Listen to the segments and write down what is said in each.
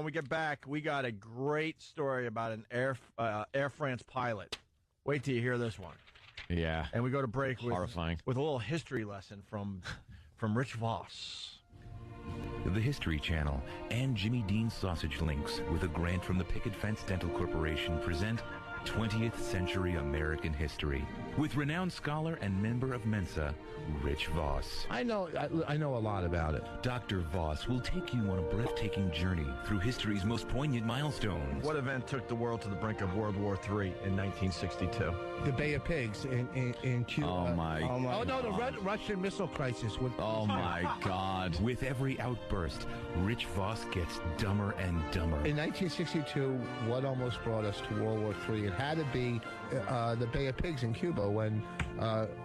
When we get back, we got a great story about an Air France pilot. Wait till you hear this one. Yeah. And we go to break horrifying. with a little history lesson from Rich Voss. The History Channel and Jimmy Dean Sausage Links, with a grant from the Picket Fence Dental Corporation, present 20th Century American History with renowned scholar and member of Mensa, Rich Voss. I know a lot about it. Dr. Voss will take you on a breathtaking journey through history's most poignant milestones. What event took the world to the brink of World War III in 1962? The Bay of Pigs in Cuba. Oh, my Oh, no, the Russian missile crisis. Oh, my God. With every outburst, Rich Voss gets dumber and dumber. In 1962, what almost brought us to World War III? It had to be the Bay of Pigs in Cuba when...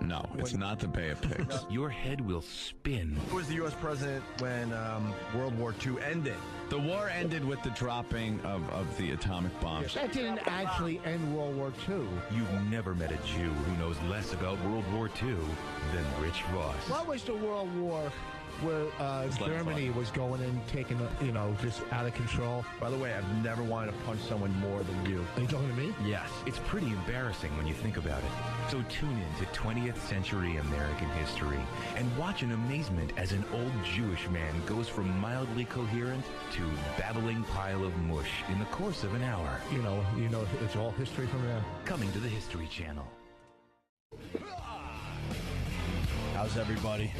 No, it's not the Bay of Pigs. Your head will spin. Who was the U.S. president when World War II ended? The war ended with the dropping of the atomic bombs. That didn't actually end World War II. You've never met a Jew who knows less about World War II than Rich Voss. What was the World War where Germany was going and taking, just out of control? By the way, I've never wanted to punch someone more than you. Are you talking to me? Yes. It's pretty embarrassing when you think about it. So tune in to 20th Century American History and watch in amazement as an old Jewish man goes from mildly coherent to babbling pile of mush in the course of an hour. You know, it's all history from there. Coming to the History Channel. How's everybody?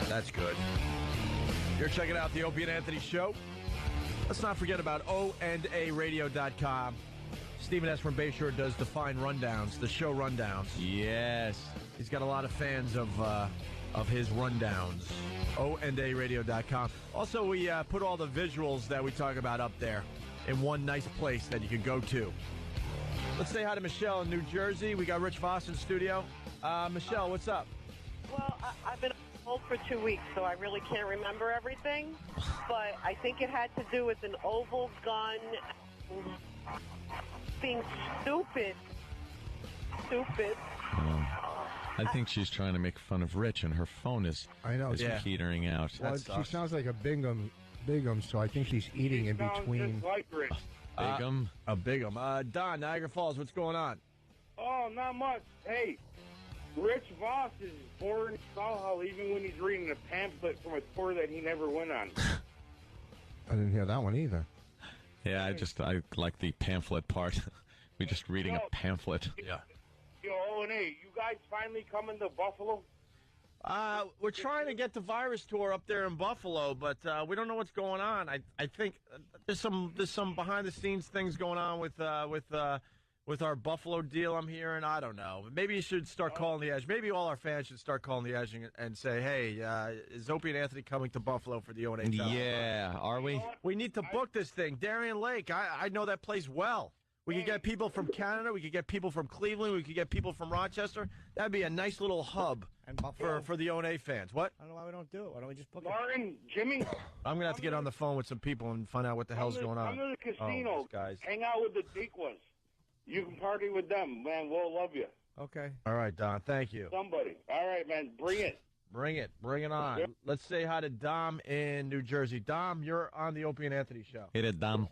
That's good. You're checking out the Opie and Anthony Show. Let's not forget about OandARadio.com. Stephen S. from Bayshore does the fine rundowns, the show rundowns. Yes. He's got a lot of fans of his rundowns. OandARadio.com. Also, we put all the visuals that we talk about up there in one nice place that you can go to. Let's say hi to Michelle in New Jersey. We got Rich Voss in studio. Michelle, what's up? Well, I've been old for 2 weeks, so I really can't remember everything. But I think it had to do with an oval gun being stupid. I think she's trying to make fun of Rich, and her phone is petering out. Well, she sounds like a Bigum, so I think she's eating in between. Like Rich. Bigum? A Bigum. Don, Niagara Falls, what's going on? Oh, not much. Hey, Rich Voss is boring as hell even when he's reading a pamphlet from a tour that he never went on. I didn't hear that one either. Yeah, I like the pamphlet part. We're just reading a pamphlet. Yeah. Hey, you guys finally coming to Buffalo? We're trying to get the virus tour up there in Buffalo, but we don't know what's going on. I think there's some behind the scenes things going on with our Buffalo deal. I'm hearing. I don't know. Maybe you should start calling the Edge. Maybe all our fans should start calling the Edge and say, "Hey, is Opie and Anthony coming to Buffalo for the O&A?" Yeah, are we? We need to book this thing. Darien Lake. I know that place well. We could get people from Canada. We could get people from Cleveland. We could get people from Rochester. That'd be a nice little hub for the O&A fans. What? I don't know why we don't do it. Why don't we just book it? Lauren, Jimmy. I'm going to have to get on the phone with some people and find out what the hell's going on. Come to the casino. Guys. Hang out with the Dequas. You can party with them, man. We'll love you. Okay. All right, Don. Thank you. Somebody. All right, man. Bring it. Bring it. Bring it on. Yep. Let's say hi to Dom in New Jersey. Dom, you're on the Opie and Anthony Show. Hit it, Dom.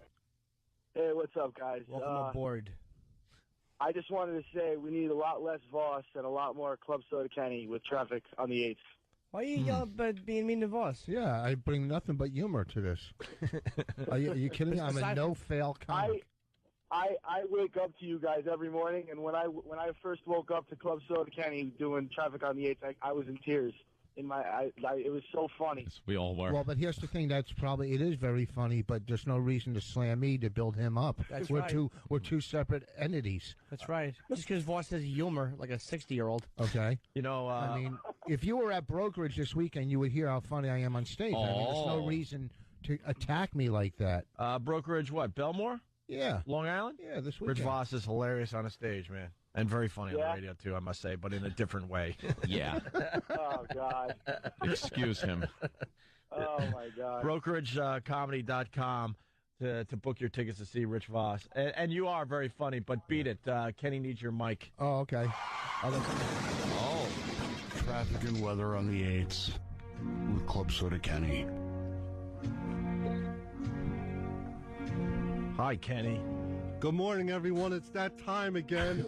Hey, what's up, guys? Welcome aboard. I just wanted to say we need a lot less Voss and a lot more Club Soda Kenny with traffic on the 8th. Why are you yelling about being mean to Voss? Yeah, I bring nothing but humor to this. Are you kidding me? I'm a no-fail comic. I wake up to you guys every morning, and when I first woke up to Club Soda Kenny doing traffic on the 8th, I was in tears. It was so funny. Yes, we all were. Well, but here's the thing: it is very funny, but there's no reason to slam me to build him up. We're right. We're two separate entities. That's right. Just because Voss has humor like a 60-year-old. Okay. I mean, if you were at Brokerage this weekend, you would hear how funny I am on stage. I mean, there's no reason to attack me like that. Brokerage, what? Belmore? Yeah. Long Island? Yeah, this weekend. Rich Voss is hilarious on a stage, man. And very funny on the radio, too, I must say, but in a different way. Yeah. Oh, God. Excuse him. Oh, my God. BrokerageComedy.com to book your tickets to see Rich Voss. And you are very funny, but beat it. Kenny needs your mic. Oh, okay. Traffic and weather on the 8s with Club Soda Kenny. Hi, Kenny. Good morning, everyone. It's that time again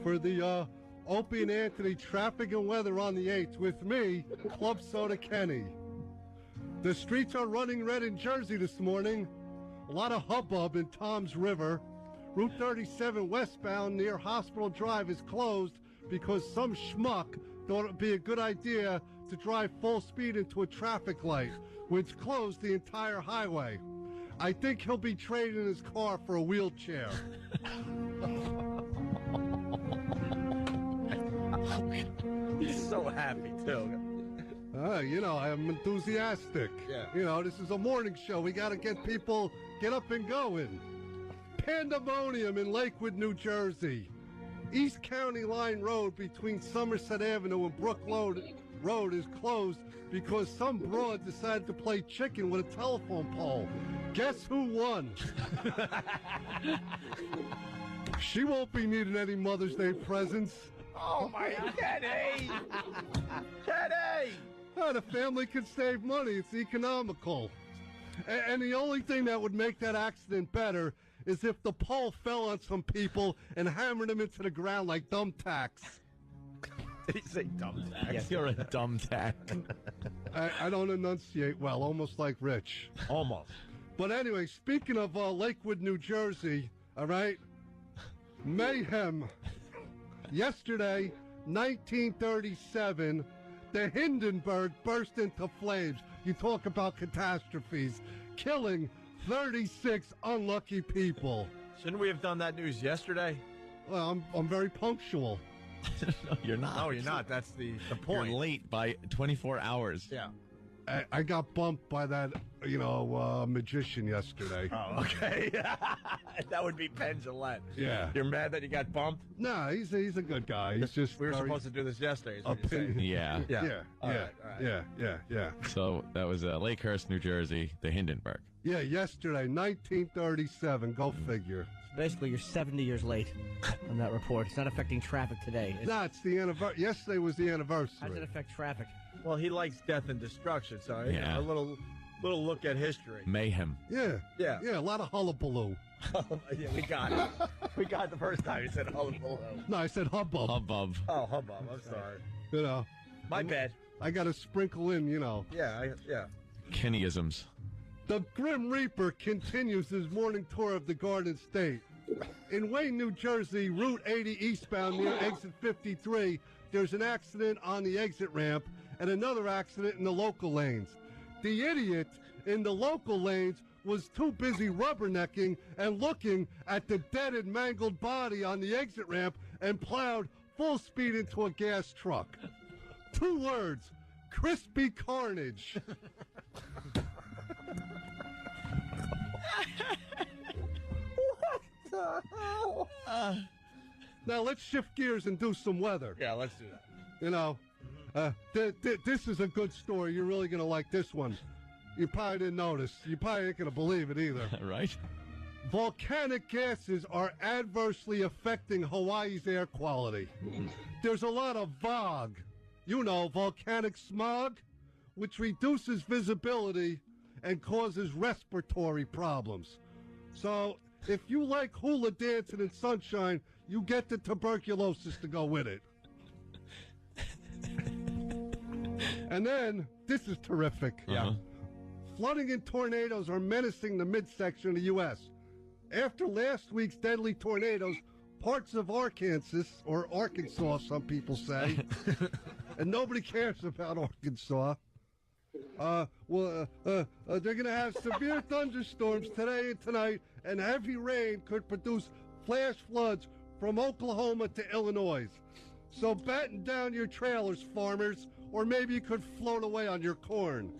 for the Opie and Anthony traffic and weather on the 8th with me, Club Soda Kenny. The streets are running red in Jersey this morning. A lot of hubbub in Toms River. Route 37 westbound near Hospital Drive is closed because some schmuck thought it would be a good idea to drive full speed into a traffic light, which closed the entire highway. I think he'll be trading his car for a wheelchair. He's so happy, too. You know, I'm enthusiastic. Yeah. You know, this is a morning show. We got to get people get up and going. Pandemonium in Lakewood, New Jersey. East County Line Road between Somerset Avenue and Brook Road is closed because some broad decided to play chicken with a telephone pole. Guess who won? She won't be needing any Mother's Day presents. Oh, my Kenny! Kenny! Oh, the family could save money. It's economical. And the only thing that would make that accident better is if the pole fell on some people and hammered them into the ground like thumbtacks. Did he say thumbtack? Yes, you're a dumb tack. I don't enunciate well, almost like Rich. Almost. But anyway, speaking of Lakewood, New Jersey, all right, mayhem. Yesterday, 1937, the Hindenburg burst into flames. You talk about catastrophes, killing 36 unlucky people. Shouldn't we have done that news yesterday? Well, I'm very punctual. No, you're not. No, you're not. That's the point. You're late by 24 hours. Yeah. I got bumped by that, magician yesterday. Oh, okay. That would be Penn Jillette. Yeah. You're mad that you got bumped? No, he's a good guy. He's just We were supposed to do this yesterday. Is what you're saying. Yeah. All right. Yeah. So that was Lakehurst, New Jersey, the Hindenburg. Yeah, yesterday, 1937. Go figure. Basically, you're 70 years late on that report. It's not affecting traffic today. It's the anniversary. Yesterday was the anniversary. How does it affect traffic? Well, he likes death and destruction, so Yeah. a little look at history. Mayhem. Yeah. Yeah. Yeah, a lot of hullabaloo. Yeah, we got it. We got it the first time. You said hullabaloo. No, I said hubbub. Hubbub. Oh, hubbub. I'm sorry. You know. My bad. I got to sprinkle in, Yeah. Kennyisms. The Grim Reaper continues his morning tour of the Garden State. In Wayne, New Jersey, Route 80 eastbound near exit 53, there's an accident on the exit ramp and another accident in the local lanes. The idiot in the local lanes was too busy rubbernecking and looking at the dead and mangled body on the exit ramp and plowed full speed into a gas truck. 2 words, crispy carnage. Now let's shift gears and do some weather. Yeah, let's do that. This is a good story. You're really going to like this one. You probably didn't notice. You probably ain't going to believe it either. Right? Volcanic gases are adversely affecting Hawaii's air quality. There's a lot of VOG, volcanic smog, which reduces visibility and causes respiratory problems. So if you like hula dancing and sunshine, you get the tuberculosis to go with it. And then, this is terrific. Yeah. Flooding and tornadoes are menacing the midsection of the U.S. After last week's deadly tornadoes, parts of Arkansas, or Arkansas, some people say, and nobody cares about Arkansas, they're going to have severe thunderstorms today and tonight, and heavy rain could produce flash floods from Oklahoma to Illinois. So batten down your trailers, farmers, or maybe you could float away on your corn.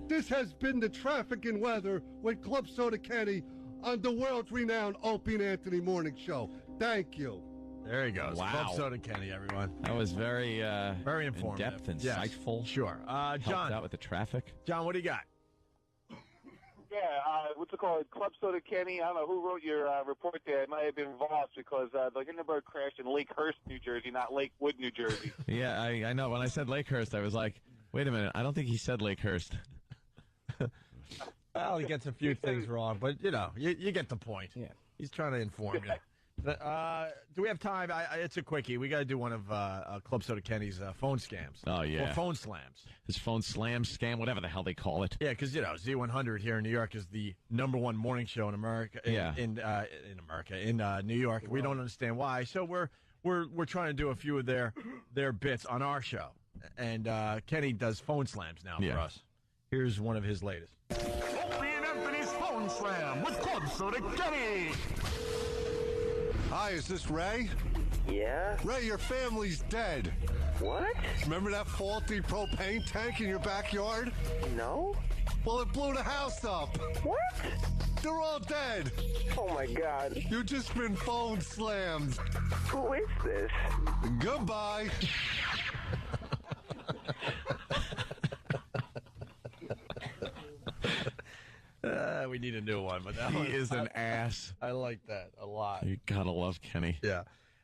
This has been the Traffic and Weather with Club Soda Kenny on the world-renowned Opie and Anthony Morning Show. Thank you. There he goes. Wow. Club Soda Kenny, everyone. That was very informative. in-depth, Yes. insightful. Sure. Helped John. out with the traffic. John, what do you got? Yeah, what's it called? Club Soda Kenny. I don't know who wrote your report there. It might have been Voss because the Hindenburg crashed in Lakehurst, New Jersey, not Lakewood, New Jersey. Yeah, I know. When I said Lakehurst, I was like, wait a minute. I don't think he said Lakehurst. Well, he gets a few things wrong, but, you get the point. Yeah. He's trying to inform you. Do we have time? It's a quickie. We got to do one of Club Soda Kenny's phone scams. Oh, yeah. Or phone slams. His phone slam scam, whatever the hell they call it. Yeah, because, Z100 here in New York is the #1 morning show in America. In New York. We don't understand why. So we're trying to do a few of their bits on our show. And Kenny does phone slams now for us. Here's one of his latest. Opie and Anthony's phone slam with Club Soda Kenny. Hi, is this Ray? Yeah? Ray, your family's dead. What? Remember that faulty propane tank in your backyard? No. Well, it blew the house up. What? They're all dead. Oh, my God. You've just been phone slammed. Who is this? Goodbye. We need a new one, but he is an ass. I like that a lot. You gotta love Kenny. Yeah.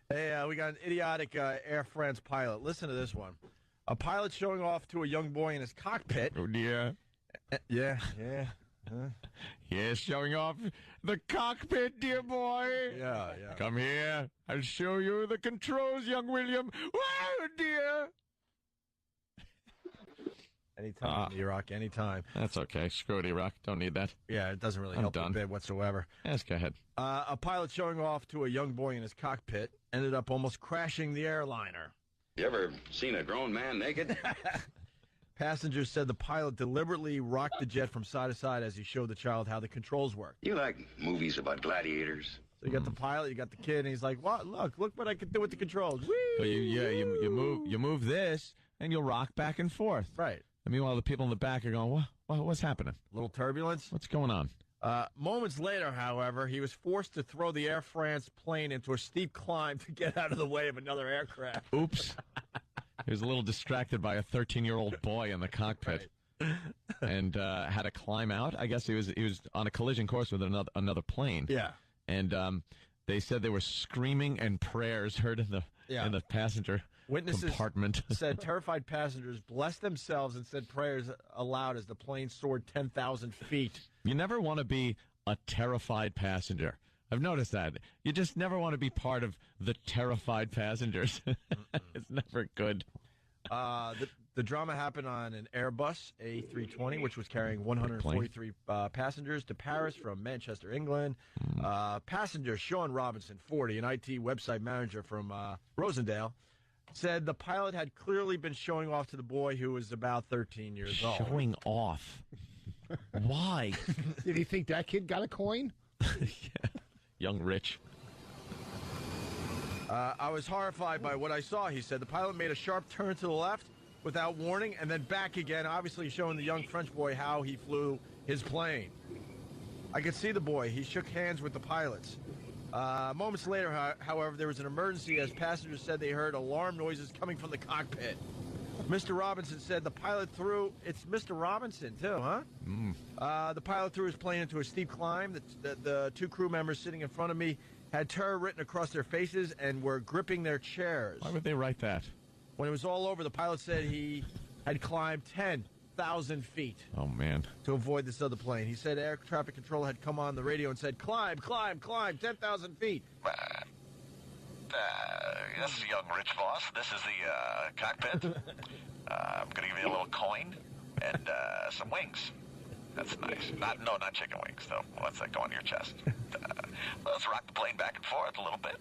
Hey, we got an idiotic Air France pilot. Listen to this one. A pilot showing off to a young boy in his cockpit. Oh, dear. Yeah. Yes, showing off the cockpit, dear boy. Yeah. Come here. I'll show you the controls, young William. Oh, dear. Anytime, E-Rock, anytime. That's okay. Screw it, E-Rock. Don't need that. Yeah, it doesn't really help a bit whatsoever. Yes, go ahead. A pilot showing off to a young boy in his cockpit ended up almost crashing the airliner. You ever seen a grown man naked? Passengers said the pilot deliberately rocked the jet from side to side as he showed the child how the controls work. You like movies about gladiators? So you got the pilot, you got the kid, and he's like, "What? Look what I can do with the controls." Whee! So you move this, and you'll rock back and forth. Right. And meanwhile, the people in the back are going, what's happening? A little turbulence? What's going on? Moments later, however, he was forced to throw the Air France plane into a steep climb to get out of the way of another aircraft. Oops. He was a little distracted by a 13-year-old boy in the cockpit. Right. And had to climb out. I guess he was on a collision course with another plane. Yeah. And they said there were screaming and prayers heard in the passenger Witnesses compartment. said terrified passengers blessed themselves and said prayers aloud as the plane soared 10,000 feet. You never want to be a terrified passenger. I've noticed that. You just never want to be part of the terrified passengers. It's never good. The drama happened on an Airbus A320, which was carrying 143 passengers to Paris from Manchester, England. Passenger Sean Robinson, 40, an IT website manager from Rosendale, said the pilot had clearly been showing off to the boy who was about 13 years old. Showing off? Why? Did he think that kid got a coin? Yeah. Young Rich. I was horrified by what I saw, he said. The pilot made a sharp turn to the left without warning and then back again, obviously showing the young French boy how he flew his plane. I could see the boy. He shook hands with the pilots. Moments later, however, there was an emergency as passengers said they heard alarm noises coming from the cockpit. Mr. Robinson said the pilot threw... It's Mr. Robinson, too, huh? The pilot threw his plane into a steep climb. The two crew members sitting in front of me had terror written across their faces and were gripping their chairs. Why would they write that? When it was all over, the pilot said he had climbed 10,000 feet. Oh, man. To avoid this other plane. He said air traffic control had come on the radio and said, climb, 10,000 feet. This is young Rich Voss. This is the cockpit. I'm going to give you a little coin and some wings. That's nice. Not chicken wings, though. Let's go on your chest. Let's rock the plane back and forth a little bit.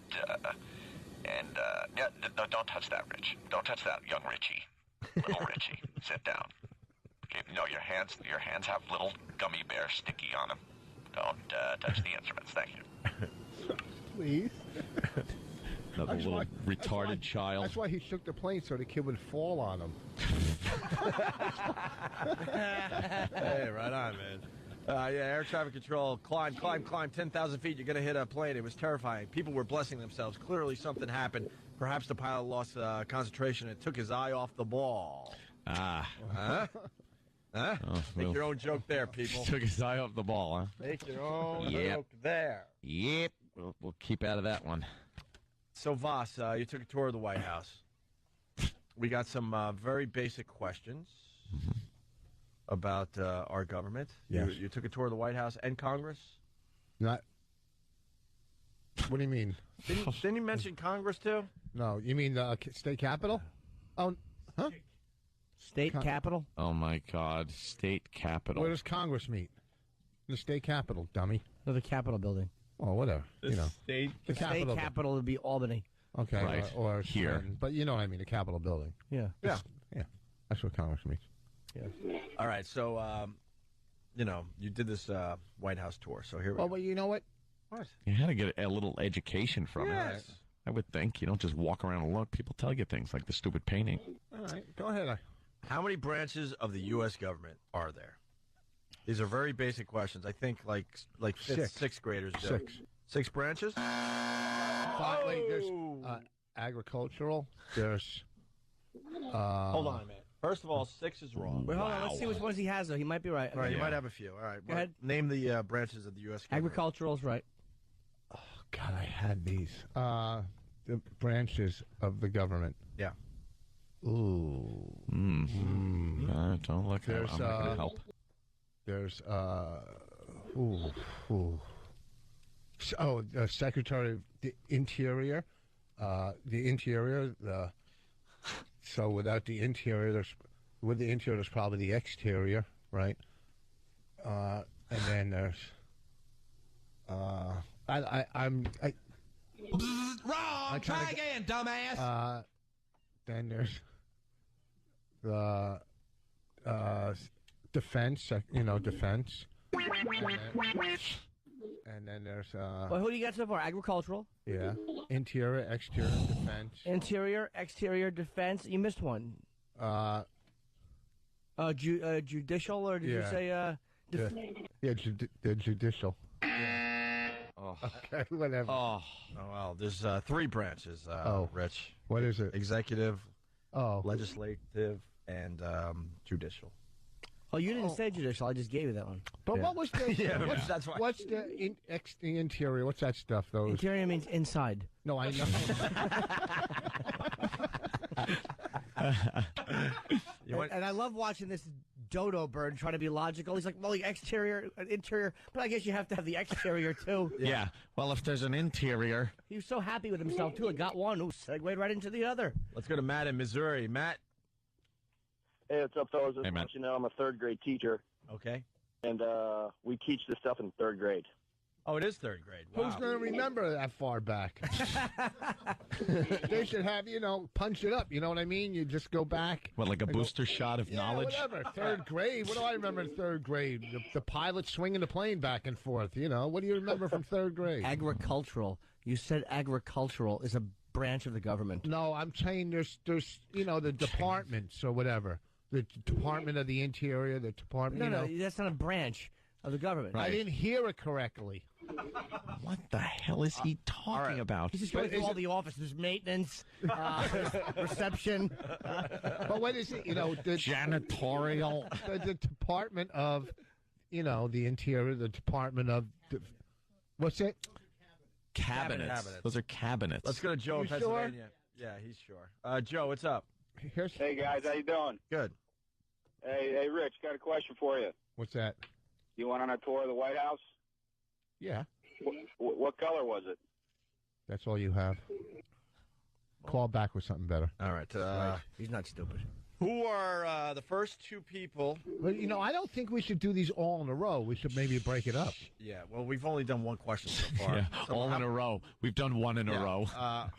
No, don't touch that, Rich. Don't touch that, young Richie. Little Richie. Sit down. Okay, no, your hands have little gummy bear sticky on them. Don't touch the instruments. Thank you. Please. Another little retarded child. That's why he shook the plane so the kid would fall on him. Hey, right on, man. Air traffic control, climb 10,000 feet. You're going to hit a plane. It was terrifying. People were blessing themselves. Clearly something happened. Perhaps the pilot lost concentration and took his eye off the ball. Huh? Make your own joke there, people. Took his eye off the ball, huh? Make your own joke there. Yep. We'll keep out of that one. So, Voss, you took a tour of the White House. We got some very basic questions. about our government. Yes. You took a tour of the White House and Congress. Not. What do you mean? Didn't you mention Congress too? No, you mean the state capitol? Oh, huh? State capitol? Oh, my God. State capitol. Where does Congress meet? In the state capitol, dummy. No, the Capitol building. Oh, whatever. The state. The state capitol would be Albany. Okay, Right. Or Here. Scranton. But you know what I mean, the Capitol building. Yeah. Yeah. Yeah, that's what Congress means. Yeah. All right. So, you did this White House tour. So here we Well, go. but you know what? What? You had to get a little education from it. Yes. I would think. You don't just walk around and look. People tell you things like the stupid painting. All right, go ahead. How many branches of the U.S. government are there? These are very basic questions. I think like sixth graders do. Six branches? Finally, there's agricultural. There's. Hold on a minute. First of all, 6 is wrong. Wait, hold on. Let's see which ones he has, though. He might be right. All right, you might have a few. All right. Go ahead. Name the branches of the U.S. government. Agricultural's right. God, I had these. The branches of the government. Yeah. Ooh. Don't look at it. There's, I'm not going to help. There's Secretary of the Interior. So without the interior, with the interior, there's probably the exterior, right? And then there's Wrong. Try again, dumbass. Then there's the defense, defense. And then there's Well, who do you got so far? Agricultural. yeah, interior, exterior, defense. Interior, exterior, defense. You missed one. Judicial, or did you Yeah. say the judicial. Oh. Okay, whatever. Oh. Well, there's 3 branches, Rich. What is it? Executive, Oh, legislative, and judicial. Oh, you didn't say judicial. I just gave you that one. but what was the? Yeah, what's, that's why. What's the the interior? What's that stuff? Those? Interior means inside. No, I know. And I love watching this dodo bird try to be logical. He's like, well, the exterior, interior, but I guess you have to have the exterior, too. Yeah. Well, if there's an interior. He was so happy with himself, too. It got one who segued right into the other. Let's go to Matt in Missouri. Matt. Hey, what's up, fellas? Just Hey, Matt. want you to know I'm a third-grade teacher, Okay. and we teach this stuff in third grade. Oh, it is 3rd grade. Wow. Who's going to remember that far back? They should have, punch it up. You know what I mean? You just go back. What, like a booster shot of knowledge? Whatever. 3rd grade. What do I remember in 3rd grade? The pilot swinging the plane back and forth. What do you remember from 3rd grade? Agricultural. You said agricultural is a branch of the government. No, I'm saying there's the departments or whatever. The Department of the Interior, the Department. No, that's not a branch of the government. I didn't hear it correctly. What the hell is he talking about? He's just going through all the offices, maintenance, reception. But what is it? The janitorial. The Department of, the Interior, the Department of, what's it? Cabinets. Those are cabinets. Let's go to Joe in You Pennsylvania. Yeah, he's sure. Joe, what's up? Hey, guys, how you doing? Good. Hey, Rich, got a question for you. What's that? You went on a tour of the White House? Yeah. What color was it? That's all you have. Call back with something better. All right. He's not stupid. Who are the first 2 people? But, I don't think we should do these all in a row. We should maybe break it up. Yeah, well, we've only done one question so far. Yeah, So all in a row. We've done one in a row.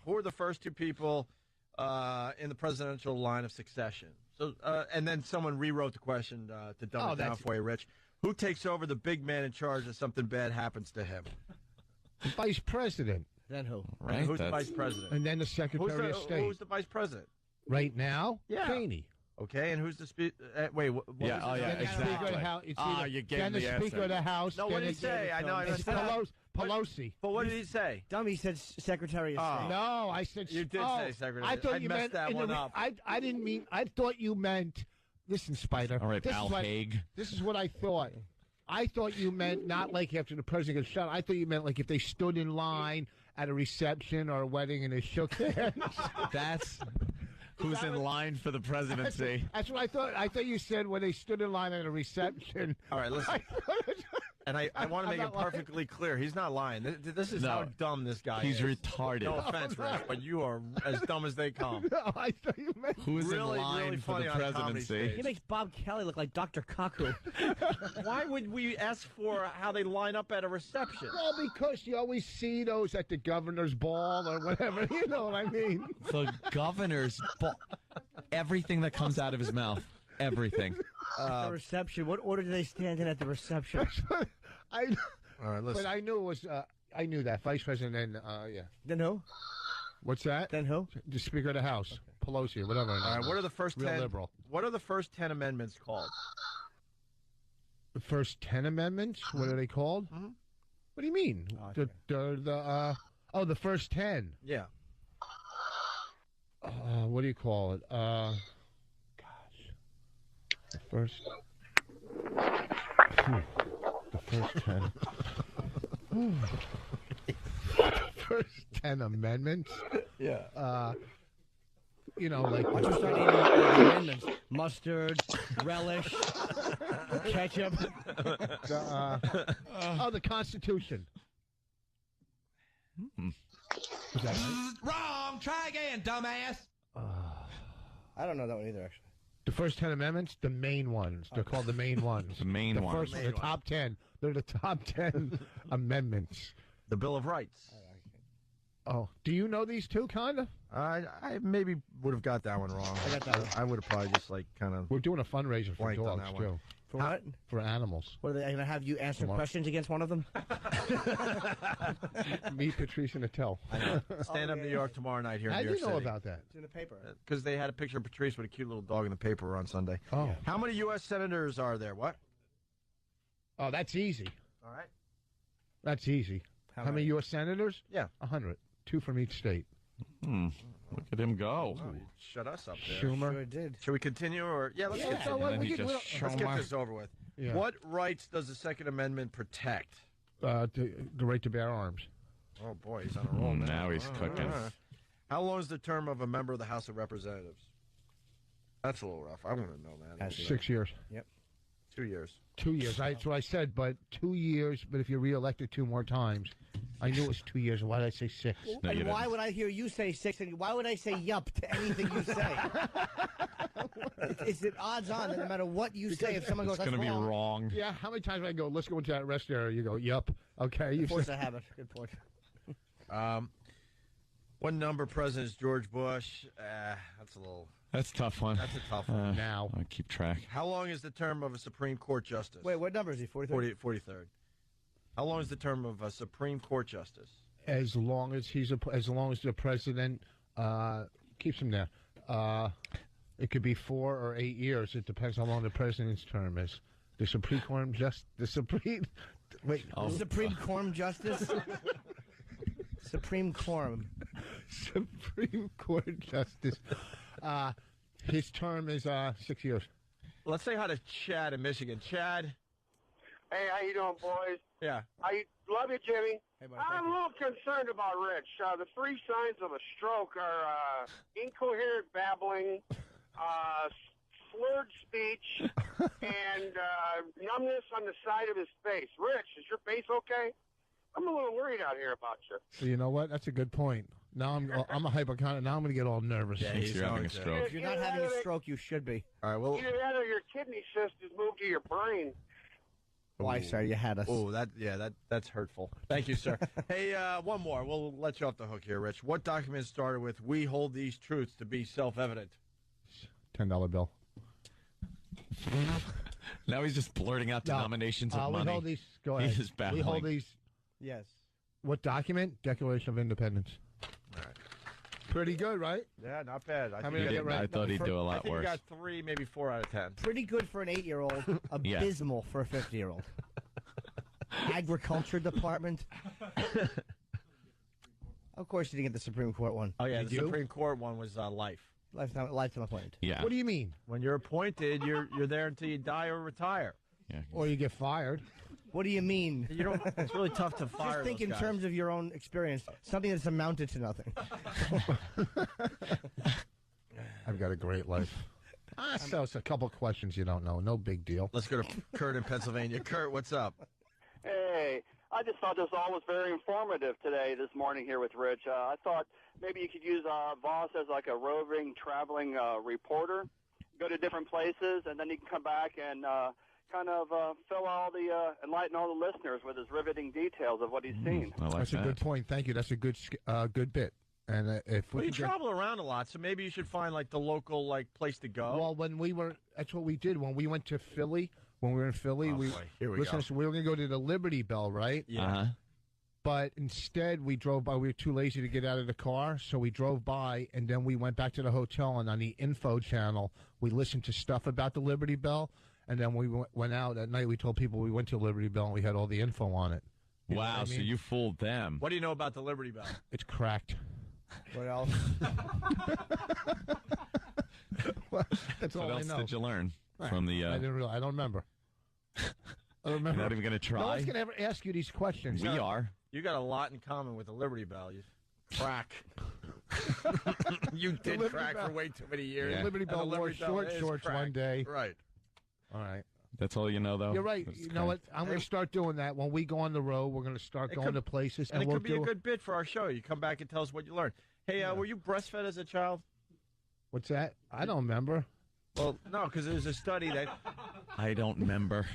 Who are the first 2 people in the presidential line of succession? So, and then someone rewrote the question to dumb it down for you, Rich. Who takes over the big man in charge if something bad happens to him? The Vice President. Then who? Right. And who's the Vice President? And then the Secretary of State. Who's the Vice President? Right now? Yeah. Cheney. Okay, and who's the wait? What Yeah, was his name? exactly. You gave then me the the Speaker answer. of the House. No, what did he say? I know. It's Pelosi. But what did he say? Dummy said Secretary of State. No, I said... You did say Secretary. I thought you messed meant... that one up. I didn't mean... I thought you meant... Listen, Spider. All right, Al Haig. This is what I thought. I thought you meant not like after the president gets shot. I thought you meant like if they stood in line at a reception or a wedding and they shook hands. That's... Who's in line for the presidency? That's what I thought. I thought you said when they stood in line at a reception. All right, listen. And I want to make it perfectly clear. He's not lying. This is how dumb this guy is. He's retarded. No offense, Rich, but you are as dumb as they come. No, I thought you meant Who's really, in line really for the funny on a comedy presidency? stage. He makes Bob Kelly look like Dr. Kaku. Why would we ask for how they line up at a reception? Well, because you always see those at the governor's ball or whatever. You know what I mean? The governor's everything that comes out of his mouth. Everything. The reception. What order do they stand in at the reception? All right, listen. But I knew it was. I knew that Vice President. And yeah. Then who? What's that? Then who? The Speaker of the House, Pelosi, whatever. All right. What are the first Real 10? liberal. What are the first 10 amendments called? The first 10 amendments. What are they called? Mm-hmm. What do you mean? The first 10. Yeah. What do you call it? Gosh. The first 10. First 10 amendments? Yeah. You know, like... Why don't you start eating amendments? Mustard, relish, ketchup. The Constitution. Is that right? Wrong. Try again, dumbass. I don't know that one either, actually. The first 10 amendments, the main ones. They're called the main ones. The main ones. First, the top 10. They're the top 10 amendments. The Bill of Rights. Oh, do you know these two, kind of? I maybe would have got that one wrong. I got that one. I would have probably just kind of. We're doing a fundraiser for Blanked on dogs, that one. too. For what? For animals. What are they going to have you answer questions against one of them? Meet Patrice and Attell. Stand Up New York tomorrow night here in How New do York you know City. about that? It's in the paper. Because they had a picture of Patrice with a cute little dog in the paper on Sunday. Oh. How many U.S. senators are there? What? Oh, that's easy. All right. That's easy. How many U.S. senators? Yeah. 100. 2 from each state. Look at him go. Oh, shut us up there. Schumer. Sure did. Should we continue or let's Yeah, continue. so what, then we he can- just we'll- Let's get this over with. Yeah. What rights does the Second Amendment protect? The right to bear arms. Oh boy, he's on a roll Now he's cooking. How long is the term of a member of the House of Representatives? That's a little rough. I want to know that. 6 years. Yep. 2 years. 2 years. That's what I said, but 2 years. But if you're reelected 2 more times, I knew it was 2 years. Why did I say 6? No, you And why didn't. would I hear you say 6? And why would I say yup to anything you say? It's an odds on that no matter what you say, if someone goes, It's that's going to be wrong. wrong. Yeah, how many times do I go, let's go into that rest area? You go, yup. Okay. You Force a habit. Good point. What number president is George Bush? That's a little. That's a tough one. That's a tough one. now. I keep track. How long is the term of a Supreme Court justice? Wait, what number is he? 43? 43rd. How long is the term of a Supreme Court justice? As long as as long as the president keeps him there. It could be 4 or 8 years. It depends how long the president's term is. The Supreme Court Supreme Quorum Justice? Supreme Quorum. Supreme Court Justice. His term is 6 years. Let's say hi to Chad in Michigan. Chad. Hey, how you doing, boys? Yeah. I love you, Jimmy. Hey, buddy, I'm a little concerned about Rich. The 3 signs of a stroke are incoherent babbling, slurred speech, and numbness on the side of his face. Rich, is your face okay? I'm a little worried out here about you. So you know what? That's a good point. Now I'm a hypochondriac. Now I'm going to get all nervous. Yeah, Thinks you're having a stroke. If you're not having a stroke, you should be. All right. Well. Either that or your kidney cyst has moved to your brain. Why, sir? You had us. Oh, that's hurtful. Thank you, sir. Hey, one more. We'll let you off the hook here, Rich. What document started with "We hold these truths to be self-evident"? $10 bill. Now he's just blurting out denominations of money. We hold these. Go ahead. He is babbling. We hold these. Yes. What document? Declaration of Independence. All right. Pretty good, right? Yeah, not bad. How many think did you I get right? I thought he'd do a I lot think you worse. got 3, maybe 4 out of 10. Pretty good for an 8-year-old. Abysmal for a 50-year-old. Agriculture Department. Of course, you didn't get the Supreme Court one. Oh yeah, Did the you? Supreme Court one was life. Lifetime appointed. Yeah. What do you mean? When you're appointed, you're there until you die or retire. Yeah. Or you get fired? What do you mean? You don't. It's really tough to fire. Just think those in guys. terms of your own experience. Something that's amounted to nothing. I've got a great life. So it's a couple questions you don't know. No big deal. Let's go to Kurt in Pennsylvania. Kurt, what's up? Hey, I just thought this all was very informative today, this morning here with Rich. I thought maybe you could use Voss as like a roving, traveling reporter, go to different places, and then he can come back and kind of enlighten all the listeners with his riveting details of what he's seen. That's a good point. Thank you. That's a good bit. And if you travel around a lot, so maybe you should find like the local place to go. Well, that's what we did when we went to Philly. When we were in Philly, Here we go. We were going to go to the Liberty Bell, right? Yeah. Uh-huh. But instead, we drove by. We were too lazy to get out of the car, so we drove by, and then we went back to the hotel. And on the info channel, we listened to stuff about the Liberty Bell. And then we went out at night. We told people we went to Liberty Bell, and we had all the info on it. Wow, so you fooled them. What do you know about the Liberty Bell? It's cracked. What else? Well, that's all what else I know. did you learn from the? I don't remember. I don't remember. You're not even going to try? No one's going to ever ask you these questions. We are. You got a lot in common with the Liberty Bell. You crack. You did Liberty crack Bell. for way too many years. The Liberty Bell wore short shorts one day. Right. All right. That's all you know, though? You're right. That's You know what? I'm going to start doing that. When we go on the road, we're going to start going to places. And it we'll could be a good bit for our show. You come back and tell us what you learned. Hey, were you breastfed as a child? What's that? I don't remember. Well, no, because there's a study that... I don't remember.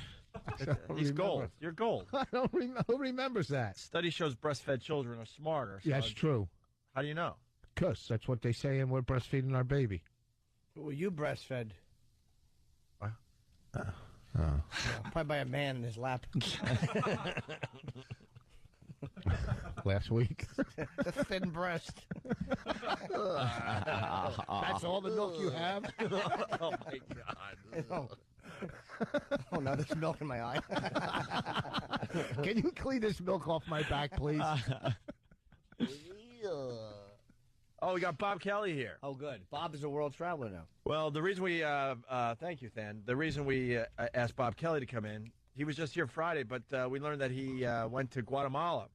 He's gold. You're gold. I don't remember. Who remembers that? Study shows breastfed children are smarter. So Yeah, that's true. How do you know? Because that's what they say, and we're breastfeeding our baby. Well, you breastfed. Oh. Yeah, probably by a man in his lap. Last week. The thin breast. That's all the milk you have? Oh, my God. Oh, no, there's milk in my eye. Can you clean this milk off my back, please? Oh, we got Bob Kelly here. Oh, good. Bob is a world traveler now. Well, the reason we thank you, Than. The reason we asked Bob Kelly to come in, he was just here Friday, but we learned that he went to Guatemala.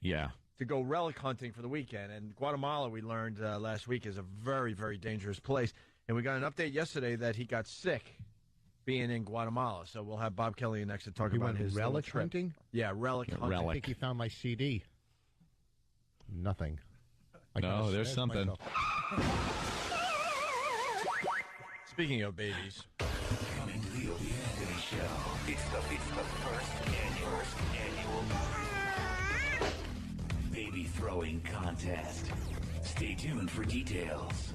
Yeah. To go relic hunting for the weekend. And Guatemala, we learned last week, is a very, very dangerous place. And we got an update yesterday that he got sick being in Guatemala. So we'll have Bob Kelly next to talk about his relic trip. hunting? Yeah, relic hunting. I think he found my CD. Nothing. No, there's something. Speaking of babies. Coming to the Opie Anthony Show. It's the first annual baby throwing contest. Stay tuned for details.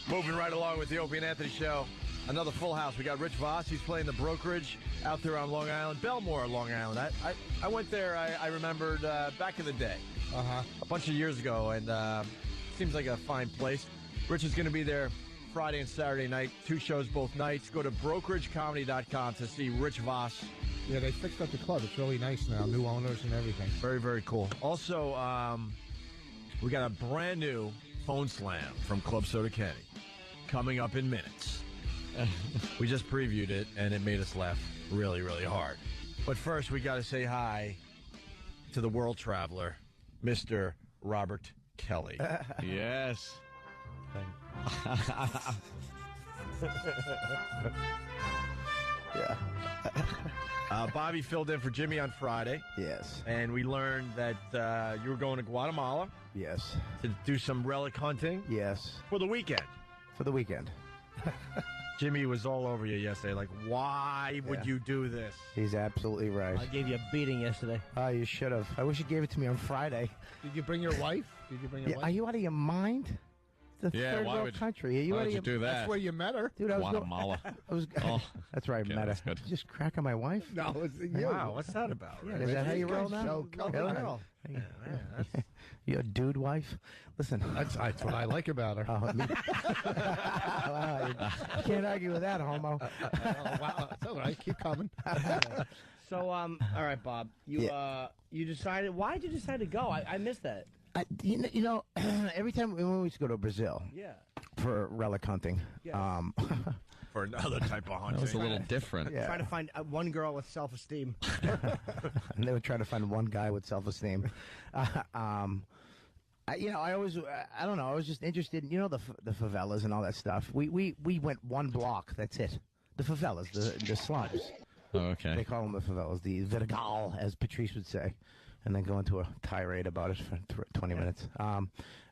Moving right along with the Opie and Anthony Show. Another full house. We got Rich Voss. He's playing the brokerage out there on Long Island. Belmore, Long Island. I went there, I remembered, back in the day. A bunch of years ago, and seems like a fine place. Rich is going to be there Friday and Saturday night. 2 shows both nights. Go to brokeragecomedy.com to see Rich Voss. Yeah, they fixed up the club. It's really nice now. New owners and everything. Very, very cool. Also, we got a brand new phone slam from Club Soda Kenny coming up in minutes. We just previewed it, and it made us laugh really, really hard. But first, we got to say hi to the world traveler, Mr. Robert Kelly. Yes. Yeah. Bobby filled in for Jimmy on Friday. Yes. And we learned that you were going to Guatemala. Yes. To do some relic hunting. Yes. For the weekend. For the weekend. Jimmy was all over you yesterday. Like, why would you do this? He's absolutely right. I gave you a beating yesterday. Oh, you should have. I wish you gave it to me on Friday. Did you bring your wife? Are you out of your mind? It's a third world country. Are you why out would of you do that? That's where you met her. Dude, I was Guatemala. That's right, Okay, met her. that's good. You just crack on my wife? No, it's you. Wow, what's that about? Yeah, is that how you roll now? Show, come Really? on. You a dude wife? Listen. That's what I like about her. Wow, you can't argue with that, homo. Wow, it's all right. Keep coming. So, all right, Bob. You decided. Why did you decide to go? I missed that. You know, every time we used to go to Brazil. Yeah. For relic hunting. Yeah. for another type of hunting. That was a little different. Yeah. Trying to find one girl with self-esteem. And they were trying to find one guy with self-esteem. I don't know. I was just interested in, the favelas and all that stuff. We went one block. That's it. The favelas, the slums. Oh, okay. They call them the favelas, the Vergal, as Patrice would say, and then go into a tirade about it for 20 minutes.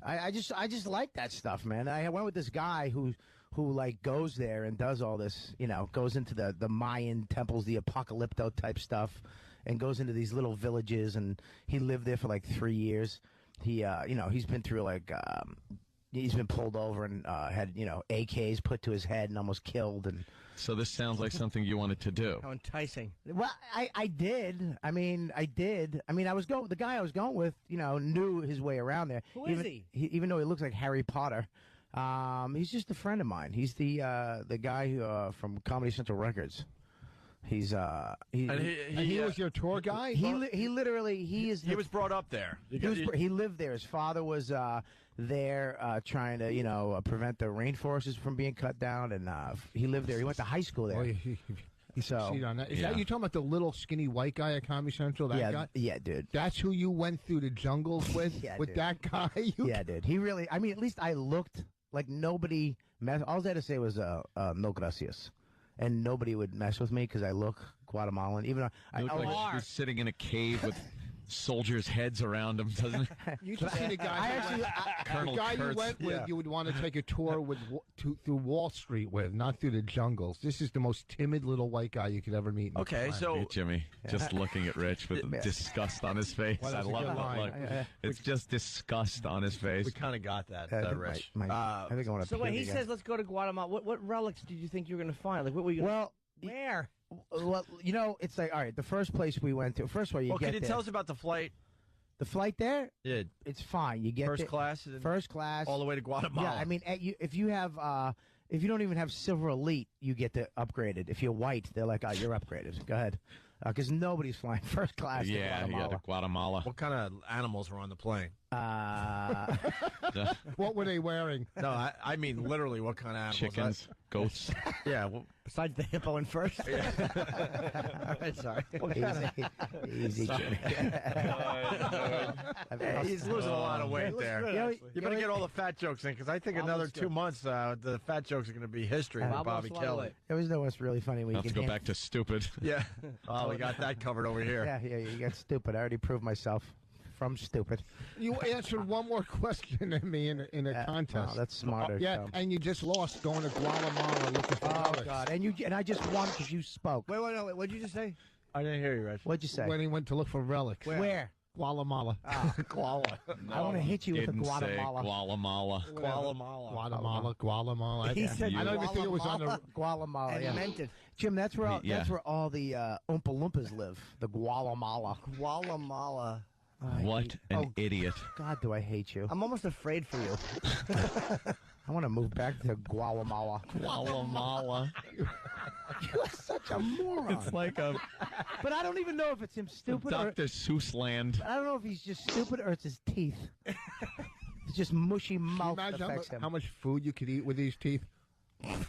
I just like that stuff, man. I went with this guy who like goes there and does all this, goes into the Mayan temples, the apocalypto type stuff, and goes into these little villages, and he lived there for like 3 years. He, he's been through he's been pulled over and had, AKs put to his head and almost killed. And so this sounds like something you wanted to do. How enticing. Well, I did. I mean, the guy I was going with, knew his way around there. Who is he? Even though he looks like Harry Potter. He's just a friend of mine. He's the guy who, from Comedy Central Records. He was your tour guy. He was brought up there. He lived there. His father was there trying to prevent the rainforests from being cut down, and he lived there. He went to high school there. Is that you talking about the little skinny white guy at Comedy Central? That guy? Yeah, dude. That's who you went through the jungles with? With dude. That guy? Dude. He really, at least I looked like nobody, all I had to say was no gracias. And nobody would mess with me because I look Guatemalan. Even though You look like he's sitting in a cave with soldiers' heads around him, doesn't it? You should see the guy. Colonel the guy Kurtz. you went with, you would want to take a tour through Wall Street with, not through the jungles. This is the most timid little white guy you could ever meet. Okay, so Hey, Jimmy, just looking at Rich with disgust on his face. Well, I that's a love good it. line. Look, it's just disgust on his face. we kind of got that, Rich. I think I want to. So when he says, let's go to Guatemala, what relics did you think you were going to find? Like, what were you where? Well, it's like, all right, the first place we went to, first of all, can you tell us about the flight? The flight there? Yeah. It's fine. You get First class? First class. All the way to Guatemala. Yeah, if you have, if you don't even have Silver Elite, you get upgraded. If you're white, they're like, oh, you're upgraded. Go ahead. Because nobody's flying first class to Guatemala. To Guatemala. What kind of animals were on the plane? What were they wearing? No, I mean literally what kind of animals? Chickens, goats. Yeah. Well, besides the hippo in first? Sorry. Easy. He's losing a lot of weight there. You better get all the fat jokes in, because I think another 2 months, the fat jokes are going to be history with Bobby Kelly. There was no what's really funny. I'll have to go back to stupid. Yeah. Oh, we got that covered over here. Yeah, you got stupid. I already proved myself from stupid. You answered one more question than me in a contest. Oh, that's smarter. Yeah, and you just lost going to Guatemala looking for relics. God! And I just won because you spoke. Wait, what did you just say? I didn't hear you, Rich. What'd you say? When he went to look for relics. Where? Guatemala. Guala. I want to hit you with a Didn't say Guatemala. Guatemala. He said I don't even think it was on the Guatemala. And Yeah. he meant it. Jim, that's where all the Oompa Loompas live. The Guatemala. Guatemala. What an idiot. God, do I hate you. I'm almost afraid for you. I want to move back to Guatemala. Guatemala. You're such a moron. It's like a But I don't even know if it's him stupid or... Dr. Seuss land. I don't know if he's just stupid or it's his teeth. It's just mushy mouth that affects him. How much food you could eat with these teeth? God.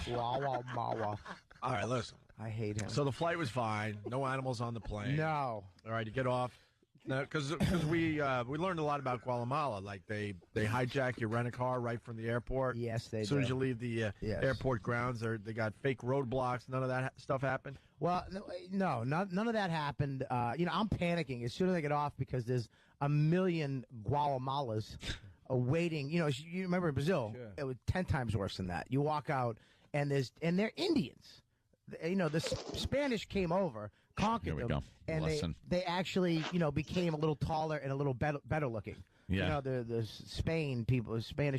Guatemala. All right, listen. I hate him. So the flight was fine. No animals on the plane. No. All right, you get off. No, because we learned a lot about Guatemala. Like they hijack your rent-a-car right from the airport. Yes, they do. As soon as you leave the airport grounds, they got fake roadblocks. None of that stuff happened. Well, no, none of that happened. I'm panicking as soon as I get off because there's a million Guatemalas awaiting. You remember in Brazil, it was 10 times worse than that. You walk out and they're Indians. The Spanish came over, conquered them, and they actually, became a little taller and a little better looking. Yeah. The Spanish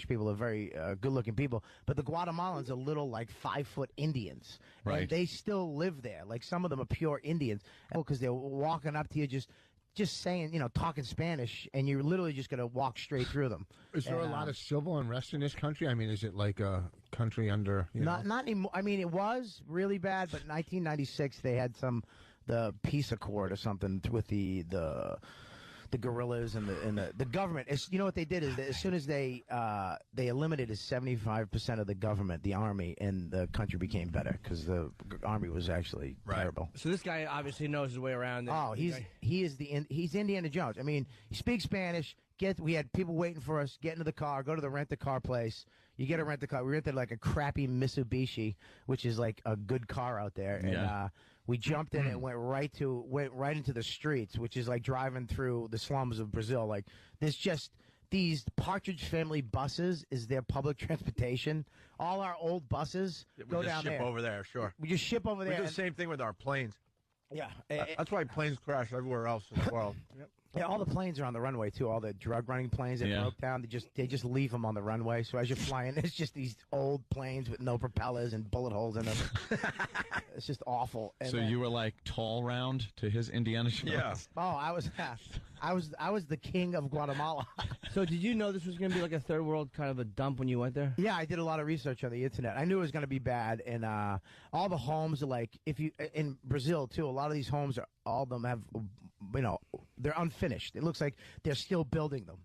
people are very good-looking people, but the Guatemalans are little, like 5-foot Indians, right? And they still live there. Like some of them are pure Indians, because they're walking up to you just saying, talking Spanish, and you're literally just going to walk straight through them. Is there a lot of civil unrest in this country? I mean, is it like a country under, Not anymore. I mean, it was really bad, but in 1996 they had the peace accord or something with the the guerrillas and the government. You know what they did is that as soon as they eliminated 75% of the government, the army, and the country became better because the army was actually terrible. So this guy obviously knows his way around. Oh, he's Indiana Jones. I mean, he speaks Spanish. We had people waiting for us. Get into the car. Go to the rent-a-car place. You get a rent-a-car. We rented like a crappy Mitsubishi, which is like a good car out there. And we jumped in and went right into the streets, which is like driving through the slums of Brazil. Like there's just these Partridge Family buses is their public transportation. All our old buses go down there. We just ship over there, sure. We just ship over there. We do the same thing with our planes. Yeah. That's why planes crash everywhere else in the world. Yeah, all the planes are on the runway too. All the drug running planes that broke down, they just leave them on the runway. So as you're flying, it's just these old planes with no propellers and bullet holes in them. It's just awful. And so you were like tall round to his Indiana Jones? Yeah. Oh, I was the king of Guatemala. So did you know this was going to be like a third world kind of a dump when you went there? Yeah, I did a lot of research on the internet. I knew it was going to be bad, and all the homes are like in Brazil too. A lot of these homes all of them have, they're unfinished. It looks like they're still building them.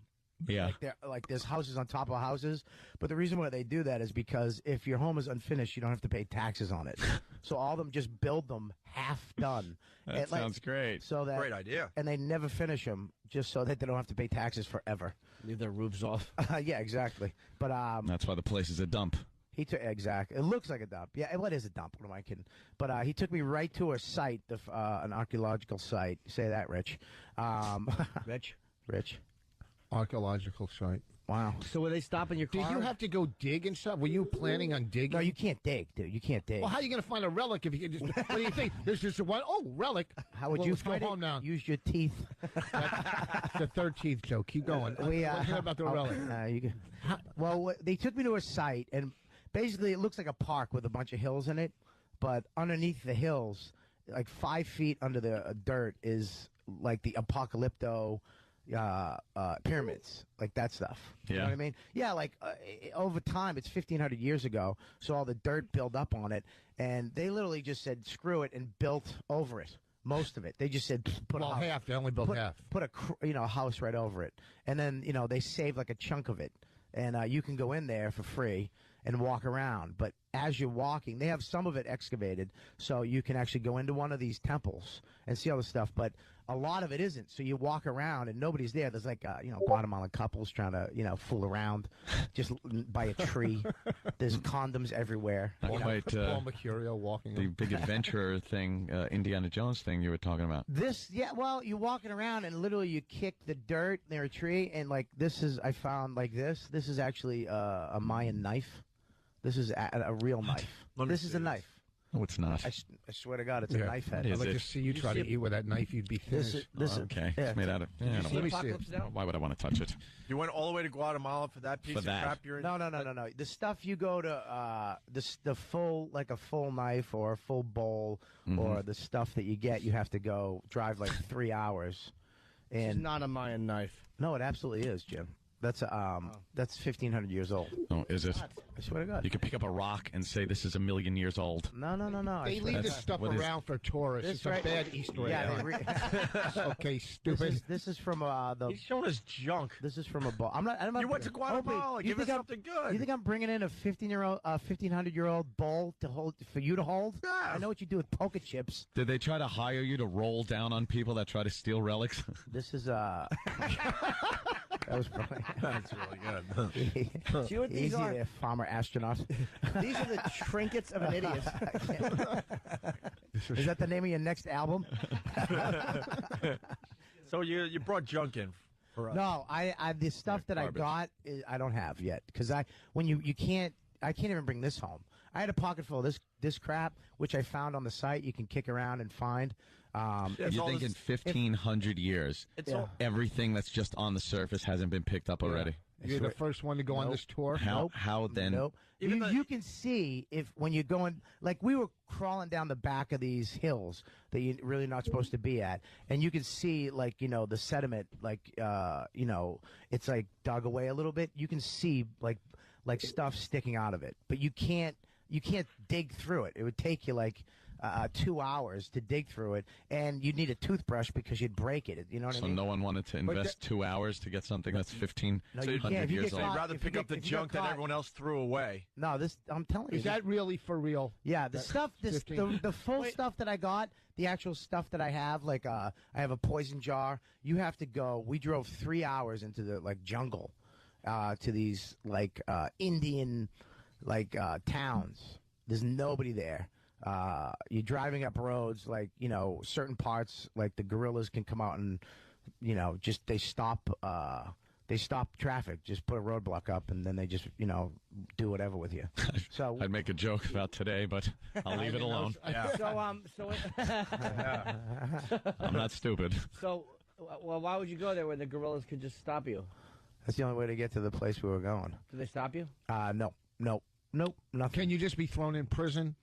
Yeah. Like there's houses on top of houses. But the reason why they do that is because if your home is unfinished, you don't have to pay taxes on it. So all of them just build them half done. That sounds great. Great idea. And they never finish them just so that they don't have to pay taxes forever. Leave their roofs off. Yeah, exactly. But that's why the place is a dump. Exactly. It looks like a dump. Yeah, what is a dump? What am I kidding? But he took me right to a site, an archaeological site. Say that, Rich. Rich. Archaeological site. Wow. So were they stopping your car? Did you have to go dig and stuff? Were you planning on digging? No, you can't dig, dude. You can't dig. Well, how are you going to find a relic if you can just... What do you think? There's just one... Oh, relic. How would you let's find go home now. Use your teeth. That's the third teeth joke. Keep going. Let's hear about the relic. Well, they took me to a site, and basically it looks like a park with a bunch of hills in it, but underneath the hills, like 5 feet under the dirt, is like the apocalypto pyramids, like that stuff. You know what I mean? Yeah, like over time, it's 1,500 years ago, so all the dirt built up on it, and they literally just said, screw it, and built over it. Most of it. They just said, put a house. Half. They only built half. Put a house right over it. And then, they saved like a chunk of it. And you can go in there for free and walk around. But as you're walking, they have some of it excavated, so you can actually go into one of these temples and see all the stuff. But a lot of it isn't. So you walk around and nobody's there. There's like, Guatemalan couples trying to, fool around just by a tree. There's condoms everywhere. Not quite Paul Mercurio walking. The big adventure thing, Indiana Jones thing you were talking about. You're walking around and literally you kick the dirt near a tree, and like I found like this. This is actually a Mayan knife. This is a real knife. This is a knife. No, it's not. I swear to God, it's a knife head. I'd like to see you try to eat with that knife. You'd be finished. Okay. It's made out of... Let me see it. Why would I want to touch it? You went all the way to Guatemala for that piece of crap you're in? No. The stuff you go to, the full, like a full knife or a full bowl, or the stuff that you get, you have to go drive like 3 hours. And It's not a Mayan knife. No, it absolutely is, Jim. That's 1,500 years old. Oh, is it? I swear to God. You could pick up a rock and say this is 1,000,000 years old. No. They leave this stuff around for tourists. It's a bad Easter egg. Okay, stupid. This is from He's showing us junk. This is from a bowl. I'm not. You went to Guatemala. Give us something good. You think I'm bringing in a 1,500-year-old bowl to hold for you to hold? Yeah. I know what you do with poker chips. Did they try to hire you to roll down on people that try to steal relics? This is That was probably. That's really good. See what these Easy are? there, farmer astronaut. These are the trinkets of an idiot. Is that the name of your next album? So you brought junk in for us. No, the stuff that I got I don't have yet because I can't even bring this home. I had a pocket full of this crap, which I found on the site. You can kick around and find. You think in 1,500 years, everything that's just on the surface hasn't been picked up already? You're the first one to go on this tour? How then? Nope. You can see when you're going, like we were crawling down the back of these hills that you're really not supposed to be at, and you can see the sediment, it's like dug away a little bit. You can see like stuff sticking out of it, but you can't dig through it. It would take you like 2 hours to dig through it, and you'd need a toothbrush because you'd break it. You know what I So mean? no one wanted to invest 2 hours to get something that's 1,500 years old. I'd rather pick up the junk that everyone else threw away. No, I'm telling you. Is that really for real? Yeah, the stuff, the full stuff that I got, the actual stuff that I have, like I have a poison jar. You have to go. We drove 3 hours into the jungle, to these Indian towns. There's nobody there. You're driving up roads, certain parts, like the guerrillas can come out and, just they stop traffic, just put a roadblock up, and then they just, do whatever with you. So I'd make a joke about today, but I'll leave it alone. I'm not stupid. So, why would you go there when the guerrillas could just stop you? That's the only way to get to the place we were going. Did they stop you? No, nothing. Can you just be thrown in prison?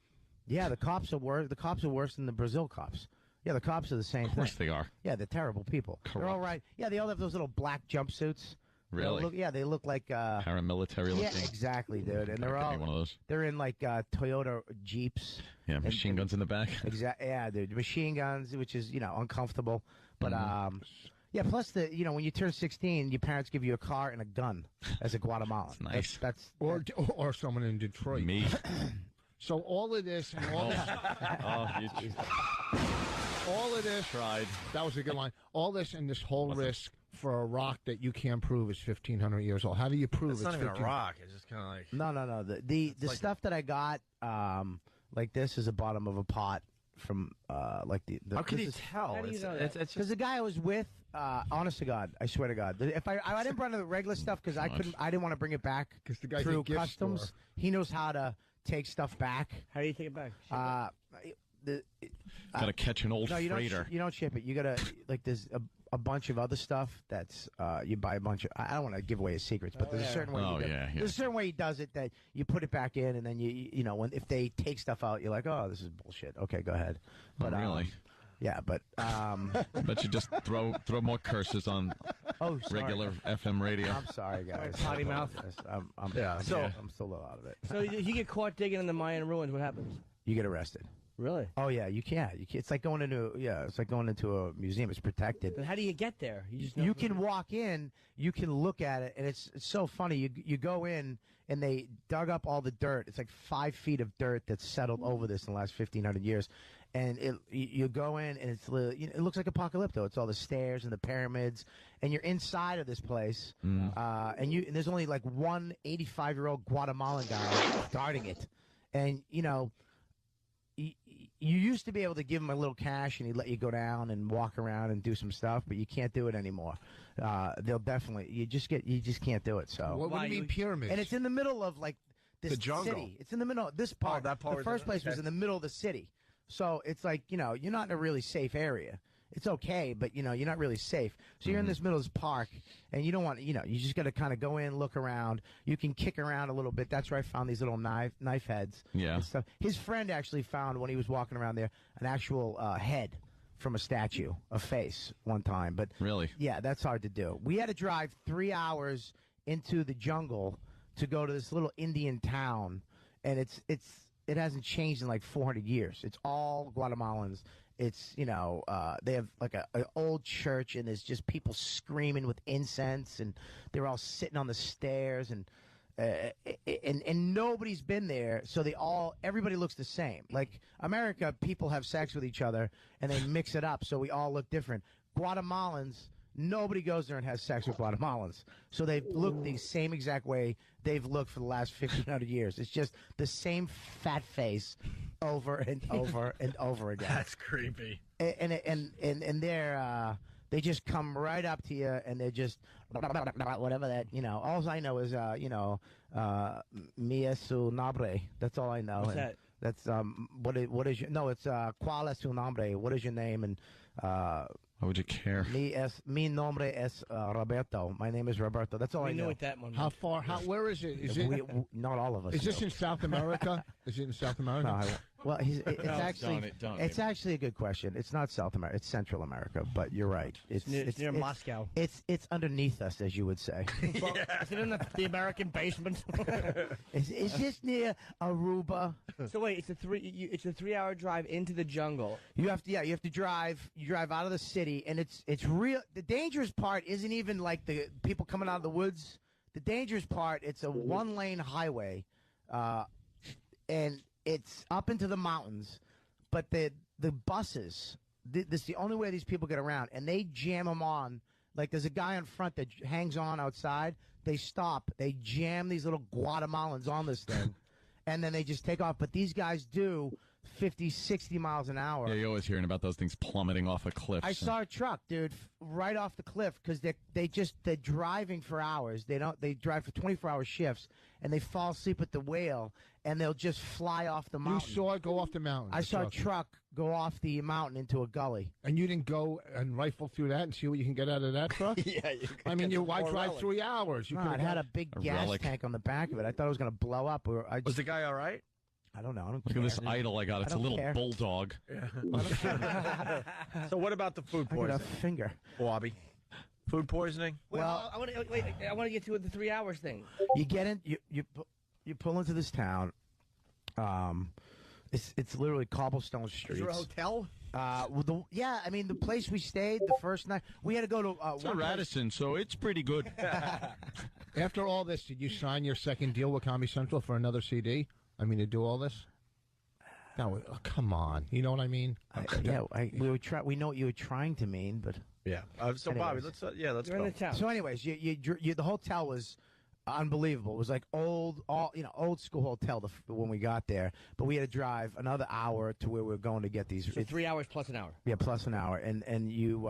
Yeah, the cops are worse. The cops are worse than the Brazil cops. Yeah, the cops are the same thing. Of course they are. Yeah, they're terrible people. They're all right. Yeah, they all have those little black jumpsuits. Really? They look like paramilitary looking. Yeah, exactly, dude. And they're all one of those. They're in Toyota Jeeps. Yeah, machine guns in the back. Exactly. Yeah, dude, machine guns, which is uncomfortable. But yeah. Plus when you turn 16, your parents give you a car and a gun as a Guatemalan. Nice. That's or someone in Detroit. Me. So all of this and all this. All of this. Tried. That was a good line. All this and this whole risk for a rock that you can't prove is 1,500 years old. How do you prove it's not even a rock? It's just kind of like no. The stuff that I got this is the bottom of a pot from the. How can you tell? It's because the guy I was with. Honest to God, I swear to God, if I didn't bring the regular stuff because I didn't want to bring it back because the guy's through customs. He knows how to take stuff back. How do you take it back? Gotta catch an old freighter. You don't ship it. You gotta there's a bunch of other stuff that's you buy a bunch of. I don't want to give away his secrets, but there's a certain way. There's a certain way he does it that you put it back in, and then if they take stuff out, you're like, oh, this is bullshit. Okay, go ahead. But really. Yeah, but but you just throw more curses on regular FM radio. I'm sorry, guys. Potty mouth. I'm still a little out of it. So you get caught digging in the Mayan ruins. What happens? You get arrested. Really? Oh yeah, you can't. It's like going into a museum. It's protected. But how do you get there? You can walk in. You can look at it, and it's so funny. You go in, and they dug up all the dirt. It's like 5 feet of dirt that's settled over this in the last 1,500 years. And you go in, and it looks like Apocalypto. It's all the stairs and the pyramids, and you're inside of this place, and there's only one 85-year-old Guatemalan guy guarding it, and you used to be able to give him a little cash, and he'd let you go down and walk around and do some stuff, but you can't do it anymore. They'll definitely you just can't do it. So what do you mean pyramids? And it's in the middle of this the jungle. city. It's in the middle of this part. That part. The first place was in the middle of the city. So it's you're not in a really safe area. It's okay, but you're not really safe. So you're in this middle of this park, and you don't want you just got to kind of go in, look around. You can kick around a little bit. That's where I found these little knife heads. Yeah. And stuff. His friend actually found when he was walking around there an actual head from a statue, a face, one time. But really, yeah, that's hard to do. We had to drive 3 hours into the jungle to go to this little Indian town, and it hasn't changed in 400 years. It's all Guatemalans. It's, they have an old church, and there's just people screaming with incense, and they're all sitting on the stairs, and nobody's been there, so everybody looks the same. Like America, people have sex with each other, and they mix it up, so we all look different. Guatemalans, nobody goes there and has sex with Guatemalans. So they look the same exact way they've looked for the last 1,500 years. It's just the same fat face over and over and over again. That's creepy. And they just come right up to you, and they're just whatever that, all I know is Mia su nombre. That's all I know. What's that? That's what is your, no, it's ¿Cuál es su nombre? What is your name? And why would you care? Mi nombre es Roberto. My name is Roberto. That's all I know. What that one. How far? Where is it? Is it? Not all of us. Is this in South America? Is it in South America? No, well, it's actually a good question. It's not South America. It's Central America. But you're right. It's near Moscow. It's underneath us, as you would say. Is it in the American basement? Is this near Aruba? So wait, it's a 3-hour drive into the jungle. You have to drive. You drive out of the city, and it's real. The dangerous part isn't even like the people coming out of the woods. The dangerous part, it's a 1-lane highway, and it's up into the mountains. But the buses, this is the only way these people get around, and they jam them on. Like there's a guy in front that hangs on outside. They stop. They jam these little Guatemalans on this thing, and then they just take off. But these guys do 50, 60 miles an hour. Yeah, you're always hearing about those things plummeting off a cliff. I saw a truck, dude, right off the cliff because they're driving for hours. They drive for 24-hour shifts, and they fall asleep at the whale, and they'll just fly off the mountain. You saw it go off the mountain. I saw a truck go off the mountain into a gully. And you didn't go and rifle through that and see what you can get out of that truck? Yeah, I mean, why drive 3 hours? You No, could've it had got- a big gas tank on the back of it. I thought it was going to blow up. Was the guy all right? I don't know. I don't Look care. at this idol I got. It's a don't little care. bulldog. So what about the food I got a poisoning? finger. Bobby. Food poisoning? Well, I want to get to the 3 hours thing. You get in. You pull into this town. It's literally cobblestone streets. Is there a hotel? I mean, the place we stayed the first night, we had to go to. It's a Radisson, so it's pretty good. After all this, did you sign your second deal with Comedy Central for another CD? I mean, to do all this? No, come on. You know what I mean? We know what you were trying to mean, but yeah. So Bobby, let's go. So, anyways, the hotel was unbelievable. It was like old school hotel when we got there, but we had to drive another hour to where we were going to get these. So 3 hours plus an hour. Yeah, plus an hour, and you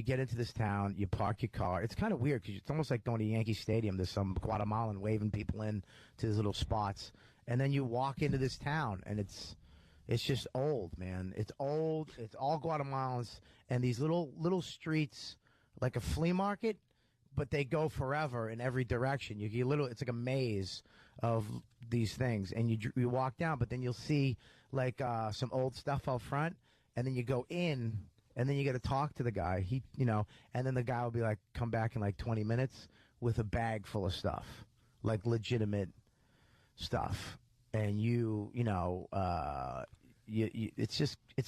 get into this town, you park your car. It's kind of weird because it's almost like going to Yankee Stadium. There's some Guatemalan waving people in to these little spots, and then you walk into this town, and it's just old, man. It's old. It's all Guatemalans, and these little streets, like a flea market, but they go forever in every direction. It's like a maze of these things, and you walk down, but then you'll see like some old stuff out front, and then you go in, and then you got to talk to the guy. And then the guy will be like, come back in like 20 minutes with a bag full of stuff, like legitimate stuff, and it's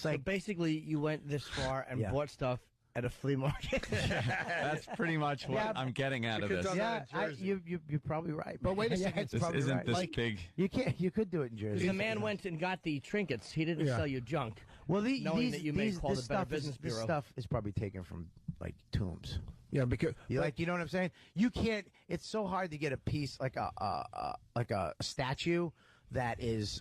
like so basically you went this far and bought stuff at a flea market. That's pretty much what I'm getting out of this. Yeah, you're probably right. But wait a second, This isn't right. this big. You could do it in Jersey. The man went and got the trinkets. He didn't sell you junk. Well, knowing that you may call the Better Business this Bureau. stuff is probably taken from like tombs. Yeah, because you know what I'm saying. You can't. It's so hard to get a piece like a statue that is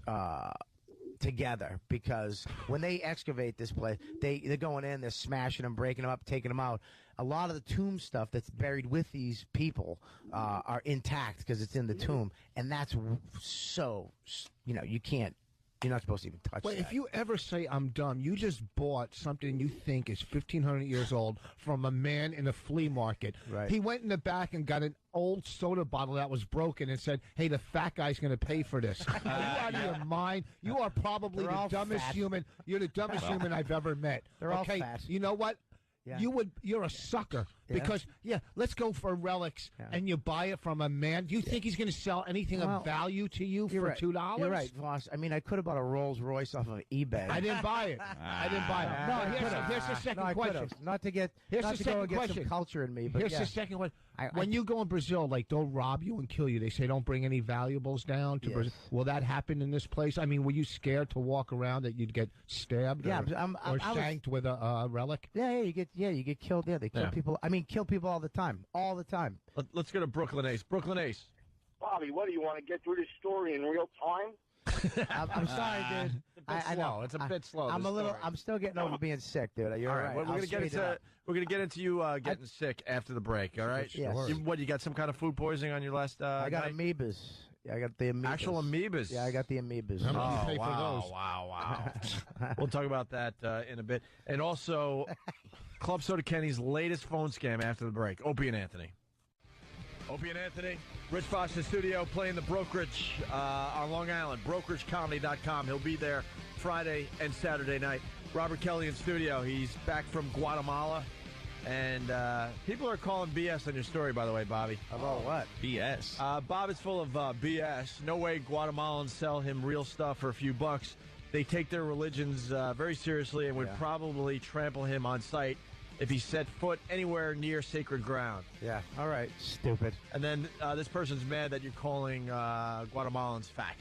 together, because when they excavate this place, they're going in, they're smashing them, breaking them up, taking them out. A lot of the tomb stuff that's buried with these people are intact because it's in the tomb, and that's so you can't. You're not supposed to even touch Well, that. if you ever say I'm dumb, you just bought something you think is 1,500 years old from a man in a flea market. Right. He went in the back and got an old soda bottle that was broken and said, hey, the fat guy's going to pay for this. Are you out of your mind? You are probably They're the all dumbest fat. human. You're the dumbest human I've ever met. They're all okay? fat. You know what? Yeah. You're a sucker because let's go for relics and you buy it from a man. Do you think he's going to sell anything of value to you for right. $2? You're right, Voss. I mean, I could have bought a Rolls Royce off of eBay. I didn't buy it. I didn't buy it. No, here's the second question. Not to get Here's not the to go second and get question. some culture in me, but Here's yeah. the second one. When you go in Brazil, like they'll rob you and kill you. They say don't bring any valuables down to Brazil. Will that happen in this place? I mean, were you scared to walk around that you'd get stabbed Yeah, or shanked with a relic? Yeah, you get killed. Yeah, they kill people. I mean, kill people all the time. Let's go to Brooklyn Ace. Brooklyn Ace. Bobby, what do you want to get through this story in real time? I'm sorry, dude. I know It's a bit slow. I'm this a little. story. I'm still getting over being sick, dude. You're All right. right. Well, we're gonna get into you getting sick after the break. All right. Yes. You got some kind of food poisoning on your last? I got night? amoebas. Yeah, I got the amoebas. Actual amoebas. Yeah, I got the amoebas. How much you pay for wow, those? wow. We'll talk about that in a bit, and also Club Soda Kenny's latest phone scam after the break. Opie and Anthony. Opie and Anthony. Rich Foss in the studio playing the Brokerage on Long Island. BrokerageComedy.com. He'll be there Friday and Saturday night. Robert Kelly in studio. He's back from Guatemala. And people are calling BS on your story, by the way, Bobby. About what? BS. Bob is full of BS. No way Guatemalans sell him real stuff for a few bucks. They take their religions very seriously and would probably trample him on sight if he set foot anywhere near sacred ground. Yeah, all right, stupid. And then this person's mad that you're calling Guatemalans fat.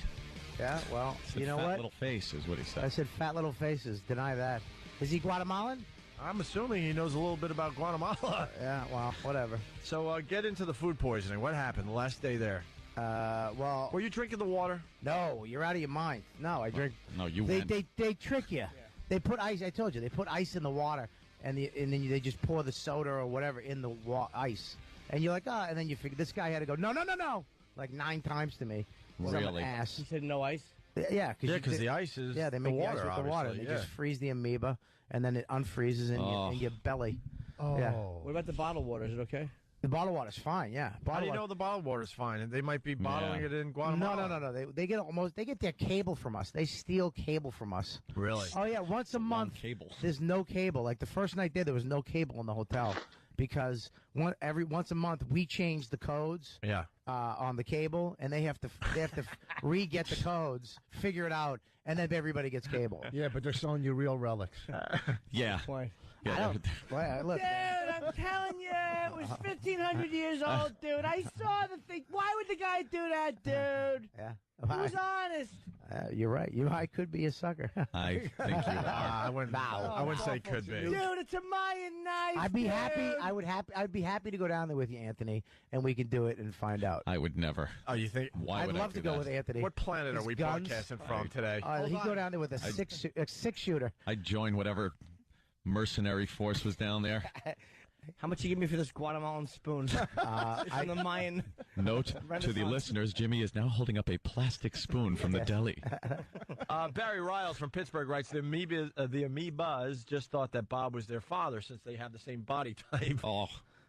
Yeah, well, you know fat what? little face is what he said. I said fat little faces. Deny that. Is he Guatemalan? I'm assuming he knows a little bit about Guatemala. Yeah, well, whatever. So get into the food poisoning. What happened the last day there? Well, were you drinking the water? No, you're out of your mind. No, I drink. No, you They went. they trick you. They put ice. I told you they put ice in the water, and then they just pour the soda or whatever in the ice, and you're like, and then you figure this guy had to go no, like 9 times to me. Really? Some ass. He said no ice. Yeah, because the ice is they the make water, the ice with the water. obviously, They just freeze the amoeba, and then it unfreezes in your belly. Oh. Yeah. What about the bottled water? Is it okay? The bottled water's fine. Yeah. How do you know the bottled water's fine? And they might be bottling it in Guatemala. No. They get their cable from us. They steal cable from us. Really? Oh yeah. Once a month, cable. There's no cable. Like the first night there was no cable in the hotel because once a month we change the codes. Yeah. On the cable, and they have to re-get the codes, figure it out, and then everybody gets cable. Yeah, but they're selling you real relics. Yeah. Yeah. Look. Dude, I'm telling you, it was 1,500 years old, dude. I saw the thing. Why would the guy do that, dude? Yeah. Who's honest? You're right. I could be a sucker. I think you are. I wouldn't say could be. Dude, it's a Mayan knife. I'd be dude. happy. I'd be happy to go down there with you, Anthony, and we can do it and find out. I would never. Oh, you think? Why I'd would love I to do go that? with Anthony. What planet His are we guns? broadcasting from today? He'd go down there with a six shooter. I'd join whatever mercenary force was down there. How much you give me for this Guatemalan spoon? It's from the Mayan. Note to the listeners, Jimmy is now holding up a plastic spoon from the deli. Barry Riles from Pittsburgh writes, the amoebas just thought that Bob was their father since they have the same body type. Oh.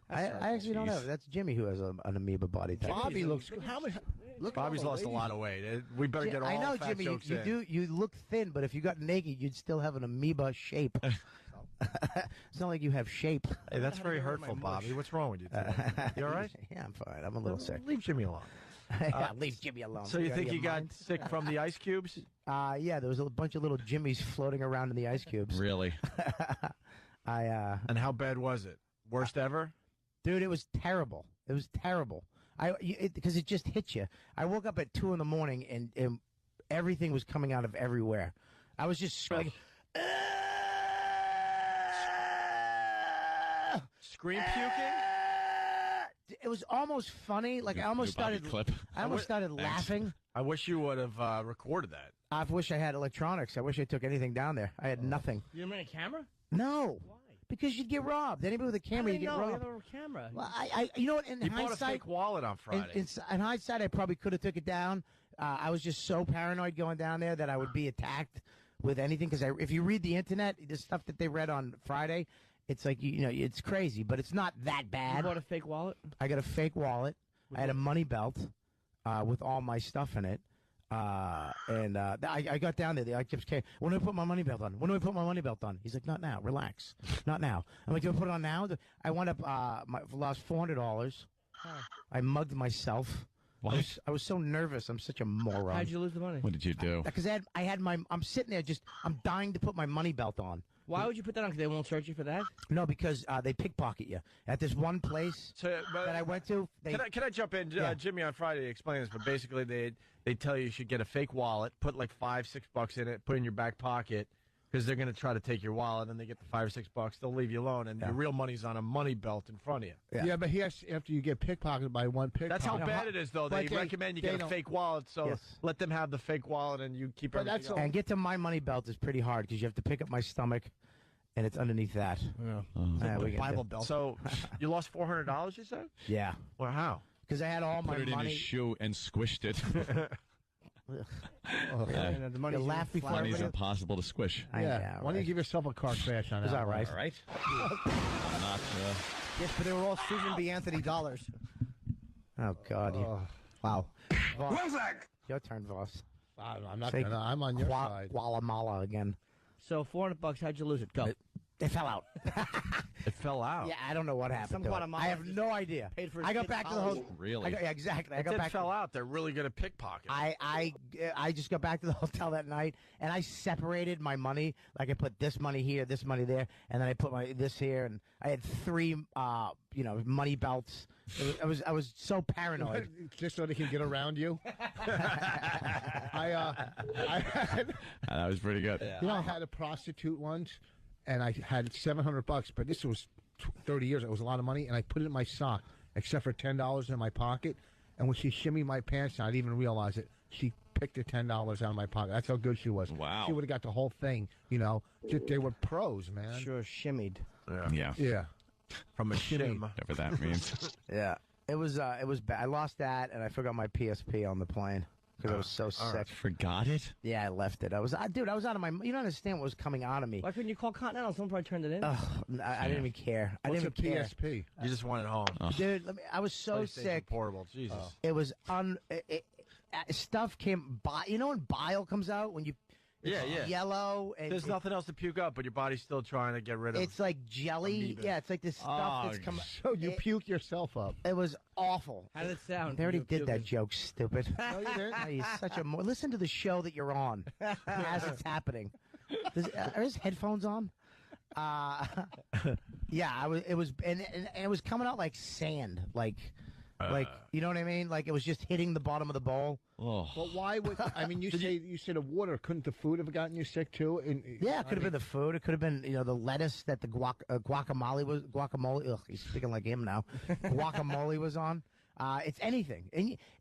I actually don't know. That's Jimmy who has an amoeba body type. Bobby looks. How much? Look, Bobby's lost a lot of weight. We better get all I know, fat Jimmy. jokes You in. do. You look thin, but if you got naked, you'd still have an amoeba shape. It's not like you have shape. Hey, that's very hurtful, Bobby. What's wrong with you today? You all right? Yeah, I'm fine. I'm a little sick. Leave Jimmy alone. Leave Jimmy alone. So you out think of you your got mind? sick from the ice cubes? Yeah, there was a bunch of little Jimmys floating around in the ice cubes. Really? And how bad was it? Worst ever? Dude, it was terrible. It was terrible. Because it just hit you. I woke up at 2 a.m. and everything was coming out of everywhere. I was just like, scream puking? It was almost funny. Like I almost started. I almost started laughing. I wish you would have recorded that. I wish I had electronics. I wish I took anything down there. I had nothing. You didn't bring a camera? No. Why? Because you'd get robbed. Anybody with a camera, you get robbed. You have a camera. Well, you know what? In He bought a hindsight, fake wallet on Friday. in hindsight, I probably could have took it down. I was just so paranoid going down there that I would be attacked with anything. Because if you read the internet, the stuff that they read on Friday, it's like it's crazy, but it's not that bad. You bought a fake wallet? I got a fake wallet. I had a money belt with all my stuff in it. I got down there. I kept saying, when do I put my money belt on? When do I put my money belt on? He's like, not now. Relax. Not now. I'm like, do I put it on now? I wound up lost $400. I mugged myself. What? I was so nervous. I'm such a moron. How'd you lose the money? What did you do? Because I'm sitting there I'm dying to put my money belt on. Why would you put that on? Because they won't search you for that? No, because they pickpocket you. At this one place that I went to. Can I jump in? Jimmy on Friday explained this, but basically they tell you should get a fake wallet, put like $5-6 in it, put it in your back pocket, because they're going to try to take your wallet, and they get the $5 or $6. They'll leave you alone, and your real money's on a money belt in front of you. Yeah, but he has after you get pickpocketed by one pickpocket. That's how bad it is, though. They recommend you get a fake wallet, so let them have the fake wallet, and you keep everything else. And get to my money belt is pretty hard because you have to pick up my stomach, and it's underneath that. Yeah. Bible belt. So you lost $400, you said? Yeah. Well, how? Because I had all my Put it money. in his shoe and squished it. And the money's laugh before money's everybody- impossible to squish. Yeah. Why don't you give yourself a car crash on that? Is that right? All right. Not. Yes, but they were all Susan B. Anthony dollars. Oh God! Wow. What's that? Your turn, Voss. I'm not gonna. I'm on your side. Guatemala again. So $400. How'd you lose it? Go. It fell out. It fell out. Yeah, I don't know what happened. Some to it. Guatemala I have no idea. paid for his I got kid's back to the college. hotel. Really? Yeah, exactly. I It got did back. fell out. They're really good at pickpocketing. I just got back to the hotel that night, and I separated my money. Like I put this money here, this money there, and then I put this here, and I had 3, money belts. I was so paranoid. Just so they can get around you. That was pretty good. You know, I had a prostitute once, and I had $700, but this was 30 years. It was a lot of money, and I put it in my sock, except for $10 in my pocket. And when she shimmied my pants down, I didn't even realize it. She picked the $10 out of my pocket. That's how good she was. Wow. She would have got the whole thing. You know, they were pros, man. Sure, shimmied. Yeah. Yeah. From a shim. Whatever that means. Yeah, it was bad. I lost that, and I forgot my PSP on the plane because I was so sick. Forgot it? Yeah, I left it. I was out of my. You don't understand what was coming out of me. Why couldn't you call Continental? Someone probably turned it in. I didn't even care. I What's didn't a even care. PSP? You just wanted home. Dude, I was so PlayStation sick. Portable. Jesus. It was stuff came by. You know when bile comes out when you. It's yellow and there's nothing else to puke up, but your body's still trying to get rid of. It's like jelly. amoeba. Yeah, it's like this stuff that's coming. So you puke yourself up. It was awful. How did it sound? They already did that joke, stupid. No, you didn't. Oh, you're such a. Listen to the show that you're on as it's happening. Are his headphones on? Yeah, it was, and it was coming out like sand, like you know what I mean? Like it was just hitting the bottom of the bowl. Oh. But why would I mean? You say the water. Couldn't the food have gotten you sick too? Yeah, it could have been the food. It could have been the lettuce that the guacamole. Ugh, he's speaking like him now. Guacamole was on. It's anything,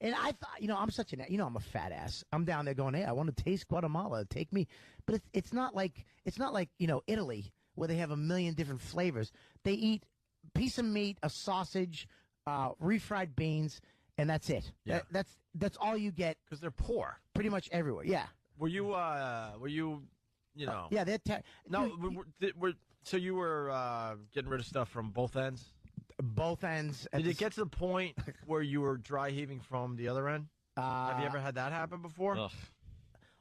and I thought I'm such I'm a fat ass. I'm down there going, hey, I want to taste Guatemala. Take me, but it's not like Italy where they have a million different flavors. They eat piece of meat, a sausage, refried beans, and that's it. Yeah. That's all you get because they're poor, pretty much everywhere. Yeah. Were you? Yeah, they're so you were getting rid of stuff from both ends. Both ends. Did it get to the point where you were dry heaving from the other end? Have you ever had that happen before?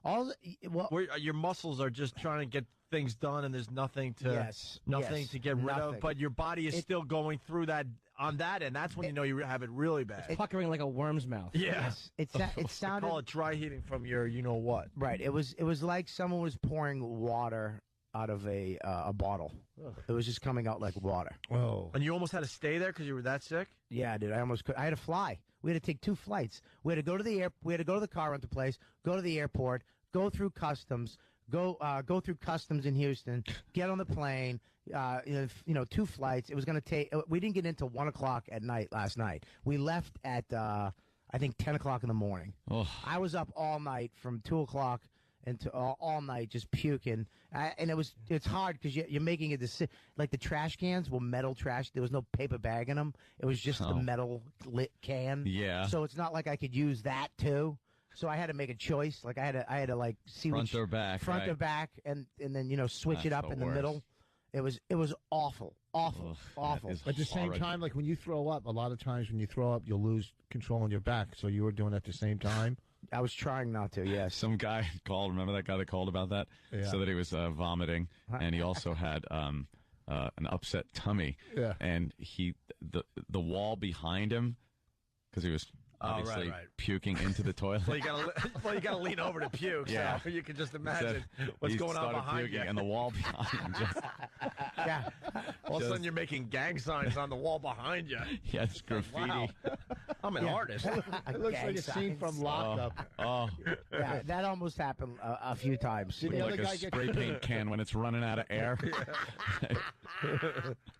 Where your muscles are just trying to get things done, and there's nothing to to get rid of, but your body is still going through that on that end. That's when you know you have it really bad. It's puckering like a worm's mouth. Yes, it sounded. They call it dry heaving from your what? Right. It was like someone was pouring water out of a bottle. Ugh. It was just coming out like water. Oh. And you almost had to stay there because you were that sick? Yeah, dude. I almost could. I had to fly. We had to take 2 flights. We had to go to the we had to go to the car rental place, go to the airport, go through customs, go through customs in Houston, get on the plane. 2 flights. It was going to take. We didn't get into 1 o'clock at night last night. We left at I think 10 o'clock in the morning. Oh. I was up all night from 2 o'clock into all night just puking, and it's hard because you're making a decision. Like the trash cans were metal trash. There was no paper bag in them. It was just the metal lit can. Yeah. So it's not like I could use that too. So I had to make a choice. Like I had to like see front or back, front or back, and then switch That's it up the in the worst. middle. It was awful. Ugh, At the same time, like when you throw up, a lot of times when you throw up, you'll lose control on your back. So you were doing it at the same time. I was trying not to, yes. Some guy called. Remember that guy that called about that? Yeah. So that he was vomiting, and he also had an upset tummy. Yeah. And the wall behind him, because he was obviously puking into the toilet. Well, you gotta lean over to puke. Yeah. So you can just imagine what's He going on started behind puking, you. and the wall behind him just Yeah. All of a sudden, you're making gang signs on the wall behind you. yeah, it's graffiti. Wow. I'm an artist. It looks like a scene from Lockup. Oh, Yeah, that almost happened a few times. Did the like other a guy get spray paint can when it's running out of air.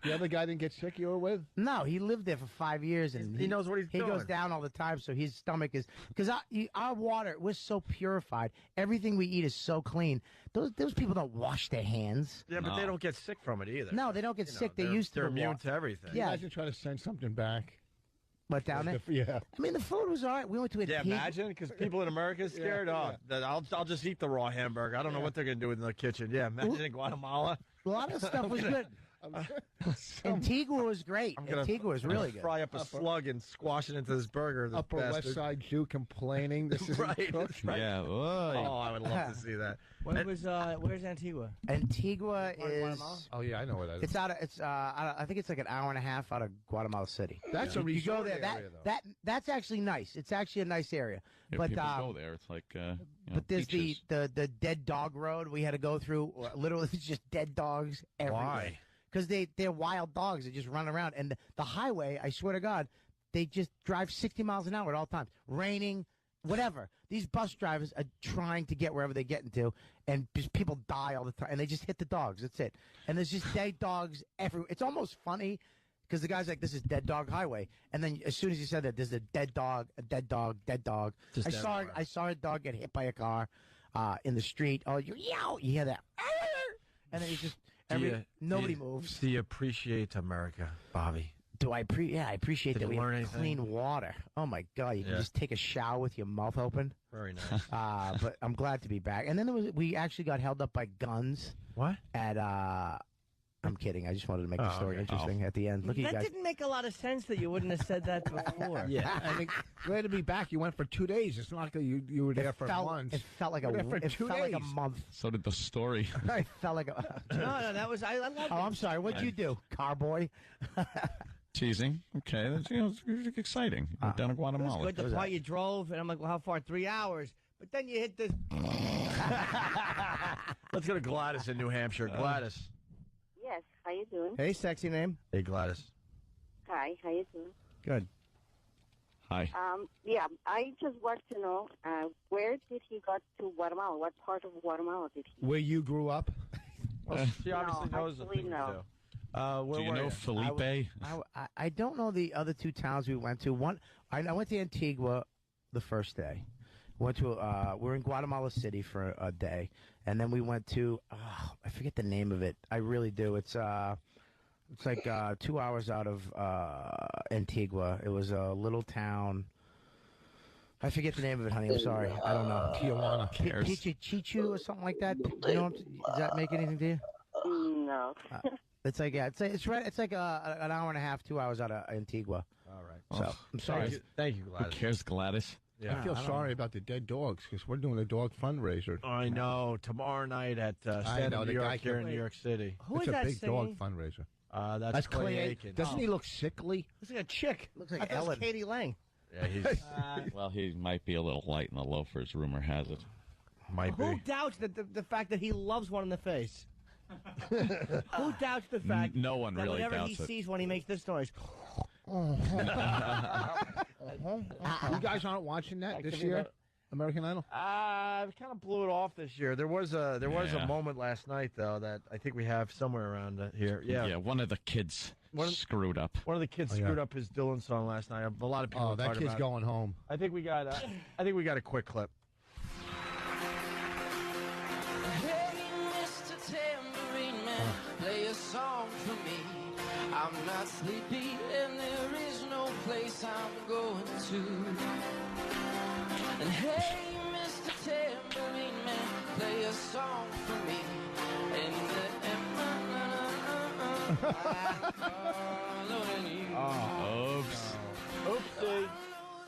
The other guy didn't get sick you were with? No, he lived there for 5 years, and He knows what he's he doing. goes down all the time, so his stomach is because our water we're so purified. Everything we eat is so clean. Those people don't wash their hands. Yeah, but No. they don't get sick from it either. No, they don't get sick. They're They're- used to They're the immune wa- to everything. Yeah. Imagine trying to send something back. But down there, Yeah. I mean, the food was all right. We went to a Yeah, pig- imagine, because people in America are scared. I'll just eat the raw hamburger. I don't know what they're going to do in the kitchen. Yeah, imagine in Guatemala. A lot of stuff was good. Antigua was great. I'm gonna, Antigua was really good. Fry up a slug and squash it into this burger. This Upper West bastard. Side Jew complaining. This is right. That's right. Yeah. Oh, I would love to see that. Where's Antigua? Antigua is. Guatemala? Oh yeah, I know where that is. It's out of. It's. I think it's like an hour and a half out of Guatemala City. That's a you go resort there. area, though. That's actually nice. It's actually a nice area. If But people go there, it's like. but there's beaches. the dead dog road we had to go through. Literally, it's just dead dogs everywhere. Why? Because they're wild dogs that just run around. And the highway, I swear to God, they just drive 60 miles an hour at all times. Raining, whatever. These bus drivers are trying to get wherever they're getting to, and just people die all the time. And they just hit the dogs. That's it. And there's just dead dogs everywhere. It's almost funny because the guy's like, this is Dead Dog Highway. And then as soon as he said that, there's a dead dog, a dead dog, dead dog. Just I saw a dog get hit by a car in the street. Oh, you hear that. And then he just... nobody moves. Do you appreciate America, Bobby? Do I I appreciate Did that you we learn have anything? clean water. Oh my God, you can Yeah. just take a shower with your mouth open. Very nice. But I'm glad to be back. And then we actually got held up by guns. What? At I'm kidding. I just wanted to make the Oh, story okay. interesting at the end. Look at you That guys. didn't make a lot of sense that you wouldn't have said that before. Yeah, I mean, glad to be back. You went for 2 days. It's not like you were there for months. It felt like You were there for it 2 felt like a days. month. So did the story. I felt like a. No, that was I love Oh, I'm sorry. What'd you do, carboy? Teasing. Okay, that's it's exciting. Went down to It was Guatemala. good. The part you drove, and I'm like, well, how far? 3 hours. But then you hit this. Let's go to Gladys in New Hampshire. Gladys. Yes, how you doing? Hey, sexy name. Hey, Gladys. Hi, how you doing? Good. Hi. Yeah, I just want to know where did he go to Guatemala? What part of Guatemala did he? Where you grew up? Well, she obviously No, knows the actually, thing no. to do. Where Do you were know you? Felipe? I don't know the other two towns we went to. I went to Antigua the first day. Went to we were in Guatemala City for a day, and then we went to I forget the name of it. I really do. It's like 2 hours out of Antigua. It was a little town. I forget the name of it, honey. I'm sorry. I don't know. Tijuana. Chichu or something like that. You know, does that make anything to you? No. It's like it's right. It's like an hour and a half, 2 hours out of Antigua. All right. So I'm sorry. Thank you, Who Gladys. cares, Gladys? Yeah. I feel sorry about the dead dogs because we're doing a dog fundraiser. I know. Tomorrow night at I Stand know, Up the New guy York here can- in New York City. Who It's is a that big singing? dog fundraiser. That's Clay Aiken. Doesn't he look sickly? Looks like a chick. Looks like I thought it was Ellen. Katie Lang. Yeah, he's Well, he might be a little light in the loafers, rumor has it. might Who be. doubts the fact that he loves one in the face? Who doubts the fact No one that really whenever doubts he it. sees when he makes this noise? You guys aren't watching that this year? American Idol? I kind of blew it off this year. There was a Yeah. moment last night though that I think we have somewhere around here. Yeah. One of the kids One of- screwed up. One of the kids Oh, yeah. screwed up his Dylan song last night. A lot of people. Oh, are that talking kid's about going home. I think we got. I think we got a quick clip. Hey, Mr. Tambourine Man, play a song for me. I'm not sleepy and there is no place I'm going to. And hey, Mr. Tambourine Man, play a song for me. And Oops. Oopsie.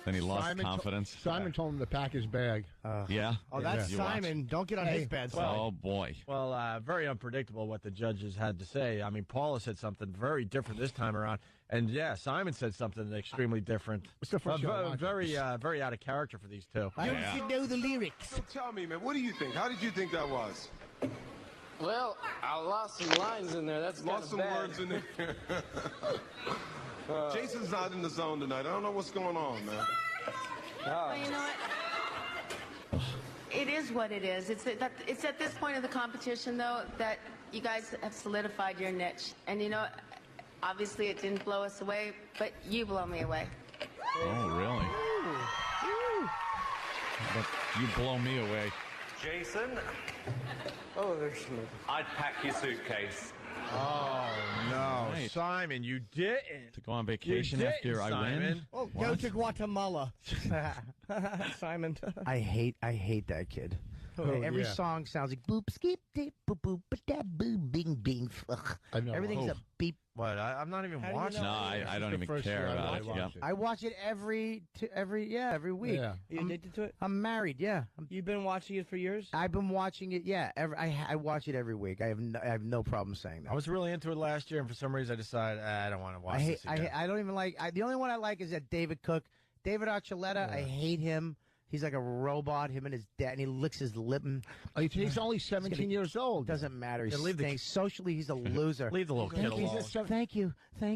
Then he lost Simon confidence. Simon told him to pack his bag. Yeah. Oh, that's You watch. Simon. Don't get on his bad side. Oh boy. Well, very unpredictable what the judges had to say. I mean, Paula said something very different this time around, and yeah, Simon said something extremely different. It's the first show I watched. Very out of character for these two. You should know the lyrics. So tell me, man, what do you think? How did you think that was? well, I lost some lines in there. That's Lost some words in there. Jason's not in the zone tonight. I don't know what's going on, man. Well, you know what? It is what it is. It's at this point of the competition, though, that you guys have solidified your niche. And, you know, obviously it didn't blow us away, but you blow me away. Oh, really? But you blow me away. Jason, Oh, there's some. I'd pack your suitcase. Oh no, Right. Simon, you didn't. To go on vacation didn't, after I win? Simon. Oh, go to Guatemala. Simon. I hate that kid. Every yeah. song sounds like boop, skip, dip, boop, boop, ba-da, boop, bing, bing. Ugh. I know. Everything's a beep. What? I'm not even How do you watching. know? No, I don't even care about it. Yeah. I watch it every week. Yeah. You addicted to it? I'm married. Yeah. You've been watching it for years? I've been watching it. Yeah. I watch it every week. I have no problem saying that. I was really into it last year, and for some reason I decided I don't want to watch this again. I don't even like. The only one I like is that David Cook, David Archuleta. I hate him. He's like a robot. Him and his dad, and he licks his lip. And he's only 17 years old. Doesn't matter. He Yeah, leave the stinks. Socially, he's a loser. Leave the little kid alone. Thank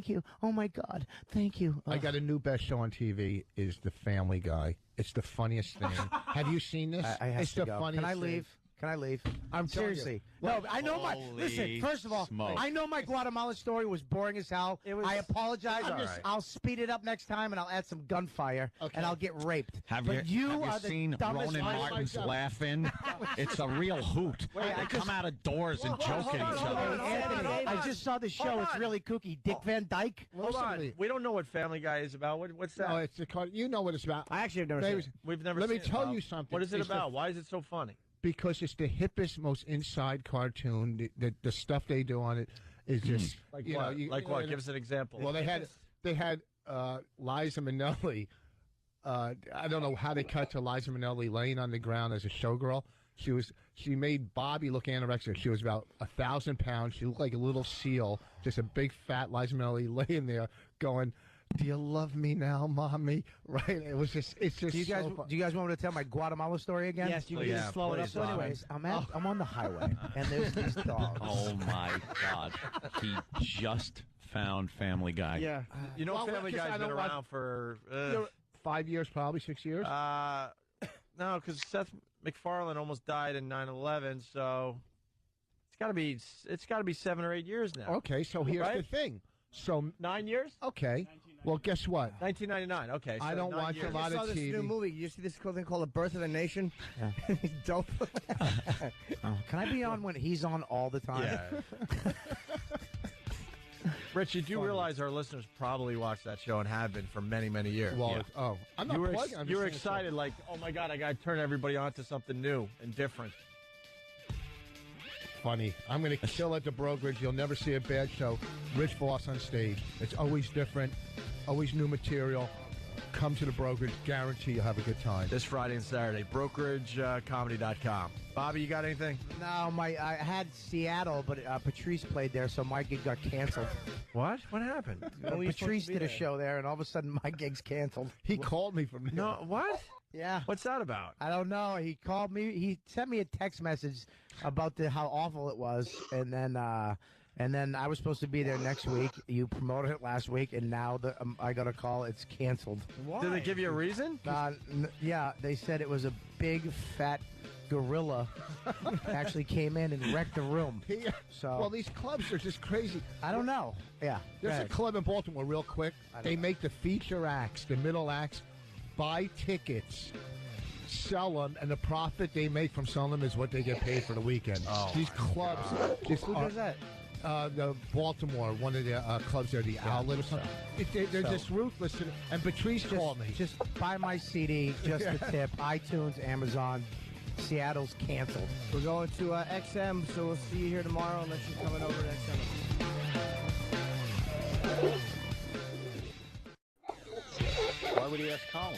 you. Oh my God. Thank you. I got a new best show on TV is The Family Guy. It's the funniest thing. Have you seen this? I have it's to the go. funniest Can I thing. leave? Can I leave? I'm telling you. Seriously. No, I know my. Listen, first of all, smoke. I know my Guatemala story was boring as hell. I apologize. I'll speed it up next time and I'll add some gunfire and I'll get raped. Have but you are the seen dumbest Ronan mind Martin's myself. laughing? It's a real hoot. They come out of doors and joke at each other. Anthony, I just saw the show. It's really kooky. Dick Van Dyke. Hold on. We don't know what Family Guy is about. What's that? No, it's the you know what it's about. I actually have never seen it. We've never Let seen me it, tell Bob. you something. What is it It's the- about? Why is it so funny? Because it's the hippest, most inside cartoon. The stuff they do on it is just Like you what? know, Like what? Give us an example. Well, they had Liza Minnelli. I don't know how they cut to Liza Minnelli laying on the ground as a showgirl. She made Bobby look anorexic. She was about 1,000 pounds. She looked like a little seal, just a big fat Liza Minnelli laying there going, "Do you love me now, mommy?" Right? It's just. Do you guys want me to tell my Guatemala story again? Yes, you can just slow it up. So, anyways, I'm on the highway and there's these dogs. Oh my God! He just found Family Guy. Yeah. You know, Well, Family because Guy's I been don't around want- for 5 years, probably 6 years. no, because Seth MacFarlane almost died in 9/11, so it's got to be 7 or 8 years now. Okay, so here's Right? the thing. So 9 years? okay, well, guess what? 1999. Okay, so I don't 9 watch years. a lot I saw of this TV. new movie. You see this thing called The Birth of the Nation? Yeah. He's dope. Can I be on when he's on all the time? Yeah. Rich, you do realize our listeners probably watch that show and have been for many, many years. Well, I'm not you were plugging. I'm you just were saying it's excited, like, oh my God, I got to turn everybody on to something new and different. funny. I'm going to kill at the brokerage. You'll never see a bad show. Rich Voss on stage. It's always different, always new material. Come to the brokerage. Guarantee you'll have a good time. This Friday and Saturday, brokeragecomedy.com. Bobby, you got anything? No, I had Seattle, but Patrice played there, so my gig got canceled. What? What happened? Patrice did a show there, and all of a sudden my gig's canceled. He called me from there. No, what? Yeah. What's that about? I don't know. He called me. He sent me a text message about how awful it was, and then I was supposed to be there next week. You promoted it last week, and now I got a call. It's canceled. Why? Did they give you a reason? Yeah, they said it was a big fat gorilla actually came in and wrecked the room. So well, these clubs are just crazy. I don't know. Yeah, there's a club in Baltimore, real quick. They make the feature acts, the middle acts, buy tickets, sell them, and the profit they make from selling them is what they get paid for the weekend. These clubs. Who does that? The Baltimore, one of the clubs there, the Outlet or something. They're just ruthless. And Patrice called me. Just buy my CD, just a tip. iTunes, Amazon. Seattle's canceled. We're going to XM, so we'll see you here tomorrow unless you're coming over to XM. Why would he ask Colin?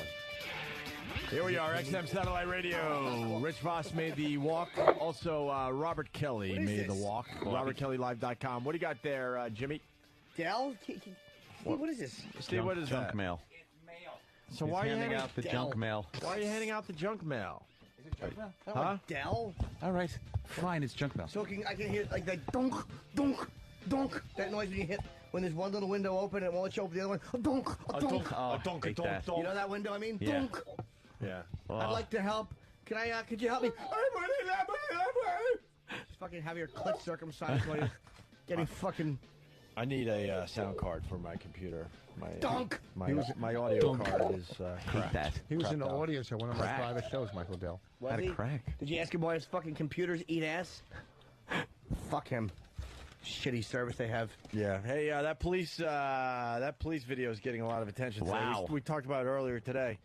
Here we are, XM Satellite Radio. Rich Voss made the walk. Also, Robert Kelly made the walk. RobertKellyLive.com. What do you got there, Jimmy? Dell? What is this? Steve, what is junk that? mail. So He's why are you handing out the junk mail? Why are you handing out the junk mail? Is it junk mail? Huh? Dell? All right, fine. It's junk mail. So I can hear like that dunk, dunk, dunk. That noise when you hit, when there's one little window open and it won't let you open the other one. A dunk, a dunk. Oh, hate that. You know that window I mean? Yeah. Dunk. Yeah. I'd like to help. Can I, could you help me? Just fucking have your clit circumcised while you're getting fucking... I need a sound card for my computer. My Dunk! My audio card is cracked. He was in the Cracked out. audience at one of my private shows, Michael Dell. Was he? Did you ask him why his fucking computers eat ass? Fuck him. Shitty service they have. Yeah. Hey, that police video is getting a lot of attention. today. Wow. We talked about it earlier today.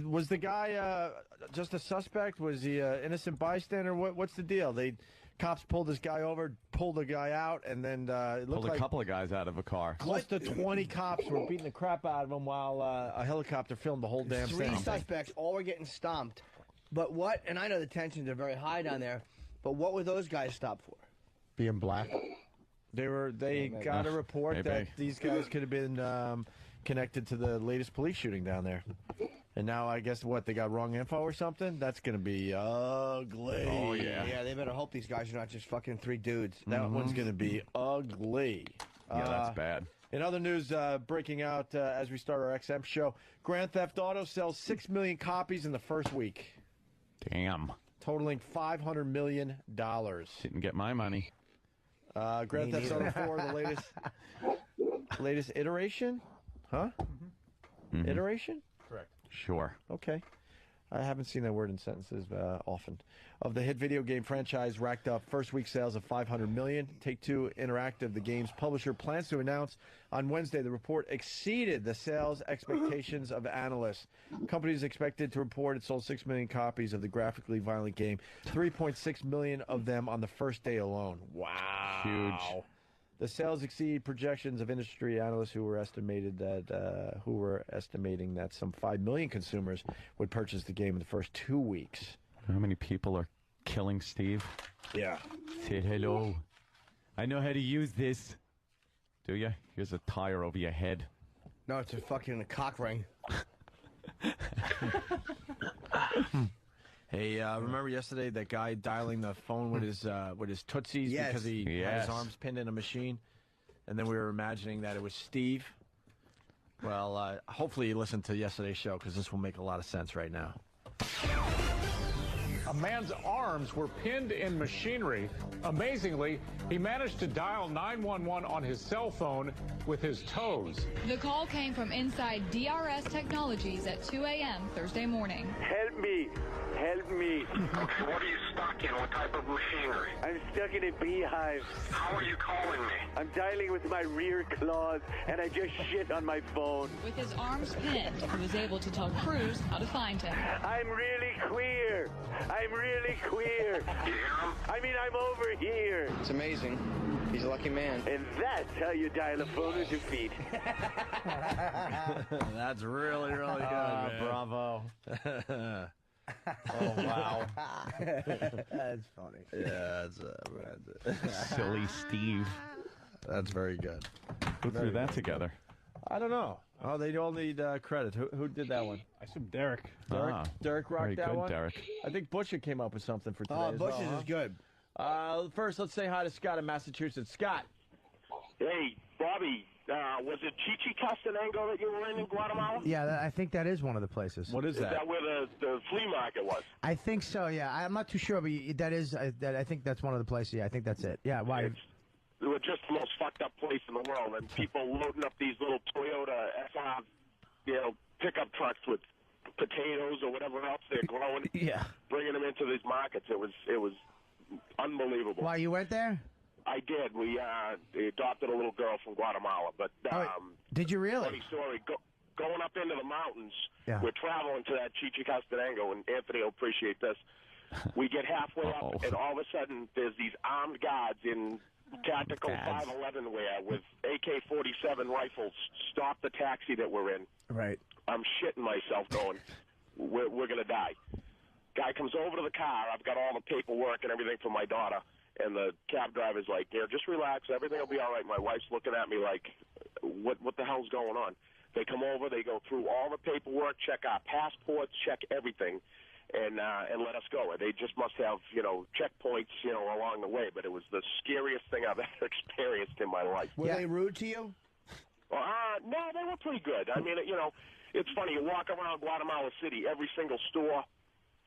Was the guy just a suspect? Was he an innocent bystander? What's the deal? Cops pulled this guy over, pulled the guy out, and then it looked Pulled a like couple of guys out of a car. close to 20 cops were beating the crap out of him while a helicopter filmed the whole damn Three thing. suspects, all were getting stomped. But what, and I know the tensions are very high down there, but what were those guys stopped for? Being black. They got a report that these guys could have been connected to the latest police shooting down there. And now I guess they got wrong info or something? That's going to be ugly. Oh, yeah. Yeah, they better hope these guys are not just fucking three dudes. That one's going to be ugly. Yeah, that's bad. In other news, breaking out as we start our XM show, Grand Theft Auto sells 6 million copies in the first week. Damn. Totaling $500 million. Didn't get my money. Grand Theft Auto 4, the latest iteration? Huh? Mhm. Iteration? Correct. Sure. Okay. I haven't seen that word in sentences often. Of the hit video game franchise, racked up first week sales of $500 million. Take-Two Interactive, the game's publisher, plans to announce on Wednesday the report exceeded the sales expectations of analysts. The company is expected to report it sold 6 million copies of the graphically violent game, 3.6 million of them on the first day alone. Wow. Huge. The sales exceed projections of industry analysts who were estimating that some 5 million consumers would purchase the game in the first 2 weeks. How many people are killing Steve? Yeah. Say hello. I know how to use this. Do you? Here's a tire over your head. No, it's a fucking cock ring. Hey, remember yesterday that guy dialing the phone with his tootsies Yes. because he had Yes. his arms pinned in a machine, and then we were imagining that it was Steve. Well, hopefully you listened to yesterday's show because this will make a lot of sense right now. A man's arms were pinned in machinery. Amazingly, he managed to dial 911 on his cell phone with his toes. The call came from inside DRS Technologies at 2 a.m. Thursday morning. Help me. Help me. Okay, what are you stuck in? What type of machinery? I'm stuck in a beehive. How are you calling me? I'm dialing with my rear claws, and I just shit on my phone. With his arms pinned, he was able to tell crews how to find him. I'm really queer. I'm really queer. You hear him? I mean, I'm over here. It's amazing. He's a lucky man. And that's how you dial a phone with your feet. That's really, really good, man. Bravo. Oh, wow. That's funny. Yeah, that's Silly Steve. That's very good. Who threw that together? I don't know. Oh, they all need credit. Who did that one? I assume Derek. Derek rocked very that good, one? Derek. I think Butcher came up with something for today. Oh, as well, Bush's huh? is good. First, let's say hi to Scott in Massachusetts. Scott. Hey, Bobby, was it Chichi Castanango that you were in Guatemala? Yeah, I think that is one of the places. What is Is that where the flea market was? I think so. Yeah, I'm not too sure, but that is. I think that's one of the places. Yeah, I think that's it. Yeah, why? It was just the most fucked up place in the world, and people loading up these little Toyota SR, pickup trucks with potatoes or whatever else they're growing. Yeah. Bringing them into these markets. It was unbelievable. Why you went there? I did. We adopted a little girl from Guatemala, but Did you really? funny story. Going up into the mountains, Yeah. we're traveling to that Chichi Castanango, and Anthony will appreciate this. We get halfway up, and all of a sudden, there's these armed guards in tactical 511 wear with AK-47 rifles stop the taxi that we're in. Right. I'm shitting myself going, we're going to die. Guy comes over to the car. I've got all the paperwork and everything for my daughter. And the cab driver's like, just relax. Everything will be all right. My wife's looking at me like, what the hell's going on? They come over. They go through all the paperwork, check our passports, check everything, and let us go. They just must have, checkpoints, along the way. But it was the scariest thing I've ever experienced in my life. Were they rude to you? No, they were pretty good. I mean, it's funny. You walk around Guatemala City, every single store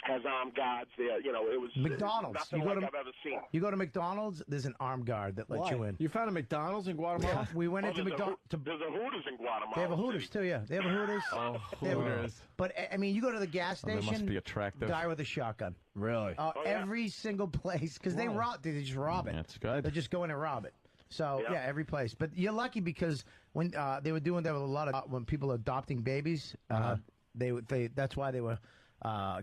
has armed guards there. It was McDonald's. nothing You go like to- I've ever seen. You go to McDonald's. There's an armed guard that lets Why? you in. You found a McDonald's in Guatemala? We went into there's McDonald's. There's a Hooters in Guatemala. They have a Hooters too. Yeah, they have a Hooters. Oh, They have a- Hooters. But I mean, you go to the gas Oh, they station. must be attractive. Guy with a shotgun. Really? Every single place because they just rob it. That's good. They just go in and rob it. So yeah, every place. But you're lucky because when they were doing that with a lot of when people are adopting babies, that's why they were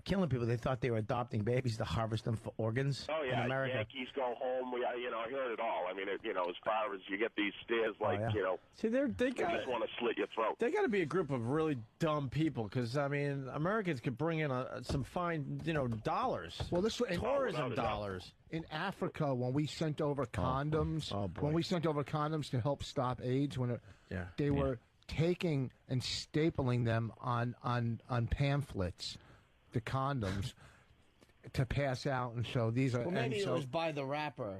killing people. They thought they were adopting babies to harvest them for organs. Oh yeah, in America. Yankees go home. I heard it all. I mean, as far as you get these stares, See, they they just want to slit your throat. They got to be a group of really dumb people, because I mean, Americans could bring in some fine, dollars. Well, this was tourism dollars. In Africa, when we sent over condoms, to help stop AIDS, they were taking and stapling them on pamphlets, the condoms, to pass out, and so these are. Well, maybe and it was by the rapper.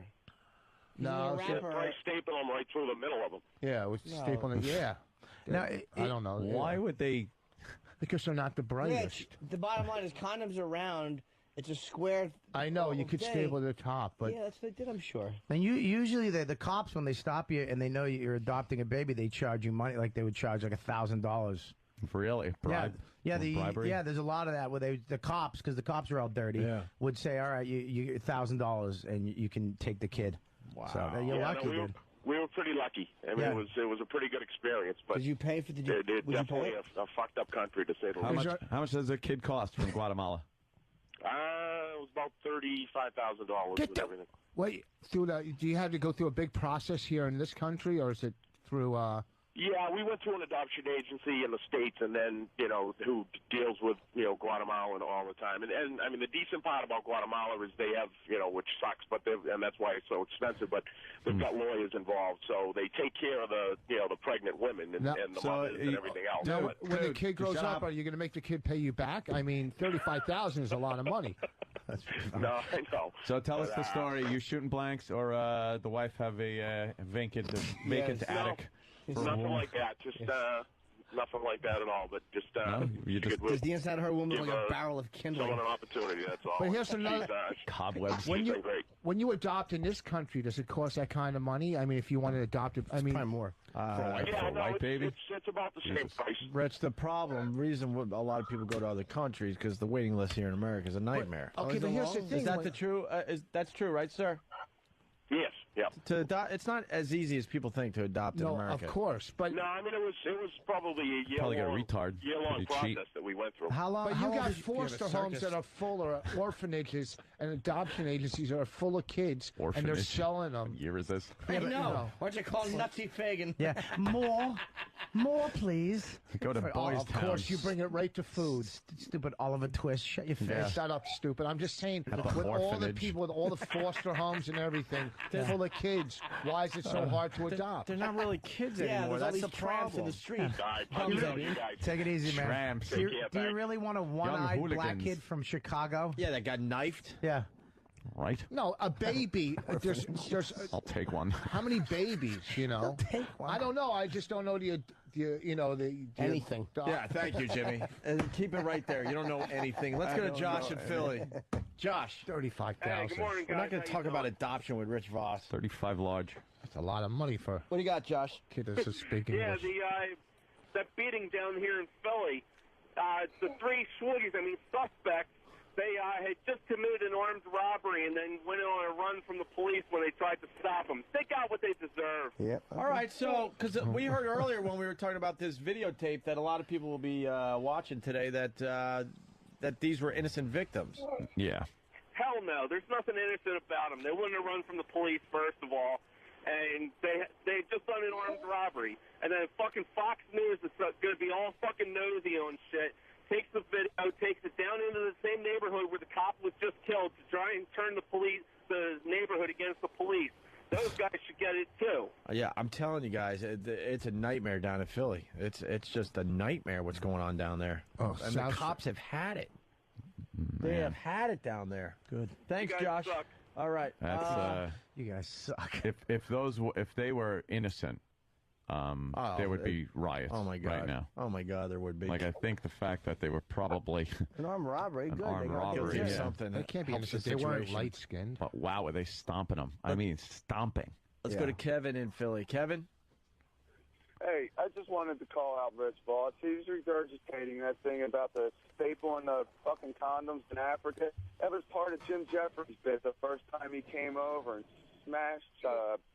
No, Probably staple them right through the middle of them. yeah, it was stapling. Yeah. Now, I don't know. Why would they? Because they're not the brightest. Rich, the bottom line is condoms are round. It's a square. I know you could staple the top, but yeah, that's what they did, I'm sure. And usually the cops, when they stop you and they know you're adopting a baby, they charge you money, like they would charge like $1,000. Really? Bribery? Yeah, there's a lot of that where the cops, because the cops are all dirty, would say, all right, you $1,000 and you can take the kid. Wow. So you're lucky, dude. We were pretty lucky. I mean, it was a pretty good experience. But did you pay for the? They're definitely a fucked up country, to say the least. How much does a kid cost from Guatemala? It was about $35,000 with everything. Wait, do you have to go through a big process here in this country, or is it through? Yeah, we went through an adoption agency in the States, and then, who deals with, Guatemala all the time. And I mean, the decent part about Guatemala is they have, which sucks, and that's why it's so expensive, but they've got lawyers involved, so they take care of the, the pregnant women and the mothers and everything else. Now, when the kid grows up, are you going to make the kid pay you back? I mean, $35,000 is a lot of money. No, I know. So tell us the story. You shooting blanks, or the wife have a vacant attic? Nothing like that. Just nothing like that at all. But just does the inside of her womb look like a barrel of kindling? Someone an opportunity. That's all. But here's another cobwebs. When you adopt in this country, does it cost that kind of money? I mean, if you want to adopt it, I mean, probably more. For a white baby, it's about the same price. Rich, the reason a lot of people go to other countries, because the waiting list here in America is a nightmare. Okay, but here's the thing. Is that that's true, right, sir? Yes. Yeah. To adopt, it's not as easy as people think to adopt in America. Of course, but no, I mean it was probably a year-long process that we went through. How long? But you got foster homes that are full, or orphanages and adoption agencies that are full of kids, and they're selling them. What year is this? I know. What'd you call Nutsy Fagan? Yeah, more, please. Go to Boys Of course, you bring it right to food. Stupid Oliver Twist. Shut your face. Yeah. Shut up, stupid. I'm just saying, with all the people, with all the foster homes and everything, they're full of kids. Why is it so hard to adopt? They're not really kids anymore. That's the problem. In the street. Take it easy, man. Tramps. Do you really want a one-eyed black kid from Chicago? Yeah, that got knifed. Yeah. Right? No, a baby. There's I'll take one. How many babies? Take one. I don't know. I just don't know anything. Yeah, thank you, Jimmy. And keep it right there. You don't know anything. Let's go to Josh in Philly. Josh, $35,000. Hey, good morning, guys. We're not going to talk about adoption with Rich Voss. 35 large. That's a lot of money for. What do you got, Josh? Kid that speak English. that beating down here in Philly, the three suspects. They had just committed an armed robbery and then went on a run from the police when they tried to stop them. They got what they deserve. Yep. All right, so, because we heard earlier when we were talking about this videotape that a lot of people will be watching today that these were innocent victims. Yeah. Hell no. There's nothing innocent about them. They wouldn't have run from the police, first of all. And they just done an armed robbery. And then fucking Fox News is going to be all fucking nosy on shit. Takes the video, takes it down into the same neighborhood where the cop was just killed to try and turn the neighborhood against the police. Those guys should get it too. Yeah, I'm telling you guys, it's a nightmare down in Philly. It's just a nightmare what's going on down there. Oh, and the cops have had it. They have had it down there. Good. Thanks, you guys Josh. Suck. All right. That's you guys suck. If they were innocent, there would be riots. Oh my God! Right now. Oh my God, there would be. Like I think the fact that they were probably an armed robbery. an armed robbery. Yeah. Something. They can't be innocent. They weren't light skinned. But wow, were they stomping them? I mean, stomping. Let's go to Kevin in Philly. Kevin. Hey, I just wanted to call out Rich Voss. He was regurgitating that thing about the stapling the fucking condoms in Africa. That was part of Jim Jeffries' bit the first time he came over and smashed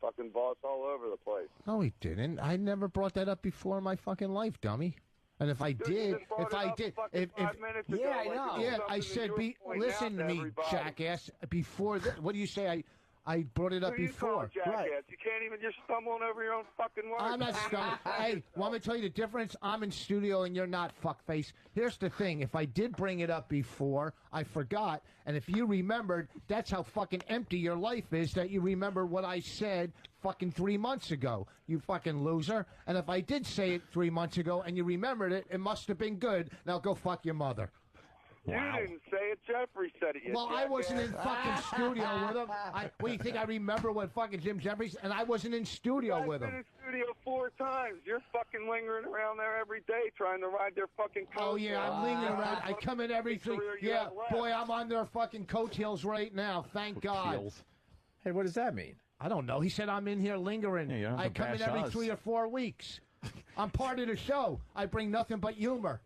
fucking Voss all over the place. No, he didn't. I never brought that up before in my fucking life, dummy. And if I Dude, did, you just brought it up fucking 5 minutes ago, yeah, I like know. it was Yeah, I something said, that you were pointing listen out to me, everybody. jackass. Before what do you say? I brought it up Who you call before. jackass? You can't even just stumbling over your own fucking words. I'm not stumbling. Hey, want me to tell you the difference? I'm in studio and you're not, fuckface. Here's the thing. If I did bring it up before, I forgot. And if you remembered, that's how fucking empty your life is, that you remember what I said fucking 3 months ago, you fucking loser. And if I did say it 3 months ago and you remembered it, it must have been good. Now go fuck your mother. You didn't say it. Jeffrey said it. Well, I wasn't in fucking studio with him. What do you think? I remember when fucking Jim Jeffries, and I wasn't in studio with I've him. been in studio 4 times. You're fucking lingering around there every day trying to ride their fucking coattails. Oh yeah, I'm lingering around. I come in every 3. Yeah, boy, I'm on their fucking coattails right now. Thank God. Hey, what does that mean? I don't know. He said I'm in here lingering. Yeah, you don't have I to come in bash every us. 3 or 4 weeks. I'm part of the show. I bring nothing but humor.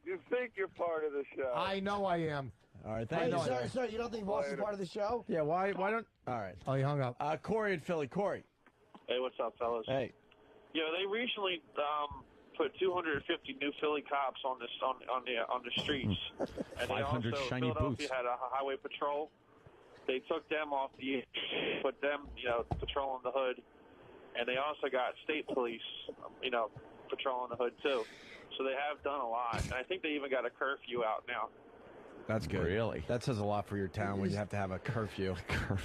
You think you're part of the show. I know I am. All right, Hey, thank you. sir, you don't think Voss is part of the show? Yeah, why don't? All right. Oh, he hung up. Corey in Philly. Corey. Hey, what's up, fellas? Hey. You know, they recently put 250 new Philly cops on the streets, and 500 they also shiny Philadelphia boots. had a highway patrol. They took them off put them, patrolling the hood, and they also got state police, patrolling the hood too. So they have done a lot, and I think they even got a curfew out now. That's good. Really? That says a lot for your town when you have to have a curfew.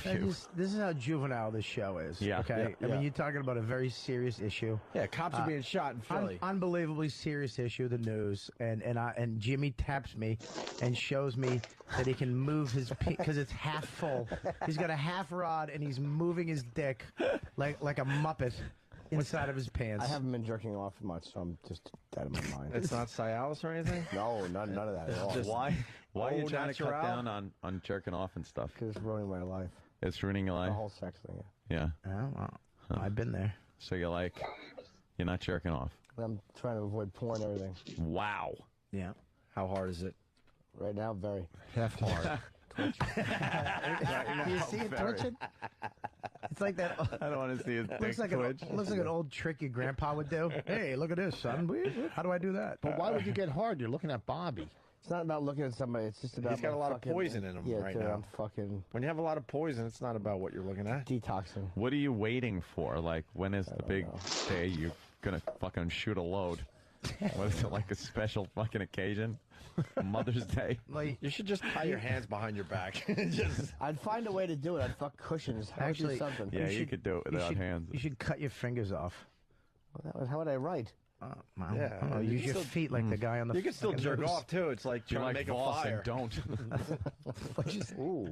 This is how juvenile this show is. Yeah, Okay. yeah, I mean, yeah. you're talking about a very serious issue. Yeah, cops are being shot in Philly. Unbelievably serious issue. The news and Jimmy taps me and shows me that he can move his because it's half full. He's got a half rod and he's moving his dick like a muppet inside of his pants. I haven't been jerking off much, so I'm just out of my mind. It's not Cialis or anything? No, none of that at all. Just- Why are you Oh, trying to cut natural? down on jerking off and stuff? Because it's ruining my life. It's ruining your The life. whole sex thing. Yeah. Oh, well, I've been there. So you're not jerking off. I'm trying to avoid porn and everything. Wow. Yeah. How hard is it? Right now, very. Half hard. Do you see it twitching? It's like that. I don't want to see it. Looks like an old trick your grandpa would do. Hey, look at this, son. How do I do that? But why would you get hard? You're looking at Bobby. It's not about looking at somebody. It's just about. He's got a lot of fucking- poison in him yeah, right dude, now. I'm fucking When you have a lot of poison, it's not about what you're looking at. detoxing. What are you waiting for? Like, when is the big day you're gonna fucking shoot a load? What is it, like a special fucking occasion? Mother's Day? Like, You should just tie your hands behind your back. Just I'd find a way to do it. I'd fuck cushions. I'd Actually- do something. Yeah, you could do it without should, hands. You should cut your fingers off. How would I write? Yeah, I don't know, you use can your still- feet like the guy on the. you can still fucking jerk news. off too. It's like Be trying like to make a Voss fire. and don't. Ooh.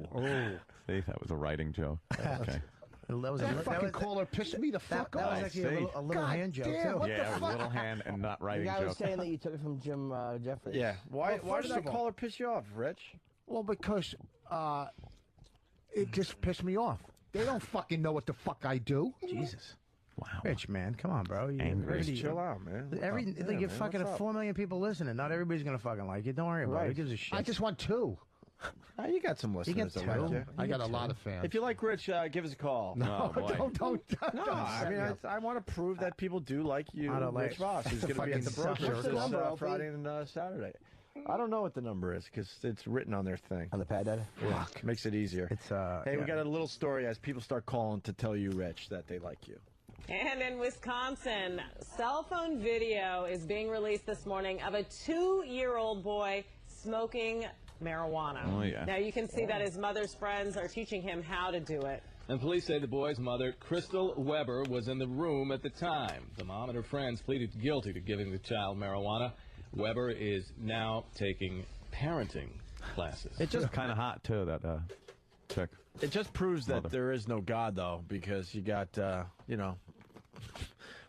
See, that was a writing joke. Okay. That was That fucking caller pissed me the fuck that off. was actually a little God hand joke damn, too. what the Yeah, a fuck? little hand and not The writing guy was joke. saying that you took it from Jim Jeffries. Yeah. Why Well, did first that of all- caller piss you off, Rich? Well, because it just pissed me off. They don't fucking know what the fuck I do. Jesus. Wow. Rich, man, come on, bro. Angry. Just chill out, man. They get fucking what's up? 4 million people listening. Not everybody's gonna fucking like it. Don't worry about it. Who gives a shit? I just want 2. You got some listeners get that like two. you. I got a lot of fans. If you like Rich, give us a call. Oh, boy. don't. No, I mean, I want to prove that people do like you, I don't like- Rich Voss, who's going to be at the Fucking brokerage sucker. this What's the number, Friday and Saturday. I don't know what the number is because it's written on their thing. On the pad, Dad? Yeah, makes it easier. It's Hey, we got a little story as people start calling to tell you, Rich, that they like you. And in Wisconsin, cell phone video is being released this morning of a 2-year-old boy smoking marijuana. Oh, yeah. Now you can see that his mother's friends are teaching him how to do it. And police say the boy's mother, Crystal Weber, was in the room at the time. The mom and her friends pleaded guilty to giving the child marijuana. Weber is now taking parenting classes. It's just kind of hot, too, that chick. It just proves that Mother. there is no God, though, because you got,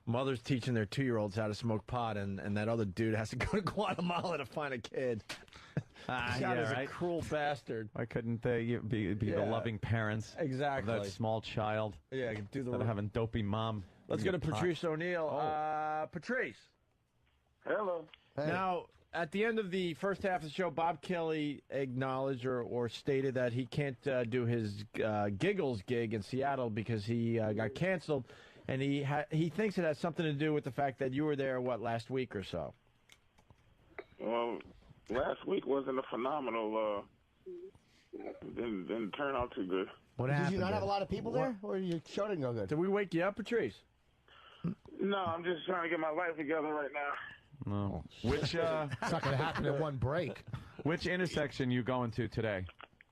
mothers teaching their 2-year-olds how to smoke pot, and that other dude has to go to Guatemala to find a kid. God yeah, is a right? cruel bastard. Why couldn't they be the Yeah. loving parents Exactly. of that small child Yeah, do the instead of having dopey mom? Let's go to Patrice O'Neill. Patrice. Hello. Now, at the end of the first half of the show, Bob Kelly acknowledged or stated that he can't do his Giggles gig in Seattle because he got canceled, and he thinks it has something to do with the fact that you were there, last week or so? Well, last week wasn't a phenomenal. Didn't turn out too good. What Did happened? you not have a lot of people there, or your show didn't go good? Did we wake you up, Patrice? No, I'm just trying to get my life together right now. No. Which It's not going to happen in one break. Which intersection you going to today?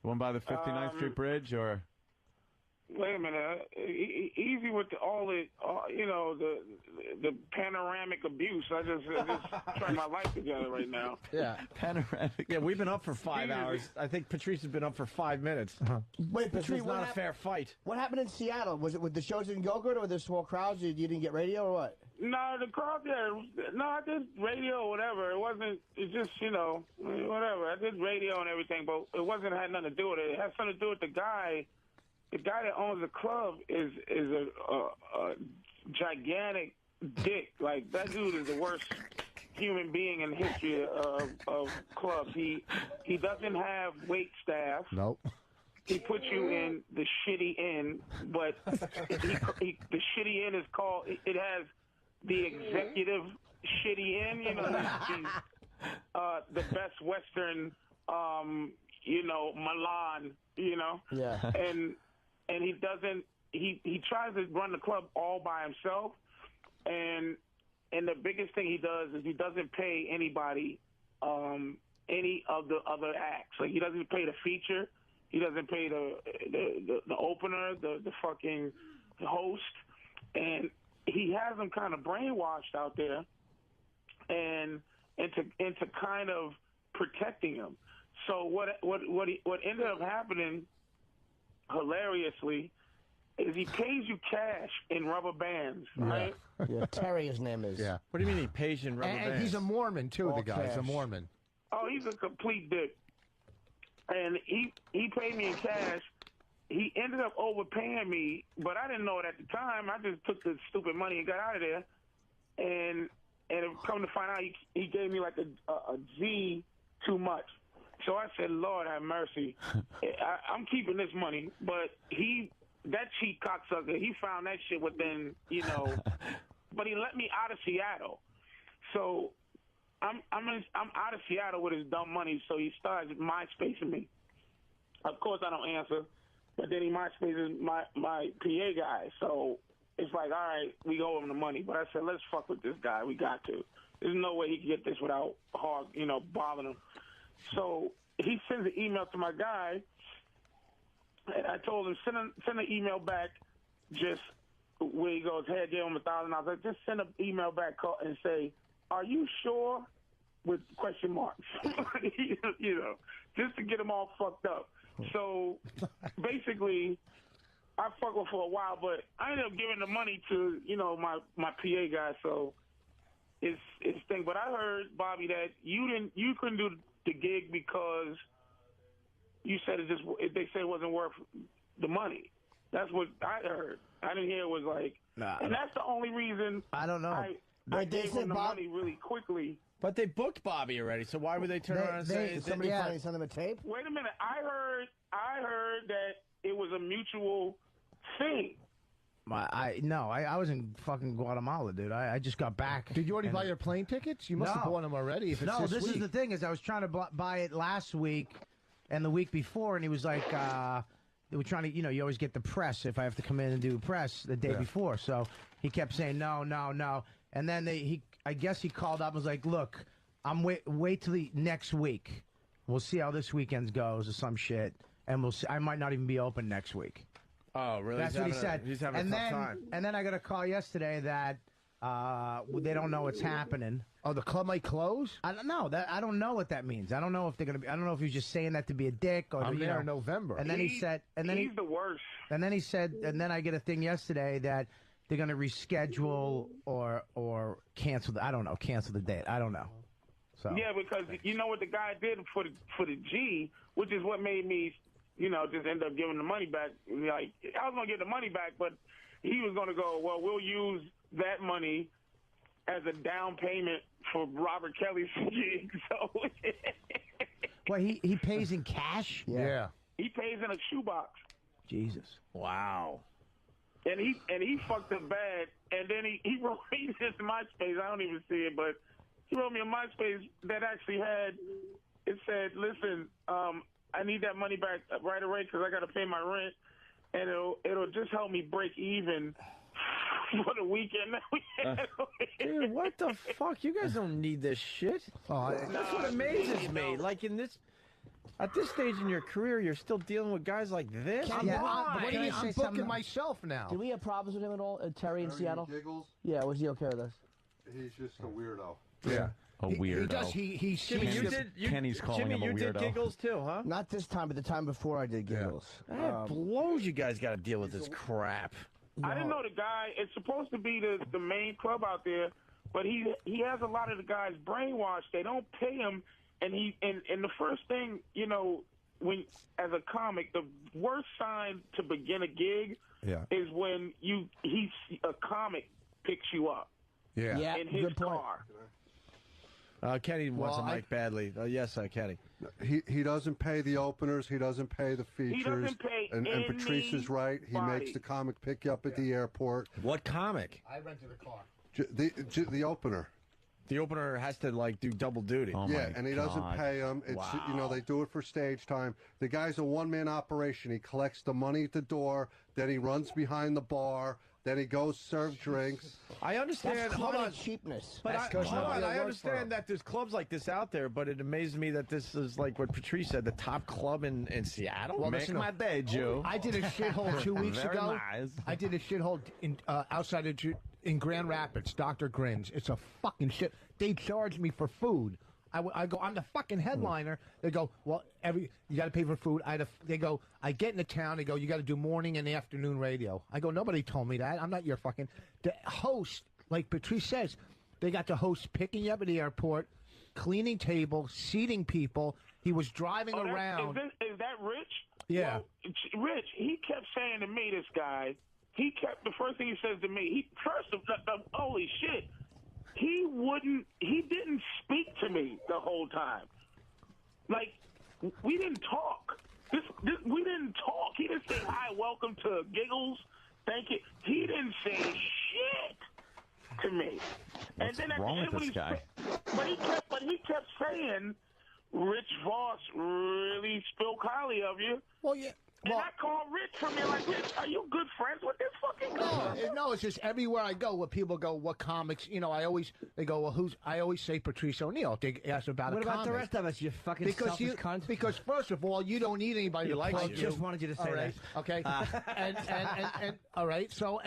The one by the 59th Street Bridge, or? Wait a minute. Easy with the panoramic abuse. I just trying my life together right now. Yeah. Panoramic. Yeah, we've been up for 5 hours. I think Patrice has been up for 5 minutes. Wait, This Patrice, is not a fair fight. What happened in Seattle? Was it with the shows didn't go good, or were there small crowds? You didn't get radio, or what? No, the crowd there. No, I did radio or whatever. It wasn't. It's just whatever. I did radio and everything, but it had nothing to do with it. It had something to do with the guy. The guy that owns the club is a gigantic dick. Like, that dude is the worst human being in the history of clubs. He doesn't have wait staff. Nope. He puts you in the shitty inn, but the shitty inn is called. It has the executive shitty inn. You know, the Best Western. Milan. You know. Yeah. And he doesn't. He tries to run the club all by himself, and the biggest thing he does is he doesn't pay anybody, any of the other acts. Like, he doesn't pay the feature, he doesn't pay the opener, the fucking host, and he has them kind of brainwashed out there, and into kind of protecting him. So what ended up happening, hilariously, is he pays you cash in rubber bands, right? Yeah, Terry, his name is. Yeah. What do you mean he pays you in rubber And bands? he's a Mormon, too, All the guy. He's a cash. Mormon. Oh, he's a complete dick. And he paid me in cash. He ended up overpaying me, but I didn't know it at the time. I just took the stupid money and got out of there. And it come to find out, he gave me like a G too much. So I said, Lord have mercy. I'm keeping this money. But that cheap cocksucker, he found that shit within, but he let me out of Seattle. So I'm out of Seattle with his dumb money, so he started MySpacing me. Of course I don't answer, but then he MySpaces my PA guy. So it's like, all right, we owe him the money. But I said, let's fuck with this guy. We got to. There's no way he can get this without hard, bothering him. So he sends an email to my guy, and I told him, send an email back just where he goes, hey, I gave him $1,000. I was like, just send an email back and say, are you sure? With question marks. Just to get them all fucked up. So basically, I fucked with for a while, but I ended up giving the money to, my PA guy, so it's thing. But I heard, Bobby, that you couldn't do the gig because you said they said it wasn't worth the money. That's what I heard. I didn't hear it was like, and that's the only reason. I don't know. I gave him the money really quickly. But they booked Bobby already, so why would they turn around and say somebody finally sent him a tape? Wait a minute. I heard that it was a mutual thing. I was in fucking Guatemala, dude. I just got back. Did you already buy your plane tickets? You must have bought them already. If it's this week. is the thing is I was trying to buy it last week and the week before, and he was like, they were trying to, you always get the press if I have to come in and do press the day before. So he kept saying no, and then I guess he called up and was like, look, I'm wait till the next week. We'll see how this weekend goes or some shit, and we'll see. I might not even be open next week. Oh, really? That's what he said. He's having a tough time. And then I got a call yesterday that they don't know what's happening. Oh, the club might close? I don't know. I don't know what that means. I don't know if they're gonna be. I don't know if he was just saying that to be a dick or. I'm there in November. And then he said. And then he's the worst. And then he said. And then I get a thing yesterday that they're gonna reschedule or cancel. I don't know. Cancel the date. I don't know. So. Yeah, because you know what the guy did for the G, which is what made me. Just end up giving the money back. Like, I was going to get the money back, but he was going to go, well, we'll use that money as a down payment for Robert Kelly's gig. So, well, he pays in cash? Yeah. He pays in a shoebox. Jesus. Wow. And he fucked up bad. And then he wrote his MySpace. I don't even see it, but He wrote me a MySpace that actually had. It said, "Listen, I need that money back right away because I got to pay my rent, and it'll just help me break even for the weekend." Dude, what the fuck? You guys don't need this shit. That's what amazes me. Like at this stage in your career, you're still dealing with guys like this. What do you mean? I'm booking myself now. Do we have problems with him at all, Terry in Seattle? Giggles? Yeah, was he okay with us? He's just a weirdo. Yeah. A weirdo. He does. He Jimmy, Kenny's calling him a weirdo. you did Giggles too, huh? Not this time, but the time before I did Giggles. That blows. You guys got to deal with this crap. I didn't know the guy. It's supposed to be the main club out there, but he has a lot of the guys brainwashed. They don't pay him, and the first thing, you know, when as a comic, the worst sign to begin a gig is when a comic picks you up. Yeah. In his car. Kenny wants a mic badly. Yes, Kenny. He doesn't pay the openers. He doesn't pay the features. He doesn't pay and Patrice is right. He makes the comic pick you up at the airport. What comic? I rented a car. The opener. The opener has to like do double duty. Oh yeah, and he doesn't pay them. It's they do it for stage time. The guy's a one-man operation. He collects the money at the door, then he runs behind the bar, then he goes serve drinks. I understand. Hold on, cheapness. But I understand that there's clubs like this out there, but it amazes me that this is like what Patrice said, the top club in Seattle. Well, make my day, Joe. I did a shithole 2 weeks Very ago. nice. I did a shithole outside of in Grand Rapids, Dr. Grins. It's a fucking shit. They charged me for food. I go, I'm the fucking headliner. They go, well, you got to pay for food. They go, I get into town. They go, you got to do morning and afternoon radio. I go, nobody told me that. I'm not your fucking. The host, like Patrice says, they got the host picking you up at the airport, cleaning tables, seating people. He was driving around. Is that Rich? Yeah. Well, Rich, he kept saying to me, this guy, the first thing he says to me, holy shit. He didn't speak to me the whole time. Like, we didn't talk. We didn't talk. He didn't say, hi, welcome to Giggles. Thank you. He didn't say shit to me. What's and then wrong at the with end, this guy? But he kept saying, Rich Voss really spoke highly of you. Well, yeah. And I called Rich from there like, Rich, are you good friends with this fucking guy? No, it's just everywhere I go, where people go, what comics, they go, well, I always say Patrice O'Neill. They ask about what a comic. What about the rest of us, you fucking selfish cunt? Because, first of all, you don't need anybody to plug you. I just wanted you to say that. Okay? and all right, so,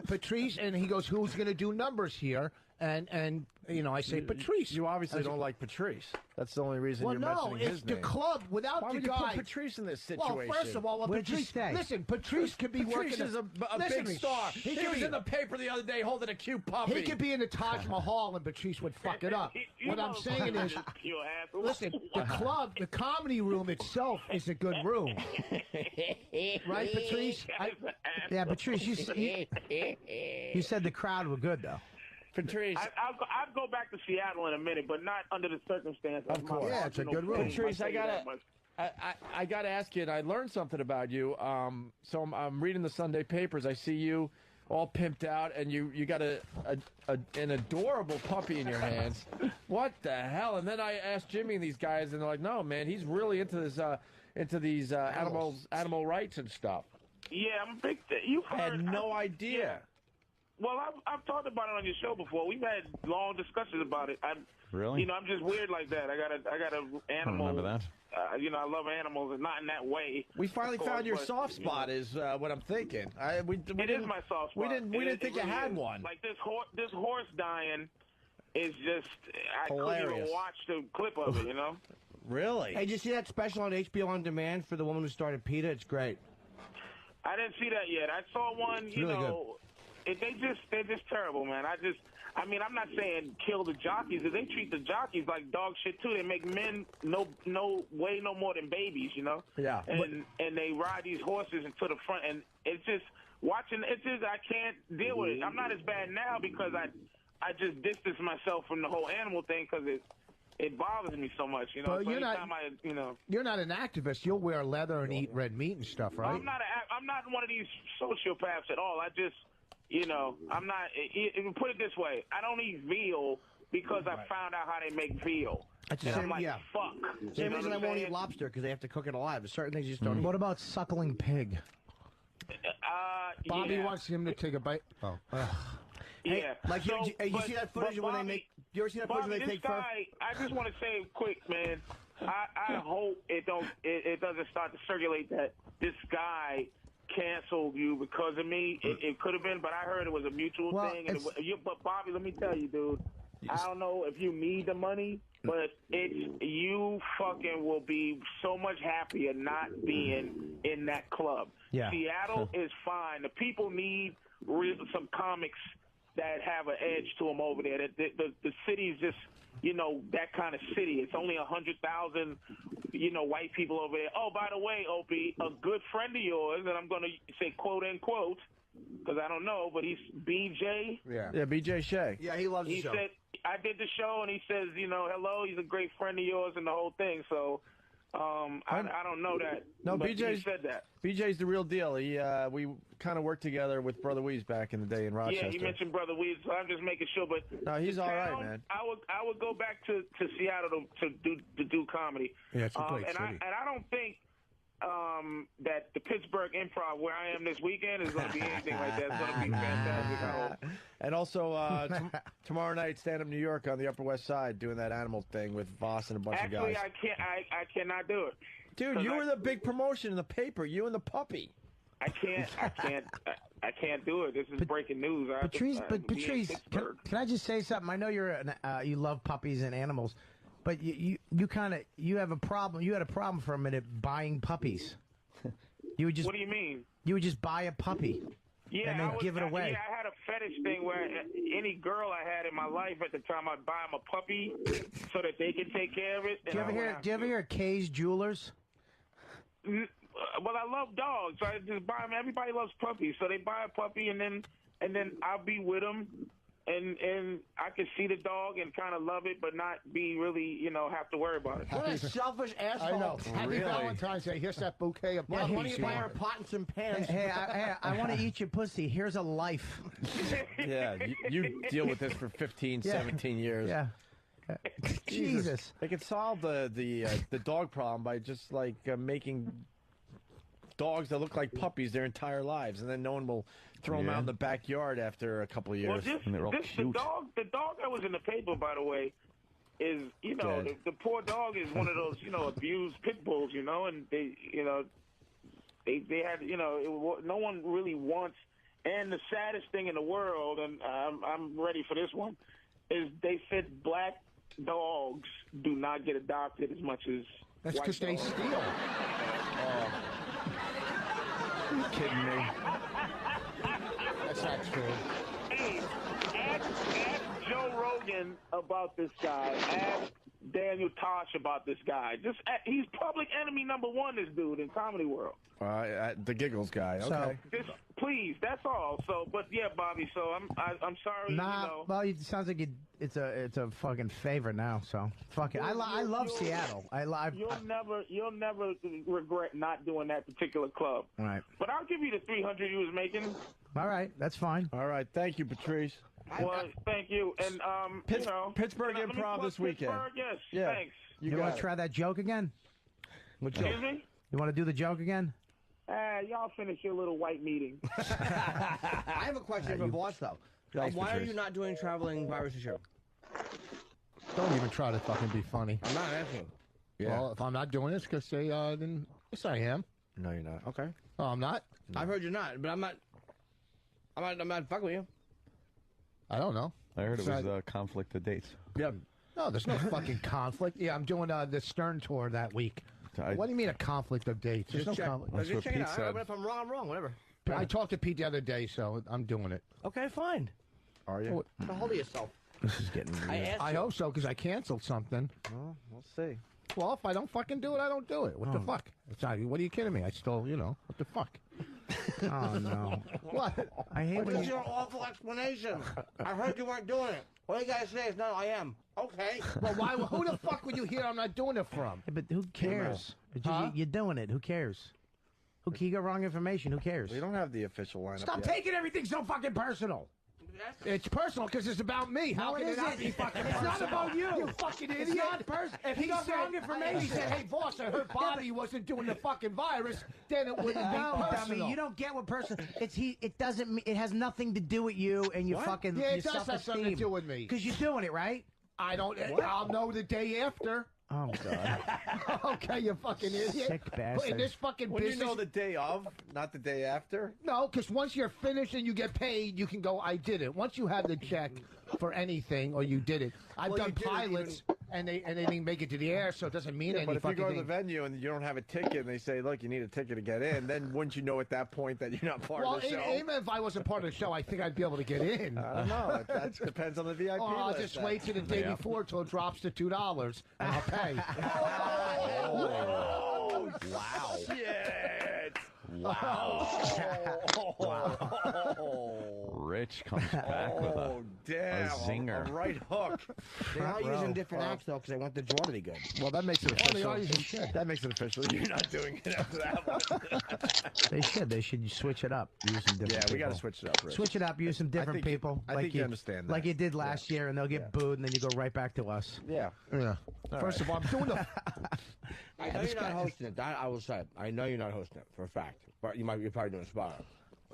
Patrice, and he goes, who's going to do numbers here? And I say Patrice. You obviously don't like Patrice. That's the only reason you're mentioning his name. It's the club without Why the would guy. you put Patrice in this situation? Well, first of all, Patrice, listen, Patrice could be working. Patrice is a big star. He was in the paper the other day holding a cute puppy. He could be in the Taj Mahal and Patrice would fuck it up. What I'm saying is, listen, the club, the comedy room itself is a good room. Right, Patrice? Yeah, Patrice, you said the crowd were good, though. Patrice, I'll go back to Seattle in a minute, but not under the circumstances. Of course, yeah, it's a good room. Patrice, I gotta ask you, and I learned something about you. So I'm reading the Sunday papers. I see you all pimped out, and you got an adorable puppy in your hands. What the hell? And then I asked Jimmy and these guys, and they're like, no, man, he's really into these animal rights and stuff. Yeah, I'm a big. You've heard. I had no idea. Yeah. Well, I've talked about it on your show before. We've had long discussions about it. Really? I'm just weird like that. I got a animal. I remember that. I love animals, and not in that way. We finally found your soft spot. Is what I'm thinking. It is my soft spot. We didn't think you had one. Like this horse dying is just. Hilarious. I couldn't even watch the clip of it. Really? Hey, did you see that special on HBO On Demand for the woman who started PETA? It's great. I didn't see that yet. I saw one. It's really good. They're just terrible, man. I'm not saying kill the jockeys. They treat the jockeys like dog shit too. They make men no more than babies, Yeah. And they ride these horses into the front, and it's just watching. It's just I can't deal with it. I'm not as bad now because I just distance myself from the whole animal thing because it bothers me so much, But so you're not, you're not an activist. You'll wear leather and eat red meat and stuff, right? I'm not one of these sociopaths at all. I just. I'm not. Put it this way: I don't eat veal because I found out how they make veal. That's And the I'm same, like, yeah. fuck. Same reason I won't eat saying? lobster, because they have to cook it alive. There's certain things you just don't eat. What about suckling pig? Bobby yeah. wants him to take a bite. Oh. Yeah. Like, So, you see that footage but when they Bobby- make... You ever see that footage Bobby, when they this take fur? guy, I just want to say quick, man. I hope it doesn't start to circulate that this guy canceled you because of me. It could have been, but I heard it was a mutual thing. And but Bobby, let me tell you, dude. I don't know if you need the money, but you fucking will be so much happier not being in that club. Yeah. Seattle is fine. The people need some comics that have an edge to them over there. The city's just, that kind of city. It's only 100,000, white people over there. Oh, by the way, Opie, a good friend of yours, and I'm going to say quote unquote, because I don't know, but he's BJ. Yeah, BJ Shea. Yeah, he loves the He show. said, I did the show, and he says, hello, he's a great friend of yours and the whole thing. So I don't know that. No, but BJ he said that. BJ's the real deal. We kind of worked together with Brother Weeze back in the day in Rochester. Yeah, you mentioned Brother Weeds, so I'm just making sure. But No, he's the all right, town, man. I would go back to Seattle to do comedy. Yeah, it's a great and city. I don't think that the Pittsburgh Improv, where I am this weekend, is going to be anything like that. It's going to be fantastic. I hope. And also tomorrow night, Stand Up New York on the Upper West Side, doing that animal thing with Voss and a bunch of Actually, guys. I cannot do it. Dude, you were the big promotion in the paper. You and the puppy. I can't do it. This is breaking news. I have to- Patrice, I have to be in Patrice, can I just say something? I know you love puppies and animals, but you have a problem. You had a problem for a minute buying puppies. You would just. What do you mean? You would just buy a puppy. Yeah, and then give it away. Yeah, I had a fetish thing where any girl I had in my life at the time, I'd buy them a puppy so that they could take care of it. Do you ever hear of Kay's Jewelers? Well, I love dogs, so I just buy them. Everybody loves puppies, so they buy a puppy, and then I'll be with them, and I can see the dog and kind of love it, but not be really, have to worry about it. What a selfish asshole. I know. Happy Valentine's Day. Here's that bouquet of Yeah, puppies. why don't you buy her pot and some pans? Hey, I want to eat your pussy. Here's a life. Yeah, you deal with this for 15, 17 years. Yeah. Jesus. They could solve the dog problem by just like making dogs that look like puppies their entire lives, and then no one will throw them out in the backyard after a couple of years. Well, and they're all cute. The dog that was in the paper, by the way, is Dead. the poor dog is one of those abused pit bulls, and they had no one really wants. And the saddest thing in the world, and I'm ready for this one, is they said black dogs do not get adopted as much as That's white because they dogs. steal. Are you kidding me? That's not true. Hey, ask Joe Rogan about this guy. Ask Daniel Tosh about this guy. He's public enemy number one, this dude, in comedy world. The giggles guy. Okay. Just please, that's all. So, but yeah, Bobby. So I'm sorry. Nah, well, it sounds like it's a fucking favor now. So fuck it. I love Seattle. You'll never regret not doing that particular club. All right. But I'll give you the 300 you was making. All right, that's fine. All right, thank you, Patrice. Well, thank you. And Pittsburgh let me Improv plug this weekend. Pittsburgh, yes. Yeah. Thanks. You want to try that joke again? What joke? Excuse me? You want to do the joke again? Y'all finish your little white meeting. I have a question for Boss, though. Thanks, Why are Patrice. you not doing traveling virus show? Don't even try to fucking be funny. I'm not asking. Well, if I'm not doing this, because they then yes, I am. No, you're not. Okay. Oh, I'm not. I've heard you're not, but I'm not fucking with you. I don't know. I heard It's it was not- a conflict of dates. Yeah. No, there's no fucking conflict. Yeah, I'm doing the Stern tour that week. What do you mean a conflict of dates? There's no conflict. That's what Check it Pete out. said. But if I'm wrong, I'm wrong. Whatever. I talked to Pete the other day, so I'm doing it. Okay, fine. Are you? Get a hold of yourself. This is getting weird. I asked I you. hope so, because I canceled something. Well, we'll see. Well, if I don't fucking do it, I don't do it. What the fuck? It's not, what are you kidding me? I still, what the fuck? Oh no! What? I hate when That's you. your awful explanation. I heard you weren't doing it. All you gotta say is, no, I am. Okay. Well, why? Who the fuck would you hear I'm not doing it from? Yeah, but who cares? You're doing it. Who cares? You got wrong information. Who cares? We don't have the official lineup Stop yet. taking everything so fucking personal. It's personal because it's about me. How No, can it it not isn't. be fucking It's not personal? about you. You fucking idiot. It's not personal. If he got wrong information. He said, hey, boss, I heard Bobby wasn't doing the fucking virus, then it wouldn't be No, personal. dummy, you don't get what personal. It doesn't. It has nothing to do with you and your What? fucking. Yeah, it your does have something to do with me. Because you're doing it, right? I don't. What? I'll know the day after. Oh God. Okay, you fucking idiot. Sick bastard. In this fucking When business. you know the day of, not the day after? No, because once you're finished and you get paid, you can go, I did it. Once you have the check for anything or you did it. I've Well, done you did it pilots and they didn't make it to the air, so it doesn't mean Yeah, but any if you fucking go to the thing. venue and you don't have a ticket and they say, look, you need a ticket to get in, then wouldn't you know at that point that you're not part Well, of the show? even if I wasn't part of the show, I think I'd be able to get in. I don't know. That depends on the VIP Or I'll list. just wait till the day before till it drops to $2 and I'll pay. Oh, wow. Shit. Wow. Rich comes back with a damn, zinger. a right hook. They're all using different acts, though, because they want the draw to be good. Well, that makes it Oh, they official. are using shit. That makes it official. You're not doing it after that one. They should. They should switch it up. Use some different. Yeah, we people. got to switch it up, Rich. Switch it up. Use some different people. I think you understand that. Like you did last year, and they'll get booed, and then you go right back to us. Yeah. Yeah. First of all, I'm doing the. I know you're not hosting it. That I will say. I know you're not hosting it for a fact. But you're probably doing a spot.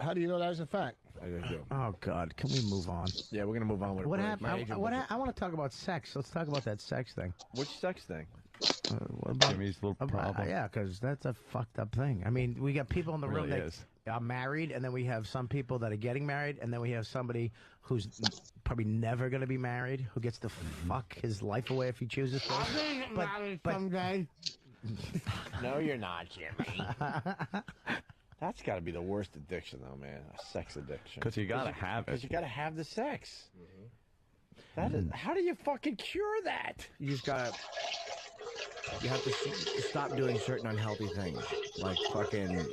How do you know that is a fact? I just do. Oh God, can we move on? Yeah, we're gonna move on with What it. happened? I want to talk about sex. Let's talk about that sex thing. Which sex thing? What about, Jimmy's little problem. yeah, because that's a fucked up thing. I mean, we got people in the room Really that is. are married, and then we have some people that are getting married, and then we have somebody who's probably never going to be married, who gets to fuck his life away if he chooses to. But someday. No, you're not, Jimmy. That's got to be the worst addiction, though, man. A sex addiction. 'Cause you gotta have it. Because you got to have the sex. That is. How do you fucking cure that? You just gotta. You have to stop doing certain unhealthy things, like fucking. The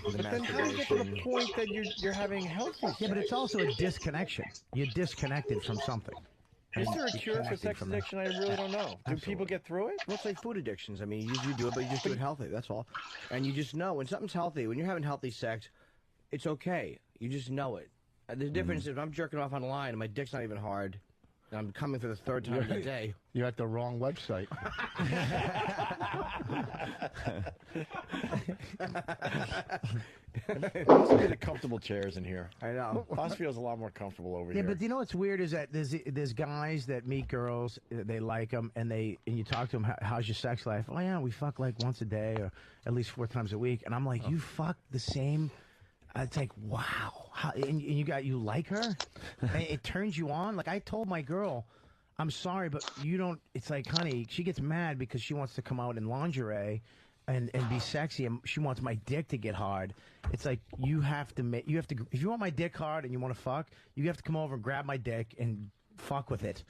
But then how do you get to the point that you're having healthy sex? yeah, but it's also a disconnection. You're disconnected from something. Is And there a you're cure for connected sex from that. addiction? I really don't know. Do people get through it? Well, it's like food addictions. I mean, you usually do it, but you just do it healthy. That's all. And you just know when something's healthy, when you're having healthy sex, it's okay. You just know it. The difference is if I'm jerking off on the line and my dick's not even hard, and I'm coming for the third time of the day. You're at the wrong website. Must be the comfortable chairs in here. I know. Us feels a lot more comfortable over Yeah, here. but you know what's weird is that there's guys that meet girls, they like them, and you talk to them, how's your sex life? Oh yeah, we fuck like once a day or at least 4 times a week, and I'm like, you fuck the same. It's like, wow, and you like her, and it turns you on. Like I told my girl, I'm sorry, but you don't. It's like, honey, she gets mad because she wants to come out in lingerie. And be sexy, and she wants my dick to get hard. It's like you have to if you want my dick hard and you want to fuck, you have to come over and grab my dick and fuck with it.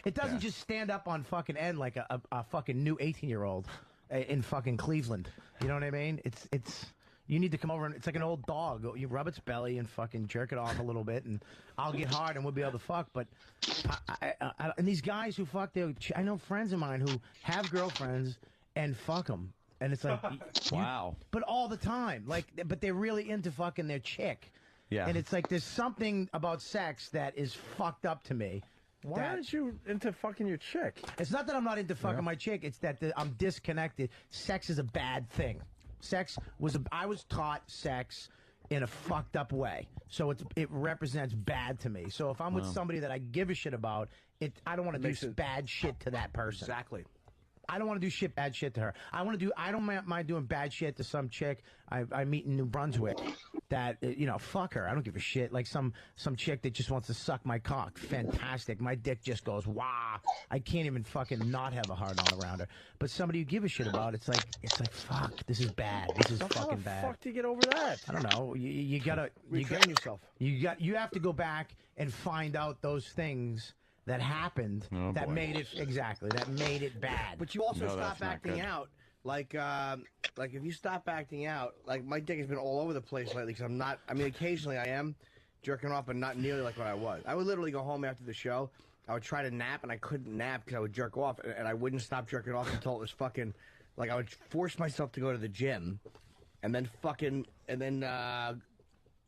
It doesn't just stand up on fucking end like a fucking new 18-year-old in fucking Cleveland. You know what I mean? It's you need to come over and it's like an old dog. You rub its belly and fucking jerk it off a little bit, and I'll get hard and we'll be able to fuck. But and these guys who fuck, I know friends of mine who have girlfriends and fuck them. And it's like, wow. But all the time. But they're really into fucking their chick. Yeah. And it's like, there's something about sex that is fucked up to me. Why aren't you into fucking your chick? It's not that I'm not into fucking my chick. It's that I'm disconnected. Sex is a bad thing. I was taught sex in a fucked up way. So it represents bad to me. So if I'm with somebody that I give a shit about, I don't want to do bad shit to that person. Exactly. I don't want to do bad shit to her. I don't mind doing bad shit to some chick I meet in New Brunswick that, fuck her. I don't give a shit. Like some chick that just wants to suck my cock. Fantastic. My dick just goes, wah. I can't even fucking not have a hard on around her. But somebody you give a shit about, it's like, fuck, this is bad. This is fucking bad. How the fuck do you get over that? I don't know. You gotta retrain yourself. You have to go back and find out those things that happened that made it bad. But you also stop acting out. Like if you stop acting out, like my dick has been all over the place lately because I'm not. I mean, occasionally I am jerking off, but not nearly like what I was. I would literally go home after the show. I would try to nap, and I couldn't nap because I would jerk off, and I wouldn't stop jerking off until it was fucking. Like I would force myself to go to the gym, and then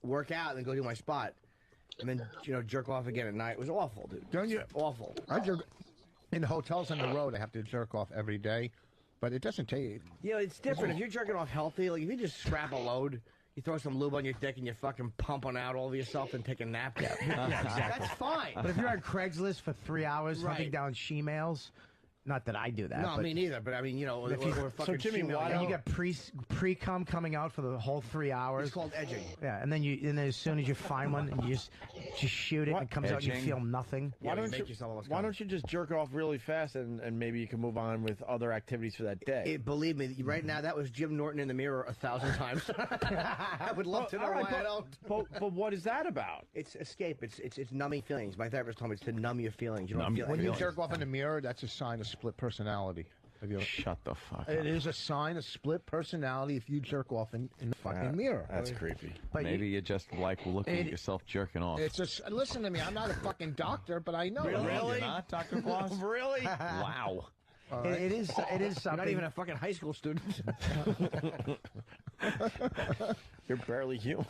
work out, and then go do my spot. and then jerk off again at night. It was awful, dude. Don't you? Awful. I jerk in hotels on the road. I have to jerk off every day, but it doesn't take. It's different. If you're jerking off healthy, like if you just scrap a load, you throw some lube on your dick and you're fucking pumping out all of yourself and take a nap. Yeah, exactly. That's fine. But if you're on Craigslist for 3 hours hunting Right. down she-males, not that I do that. No, but me neither. But I mean, or if you- fucking Jimmy, female, why and you got pre-cum coming out for the whole 3 hours. It's called edging. Yeah, and then as soon as you find one, and you just shoot it, and it comes out, and you Edging? feel nothing. Why don't you just jerk off really fast and maybe you can move on with other activities for that day? Believe me, right now that was Jim Norton in the mirror 1,000 times. I would love to know All right, why I don't. But what is that about? It's escape. It's numbing feelings. My therapist told me it's to numb your feelings. You don't feel When you anything. jerk off in the mirror, that's a sign of split personality. Shut the fuck up. It is a sign of split personality if you jerk off in the fucking mirror. That's creepy. But Maybe you just like looking at yourself jerking off. It's just listen to me. I'm not a fucking doctor, but I know. You're not, Dr. Claus? Really? Wow. It is something. You're not even a fucking high school student. You're barely human.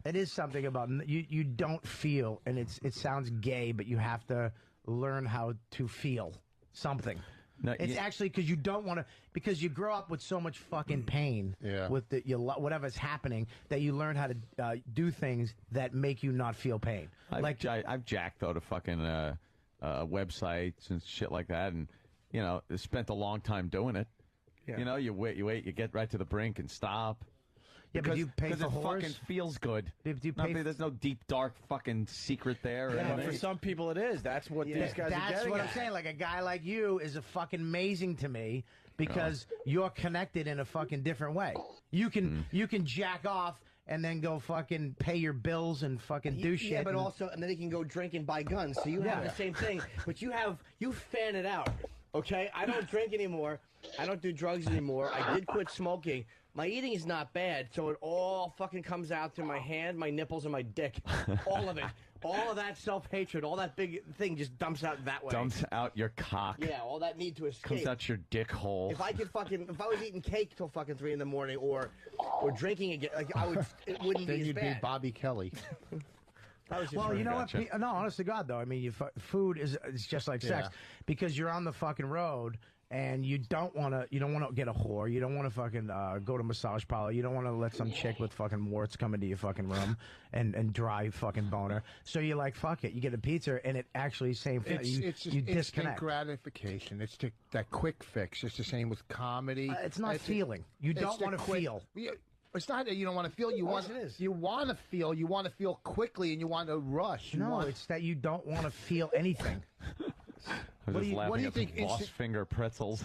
It is something about you don't feel, and it sounds gay, but you have to learn how to feel something. No, It's actually because you don't want to, because you grow up with so much fucking pain with whatever's happening, that you learn how to do things that make you not feel pain. I've jacked though to fucking websites and shit like that, and spent a long time doing it. Yeah. You wait, you get right to the brink and stop. Yeah, but do you pay because for it whores? fucking feels good. There's no deep, dark fucking secret there. or Yeah, anything. for some people it is. That's what these guys are That's getting what at. I'm saying. Like a guy like you is a fucking amazing to me because you're connected in a fucking different way. You can jack off and then go fucking pay your bills and fucking do shit. Yeah, but and- also, and then they can go drink and buy guns. So you have the same thing, but you fan it out. Okay, I don't drink anymore. I don't do drugs anymore. I did quit smoking. My eating is not bad, so it all fucking comes out through my hand, my nipples, and my dick. All of it. All of that self-hatred, all that big thing just dumps out that way. Dumps out your cock. Yeah, all that need to escape. Comes out your dick hole. If I was eating cake till fucking 3 in the morning, or drinking again, like it wouldn't Then be as you'd bad. be Bobby Kelly. Well, you know what? No, honest to God, though, I mean, food is just like sex because you're on the fucking road and you don't want to get a whore. You don't want to fucking go to massage parlor. You don't want to let some chick with fucking warts come into your fucking room and dry fucking boner. So you're like, fuck it. You get a pizza and it actually same thing. It's You instant disconnect. gratification. It's that quick fix. It's the same with comedy. It's not feeling. You don't want to feel. Yeah, it's not that you don't want to feel. You want to feel. You want to feel quickly, and you want to rush. It's that you don't want to feel anything. I was What just do you laughing at think some boss instant- finger pretzels.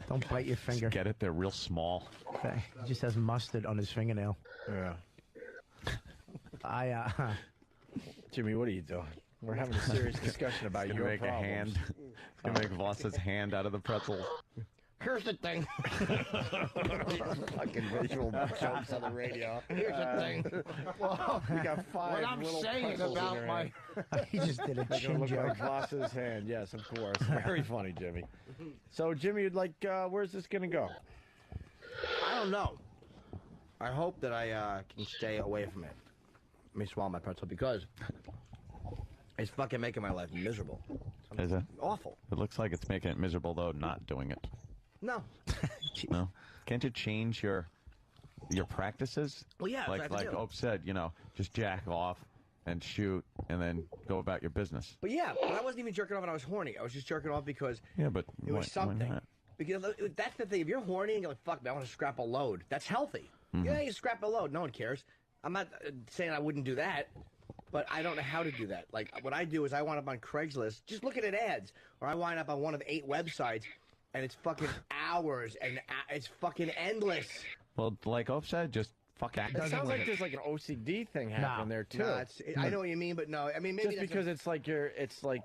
Don't bite your finger. Get it? They're real small. Okay. He just has mustard on his fingernail. Yeah. Jimmy, what are you doing? We're having a serious discussion about Gonna your make problems. a hand. Gonna make Voss's hand out of the pretzel. Here's the thing. Fucking visual jokes on the radio. Here's the thing. Well, we got 5 What I'm little saying pretzels in about your my- hand. He just did a They're chin gonna look joke. like Voss's hand. Yes, of course. Very funny, Jimmy. So, Jimmy, you'd like, where's this gonna go? I don't know. I hope that I can stay away from it. Let me swallow my pretzel because it's fucking making my life miserable. Is it? Awful. It looks like it's making it miserable, though, not doing it. No. No? Can't you change your practices? Well, yeah, Like that's what I have to do. Ope said, just jack off and shoot and then go about your business. But yeah, but I wasn't even jerking off when I was horny. I was just jerking off because Yeah, but it was why something. not? Because that's the thing. If you're horny and you're like, fuck, man, I want to scrap a load. That's healthy. Mhm. Yeah, you scrap a load. No one cares. I'm not saying I wouldn't do that, but I don't know how to do that. Like, what I do is I wind up on Craigslist just looking at ads, or I wind up on one of 8 websites, and it's fucking hours, and it's fucking endless. Well, like Ope said, just fuck act. It sounds like there's like an OCD thing happening there too. No, I know what you mean, but no. I mean, maybe just that's because it's like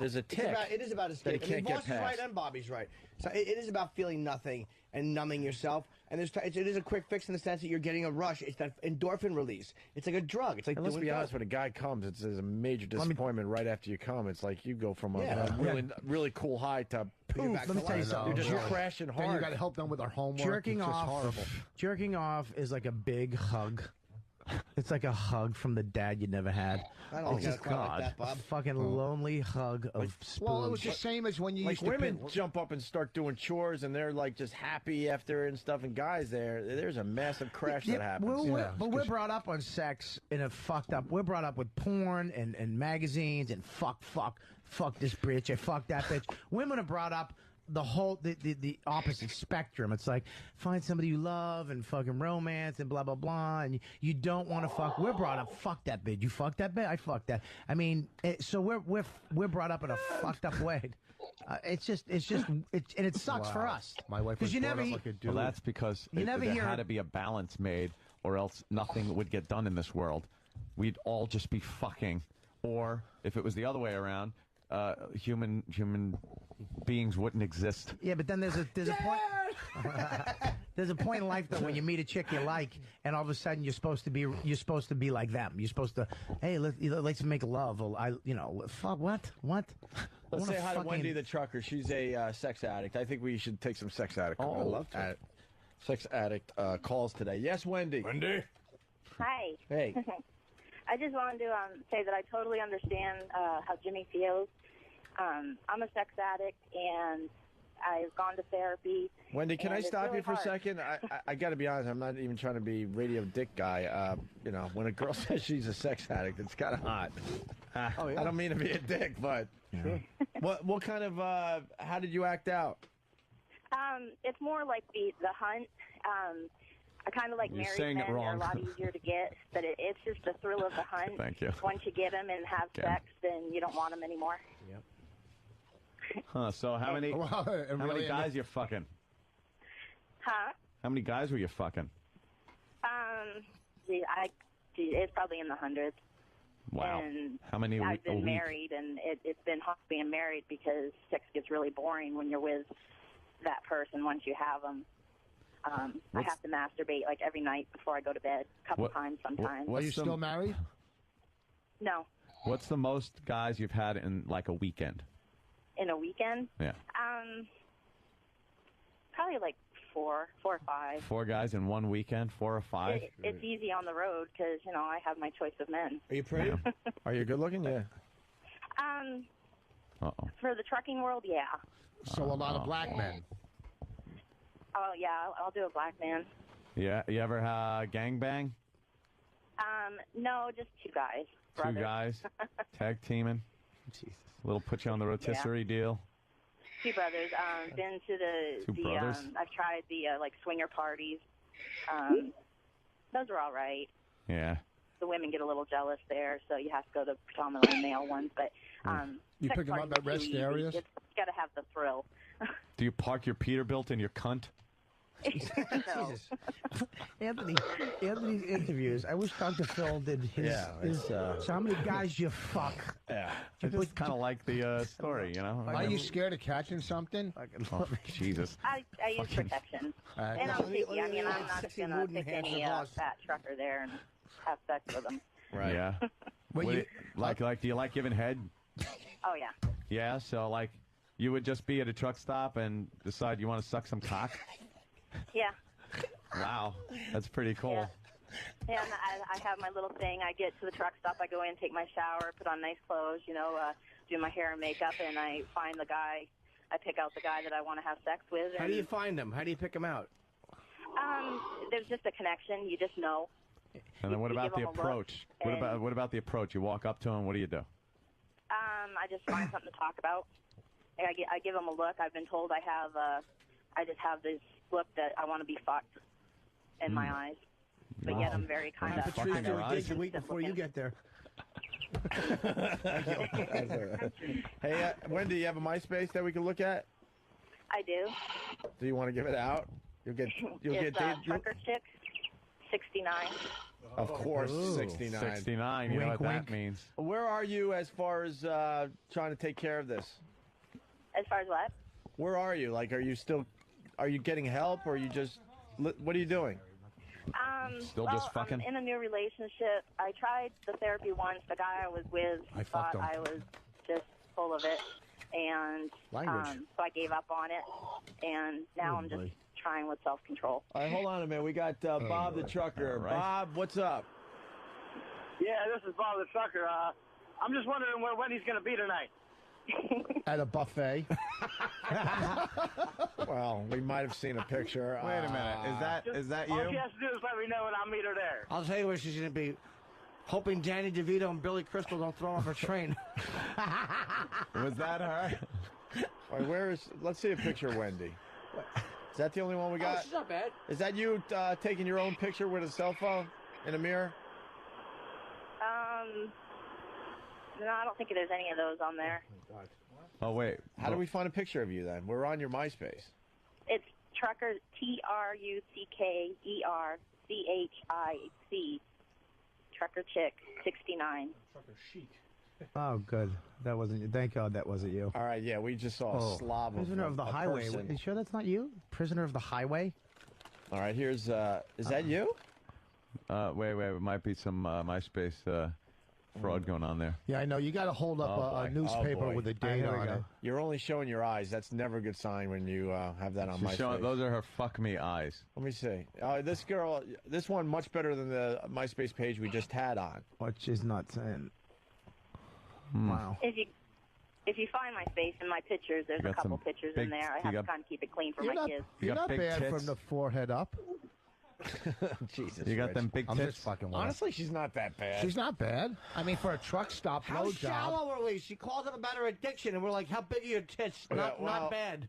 there's a tick. It is about that he escape. I mean, can't get Boss is right past. and Bobby's right. So it is about feeling nothing and numbing yourself. And it is a quick fix in the sense that you're getting a rush. It's that endorphin release. It's like a drug. It's like And let's doing be honest, dope. when a guy comes, it's a major disappointment right after you come. It's like you go from a really cool high to poof. Let me tell you something. You're just crashing hard. Then you got to help them with their homework. Jerking it's just off. horrible. Jerking off is like a big hug. It's like a hug from the dad you never had. I don't think it's quite like that, Bob. A fucking lonely hug of spoons. Well, it was the same as when you Like used to women pin- jump up and start doing chores, and they're like just happy after and stuff. And guys, there's a massive crash that happens. But we're brought up on sex in a fucked up. We're brought up with porn and magazines and fuck this bitch, and fuck that bitch. Women are brought up the opposite spectrum. It's like find somebody you love and fucking romance and blah blah blah, and you don't want to fuck. We're brought up fuck that bitch. You fuck that bitch. I fuck that. I mean, so we're brought up in a fucked up way. And it sucks for us. My wife was you brought never up like a dude. Well, that's because You never there hear- had to be a balance made, or else nothing would get done in this world. We'd all just be fucking. Or if it was the other way around, human beings wouldn't exist. Yeah, but then there's a point. There's a point in life though when you meet a chick you like, and all of a sudden you're supposed to be like them. You're supposed to, hey, let's make love. Fuck what? Let's What say a hi to fucking- Wendy the trucker. She's a sex addict. I think we should take some sex addict. I'd love to. Sex addict calls today. Yes, Wendy. Wendy. Hi. Hey. I just wanted to say that I totally understand how Jimmy feels. I'm a sex addict, and I've gone to therapy. Wendy, can and I it's stop really you for a hard. second? I got to be honest. I'm not even trying to be radio dick guy. When a girl says she's a sex addict, it's kind of hot. Oh, yeah. I don't mean to be a dick, but Sure. what kind of how did you act out? It's more like the hunt. I kind of like You're married saying men. it wrong. They're a lot easier to get, but it's just the thrill of the hunt. Thank you. Once you get them and have Okay. sex, then you don't want them anymore. Huh? So how many guys you fucking? Huh? How many guys were you fucking? It's probably in the hundreds. Wow. And How many I've a been week? married, and it's been hard being married because sex gets really boring when you're with that person once you have them. I have to masturbate like every night before I go to bed, a couple times sometimes. Are you still married? No, What's the most guys you've had in like a weekend? in a weekend. Yeah. Probably like four or five. 4 guys in one weekend, 4 or 5. It's easy on the road because I have my choice of men. Are you pretty? Are you good looking? Yeah. Uh-oh. For the trucking world, yeah. So a lot of black men. Oh yeah, I'll do a black man. Yeah. You ever gangbang? No, just 2 guys. 2 brothers. guys tag teaming. Jesus. Little put you on the rotisserie deal. 2 brothers. Been to Two the brothers? I've tried the like swinger parties. Those are all right. Yeah. The women get a little jealous there, so you have to go to predominantly male ones. But You sex pick 'em up parties at are rest too easy. areas? You got to have the thrill. Do you park your Peterbilt in your cunt? Jesus. Anthony's interviews. I wish Dr. Phil did his. Yeah, it's, so how many guys you fuck? Yeah. I just kind of like the story, you know? Are you scared of catching something? Oh, Jesus. I use protection. And I'm picky. I mean, I'm not just going to pick any fat trucker there and have sex with them. Right. Yeah. Well, What you- do you like giving head? Oh, yeah. Yeah, so like you would just be at a truck stop and decide you want to suck some cock? Yeah. Wow. That's pretty cool. Yeah, and I have my little thing. I get to the truck stop, I go in, take my shower, put on nice clothes, do my hair and makeup, and I find the guy. I pick out the guy that I want to have sex with. How and, do you find them? How do you pick them out? There's just a connection. You just know. And then what You about give the 'em a look, approach? and- What about the approach? You walk up to him, what do you do? I just find something to talk about. I give them a look. I've been told I just have this look that I want to be fucked in my eyes. But yet I'm very kind of... Patrice, do a gig a week before you get there. Hey, Wendy, you have a MySpace that we can look at? I do. Do you want to give it out? You'll get It's dated. Trucker Chick. 69. Of course, Ooh. 69. 69, you know what that means. Where are you as far as trying to take care of this? As far as what? Where are you? Like, are you getting help, or are you just, what are you doing? Still just fucking? I'm in a new relationship. I tried the therapy once. The guy I was with thought I was just full of it. And so I gave up on it. And now I'm just trying with self-control. All right, hold on a minute. We got Bob the trucker. right. Bob, what's up? Yeah, this is Bob the trucker. I'm just wondering when he's going to be tonight. At a buffet. Well, we might have seen a picture. Wait a minute. Is that you? All she has to do is let me know and I'll meet her there. I'll tell you where she's going to be. Hoping Danny DeVito and Billy Crystal don't throw off her train. Was that her? All right, let's see a picture of Wendy. Is that the only one we got? She's not bad. Is that you taking your own picture with a cell phone in a mirror? No, I don't think there's any of those on there. Oh, wait. How do we find a picture of you then? We're on your MySpace. It's Trucker, TruckerChic, Trucker Chick 69. Trucker Chic. Oh, good. That wasn't. Thank God that wasn't you. All right, yeah, we just saw a slob Prisoner of the a highway. person. You sure that's not you? Prisoner of the highway. All right, here's. Is that you? Wait. It might be some MySpace fraud going on there. Yeah, I know. You got to hold up a newspaper with a date on it. You're only showing your eyes. That's never a good sign when you have that on MySpace. Those are her fuck me eyes. Let me see. This girl, this one much better than the MySpace page we just had on. Which is not saying. Wow. If you find my face and my pictures, there's a couple pictures in there. I have to kind of keep it clean for my kids. You're not bad from the forehead up. Jesus. You got them big I'm tits? just fucking with her. Honestly, she's not that bad. She's not bad. I mean, for a truck stop How blowjob. shallow are we? She calls it about her addiction, and we're like, how big are your tits? Not bad.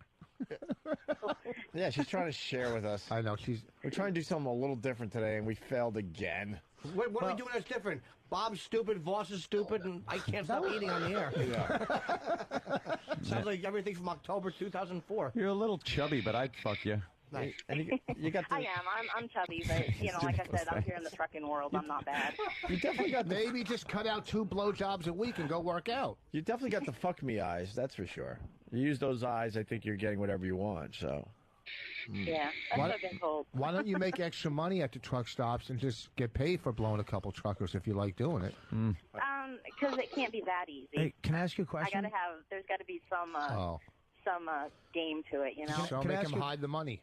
Yeah, she's trying to share with us. I know. We're trying to do something a little different today, and we failed again. What are we doing that's different? Bob's stupid, Voss is stupid, and I can't stop eating on the air. Yeah. Sounds like everything from October 2004. You're a little chubby, but I'd fuck you. Nice. And you got I am. I'm chubby, but like I said, I'm here in the trucking world. I'm not bad. You definitely got Maybe just cut out 2 blowjobs a week and go work out. You definitely got the fuck me eyes, that's for sure. You use those eyes, I think you're getting whatever you want. So. Yeah, that's what I've been told. Why don't you make extra money at the truck stops and just get paid for blowing a couple truckers if you like doing it? Because it can't be that easy. Hey, can I ask you a question? There's got to be some game to it, So Can I make ask them you- hide the money.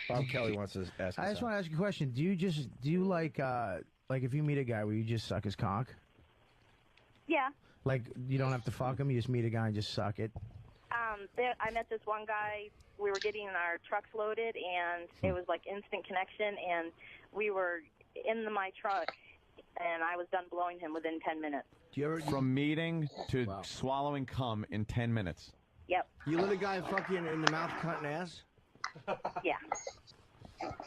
Bob Kelly wants to ask. I just want to ask you a question. Do you like if you meet a guy, will you just suck his cock? Yeah. Like you don't have to fuck him. You just meet a guy and just suck it. I met this one guy. We were getting our trucks loaded, and it was like instant connection. And we were in my truck, and I was done blowing him within 10 minutes. From meeting to swallowing cum in 10 minutes. Yep. You let a guy fuck you in the mouth, cunt, and ass? Yeah.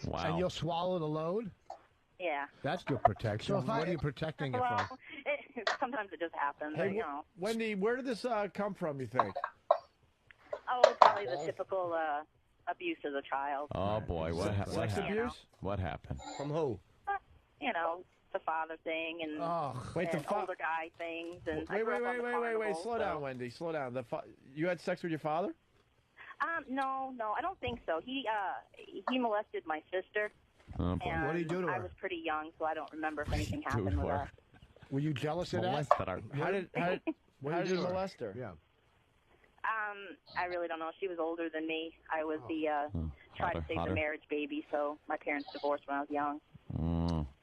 Wow. And you'll swallow the load? Yeah. That's good protection. So if What are you protecting it Well, from? sometimes it just happens. Hey, but, Wendy, where did this come from, you think? Oh, probably the typical abuse as a child. Oh, boy. What Sex happened? abuse? What happened? From who? The father thing and, Wait, and older guy things. And I grew up on the Wait. carnival, Slow down, Wendy. Slow down. You had sex with your father? No, I don't think so. He molested my sister. Oh, boy. And What did he do to I her? was pretty young, so I don't remember if anything happened with us. Were you jealous of that? Molested her. How did you molest her? Yeah. I really don't know. She was older than me. I was the tried to save the marriage baby, so my parents divorced when I was young.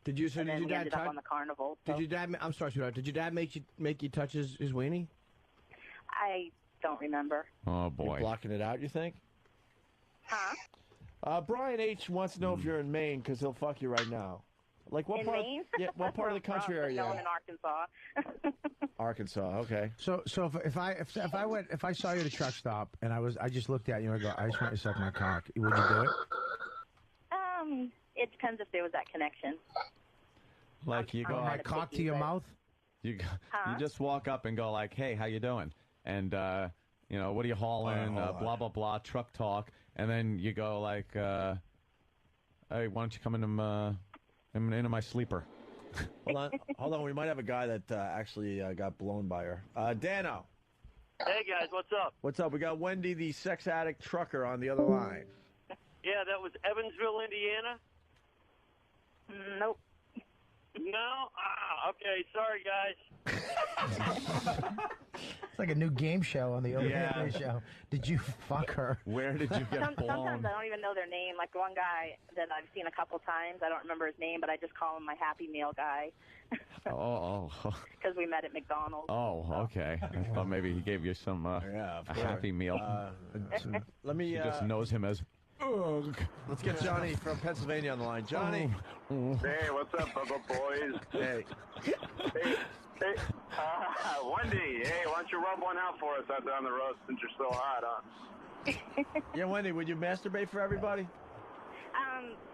Did your And then we dad ended up on the carnival. Did so your dad? I'm sorry, sweetheart. Did your dad make you touch his weenie? I don't remember. Oh, boy. You're blocking it out, you think? Huh? Brian H. wants to know if you're in Maine because he'll fuck you right now. Like what In part? Maine? Yeah, what part of the country are you No, in? in Arkansas. Arkansas. Okay. So if I saw you at a truck stop and I just looked at you and I go, I just want you to suck my cock. Would you do it? It depends if there was that connection. Like you go I'm like kinda Cock picky, to your but- mouth? you Huh? you just walk up and go like, "Hey, how you doing?" And what are you hauling? Hold on. Blah blah blah. Truck talk, and then you go like, Hey, why don't you come into my sleeper? Hold on. We might have a guy that actually got blown by her. Dano. Hey guys, what's up? What's up? We got Wendy, the sex addict trucker, on the other line. Yeah, that was Evansville, Indiana. Nope. No? Okay, sorry guys. It's like a new game show on the Oprah show. Did you fuck her? Where did you get Sometimes I don't even know their name. Like one guy that I've seen a couple times, I don't remember his name, but I just call him my Happy Meal guy Oh. because we met at McDonald's. Oh, okay. I thought maybe he gave you some a Happy Meal. Let me. She just knows him as. Ugh. Let's get Johnny from Pennsylvania on the line. Johnny. Hey, what's up, Bubba boys? Hey. Hey, Wendy, hey, why don't you rub one out for us out there on the road since you're so hot, huh? Yeah, Wendy, would you masturbate for everybody?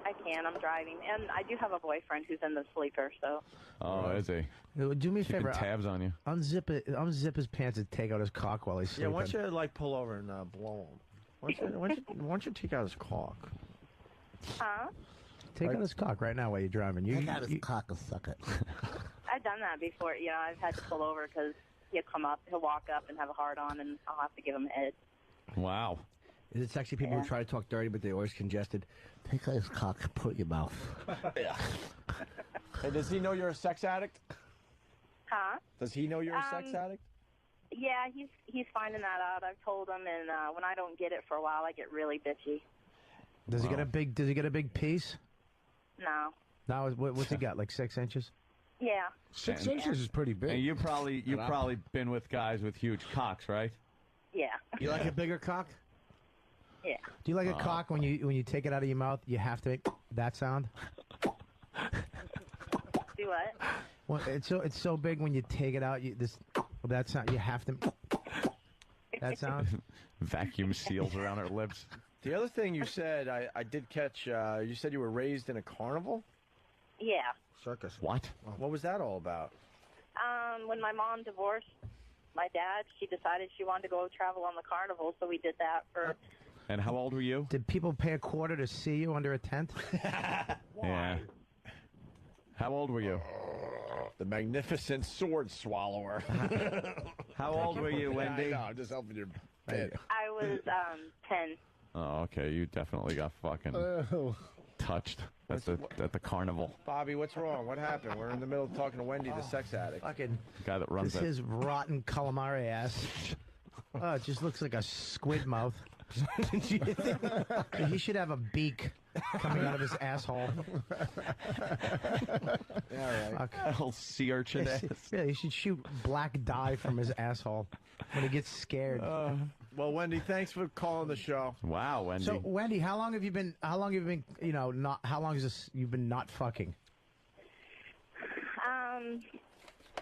I can. I'm driving, and I do have a boyfriend who's in the sleeper. So. Oh, is he? Do me a Keeping favor. tabs on you. Unzip his pants and take out his cock while he's Yeah, sleeping. why don't you pull over and blow him? Why don't you take out his cock? Huh? Take out his cock right now while you're driving. Take out his cock and suck it. I've done that before. You know, I've had to pull over because he'll come up, he'll walk up and have a hard on, and I'll have to give him head. Wow. Is it sexy people who try to talk dirty, but they're always congested? Take out his cock and put it in your mouth. Yeah. Hey, does he know you're a sex addict? Huh? Does he know you're a sex addict? Yeah, he's finding that out. I've told him, and when I don't get it for a while, I get really bitchy. Does he get a big? Does he get a big piece? No. Now, what's he got? Like 6 inches? Yeah. 6 inches is pretty big. And you've probably been with guys with huge cocks, right? Yeah. You like a bigger cock? Yeah. Do you like a cock when you take it out of your mouth? You have to make that sound. Do what? Well, it's so big when you take it out. That sound you have to. That sound. Vacuum seals around her lips. The other thing you said, I did catch. You said you were raised in a carnival. Yeah. Circus. What? What was that all about? When my mom divorced my dad, she decided she wanted to go travel on the carnival, so we did that for. And how old were you? Did people pay a quarter to see you under a tent? Yeah. How old were you? The magnificent sword swallower. How old were you, Wendy? I know, I'm just helping your bit. I was 10. Oh, okay. You definitely got fucking touched at the carnival. Bobby, what's wrong? What happened? We're in the middle of talking to Wendy, the sex addict. Fucking The guy that runs this it. his rotten calamari ass. Oh, it just looks like a squid mouth. He should have a beak coming out of his asshole. Yeah, right. Little sea urchin ass. Yeah, he should shoot black dye from his asshole when he gets scared. Well, Wendy, thanks for calling the show. Wow, Wendy. So, Wendy, how long have you been? How long have you been? You know, not how long has you've been not fucking?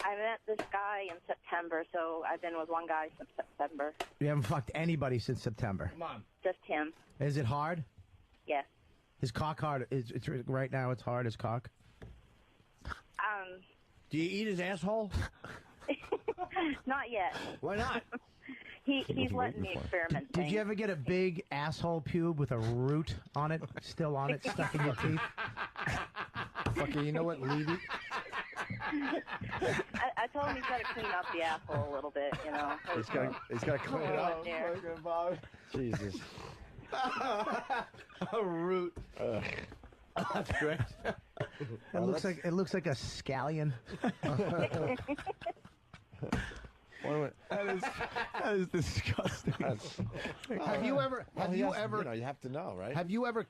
I met this guy in September, so I've been with one guy since September. You haven't fucked anybody since September. Come on. Just him. Is it hard? Yes. His cock hard? It's right now. It's hard. His cock. Do you eat his asshole? Not yet. Why not? He's letting me experiment. Did you ever get a big asshole pube with a root on it, still on it, stuck in your teeth? Fucker, you know what? Leave it. I told him he's got to clean up the asshole a little bit, you know. He's got to clean it up. There. Jesus. A root. That's great. It looks like a scallion. That is disgusting. Have you ever? You have to know, right? Have you ever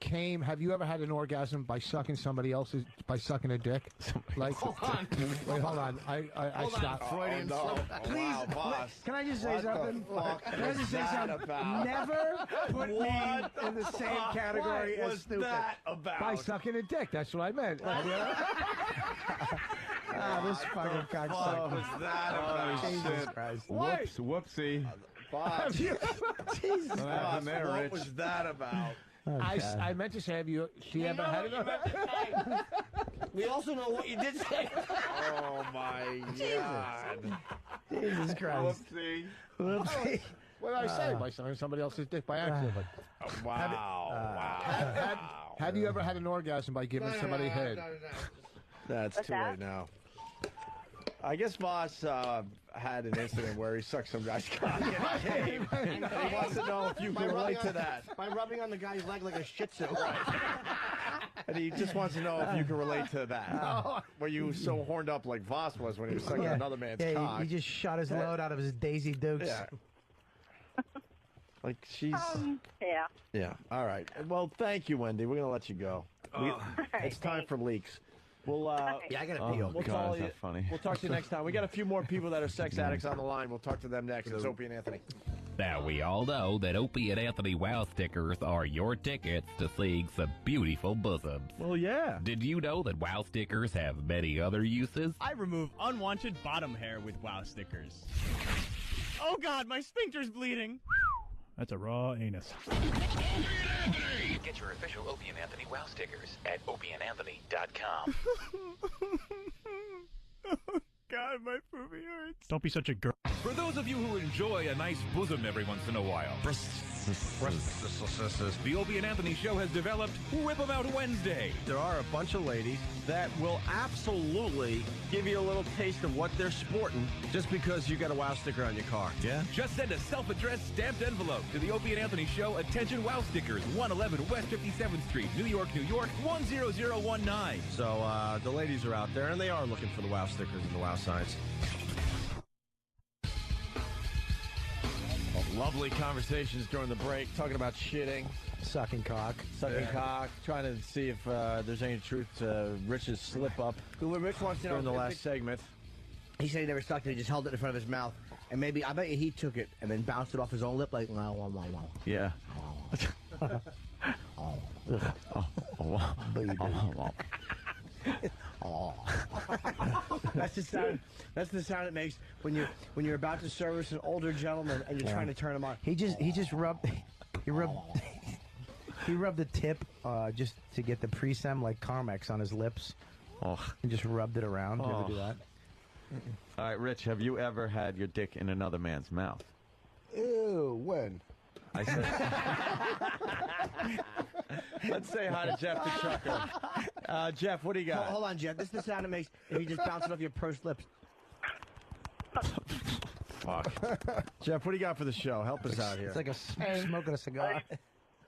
had an orgasm by sucking somebody else's by sucking a dick? Like, Hold on. Wait, hold on. I stopped. Freudian slip. Please, can I just say something? Can I just say something? Never put me in the same category What as was stupid. that about? By sucking a dick. That's what I meant. This fucking What cocksucker. was that about? Jesus Christ. Whoops, whoopsie. Bob, Jesus. What happened there, what Rich? was that about? I meant to say, have you ever had it? We also know what you did say. Oh my God! Jesus Christ. Whoopsie. Whoopsie. What did I say? By sucking somebody else's dick by accident. Wow! Have you ever had an orgasm by giving somebody head? That's too late now. I guess Voss had an incident where he sucked some guy's cock in a cave. And he wants to know if you can relate to that. By rubbing on the guy's leg like a Shih Tzu. And he just wants to know if you can relate to that. Were you so horned up like Voss was when he was sucking another man's cock? He just shot his load out of his Daisy Dukes. Yeah. Like she's. Yeah. Yeah. All right. Well, thank you, Wendy. We're gonna let you go. It's time for leaks. We'll. Yeah, I gotta pee. We'll God, is that funny? We'll talk to you next time. We got a few more people that are sex addicts on the line. We'll talk to them next. It's Opie and Anthony. Now, we all know that Opie and Anthony Wow stickers are your tickets to seeing some beautiful bosoms. Well, yeah. Did you know that Wow stickers have many other uses? I remove unwanted bottom hair with Wow stickers. Oh God, my sphincter's bleeding. That's a raw anus. Get your official Opie and Anthony Wow stickers at opieandanthony.com. God, my poopy hurts. Don't be such a girl. For those of you who enjoy a nice bosom every once in a while, the Opie and Anthony show has developed Whip 'em Out Wednesday. There are a bunch of ladies that will absolutely give you a little taste of what they're sporting just because you got a Wow sticker on your car. Yeah? Just send a self-addressed stamped envelope to the Opie and Anthony show. Attention Wow stickers, 111 West 57th Street, New York, New York, 10019. So the ladies are out there, and they are looking for the Wow stickers and the Wow signs. Lovely conversations during the break, talking about shitting, sucking cock, trying to see if there's any truth to Rich's slip up. Rich wants to know during the last segment. He said he never sucked it. He just held it in front of his mouth, and maybe I bet you he took it and then bounced it off his own lip like wow, wow, wow, wow. Yeah. That's the sound. That's the sound it makes when you're about to service an older gentleman and you're trying to turn him on. He just rubbed he rubbed the tip just to get the pre-sem like Carmex on his lips. And just rubbed it around. Did you ever do that? All right, Rich, have you ever had your dick in another man's mouth? Ew, when? I said. Let's say hi to Jeff the trucker. Jeff, what do you got? Hold on, Jeff. This is the sound it makes if you just bounce it off your pursed lips. Fuck. Jeff, what do you got for the show? Help us out here. It's like smoking a cigar.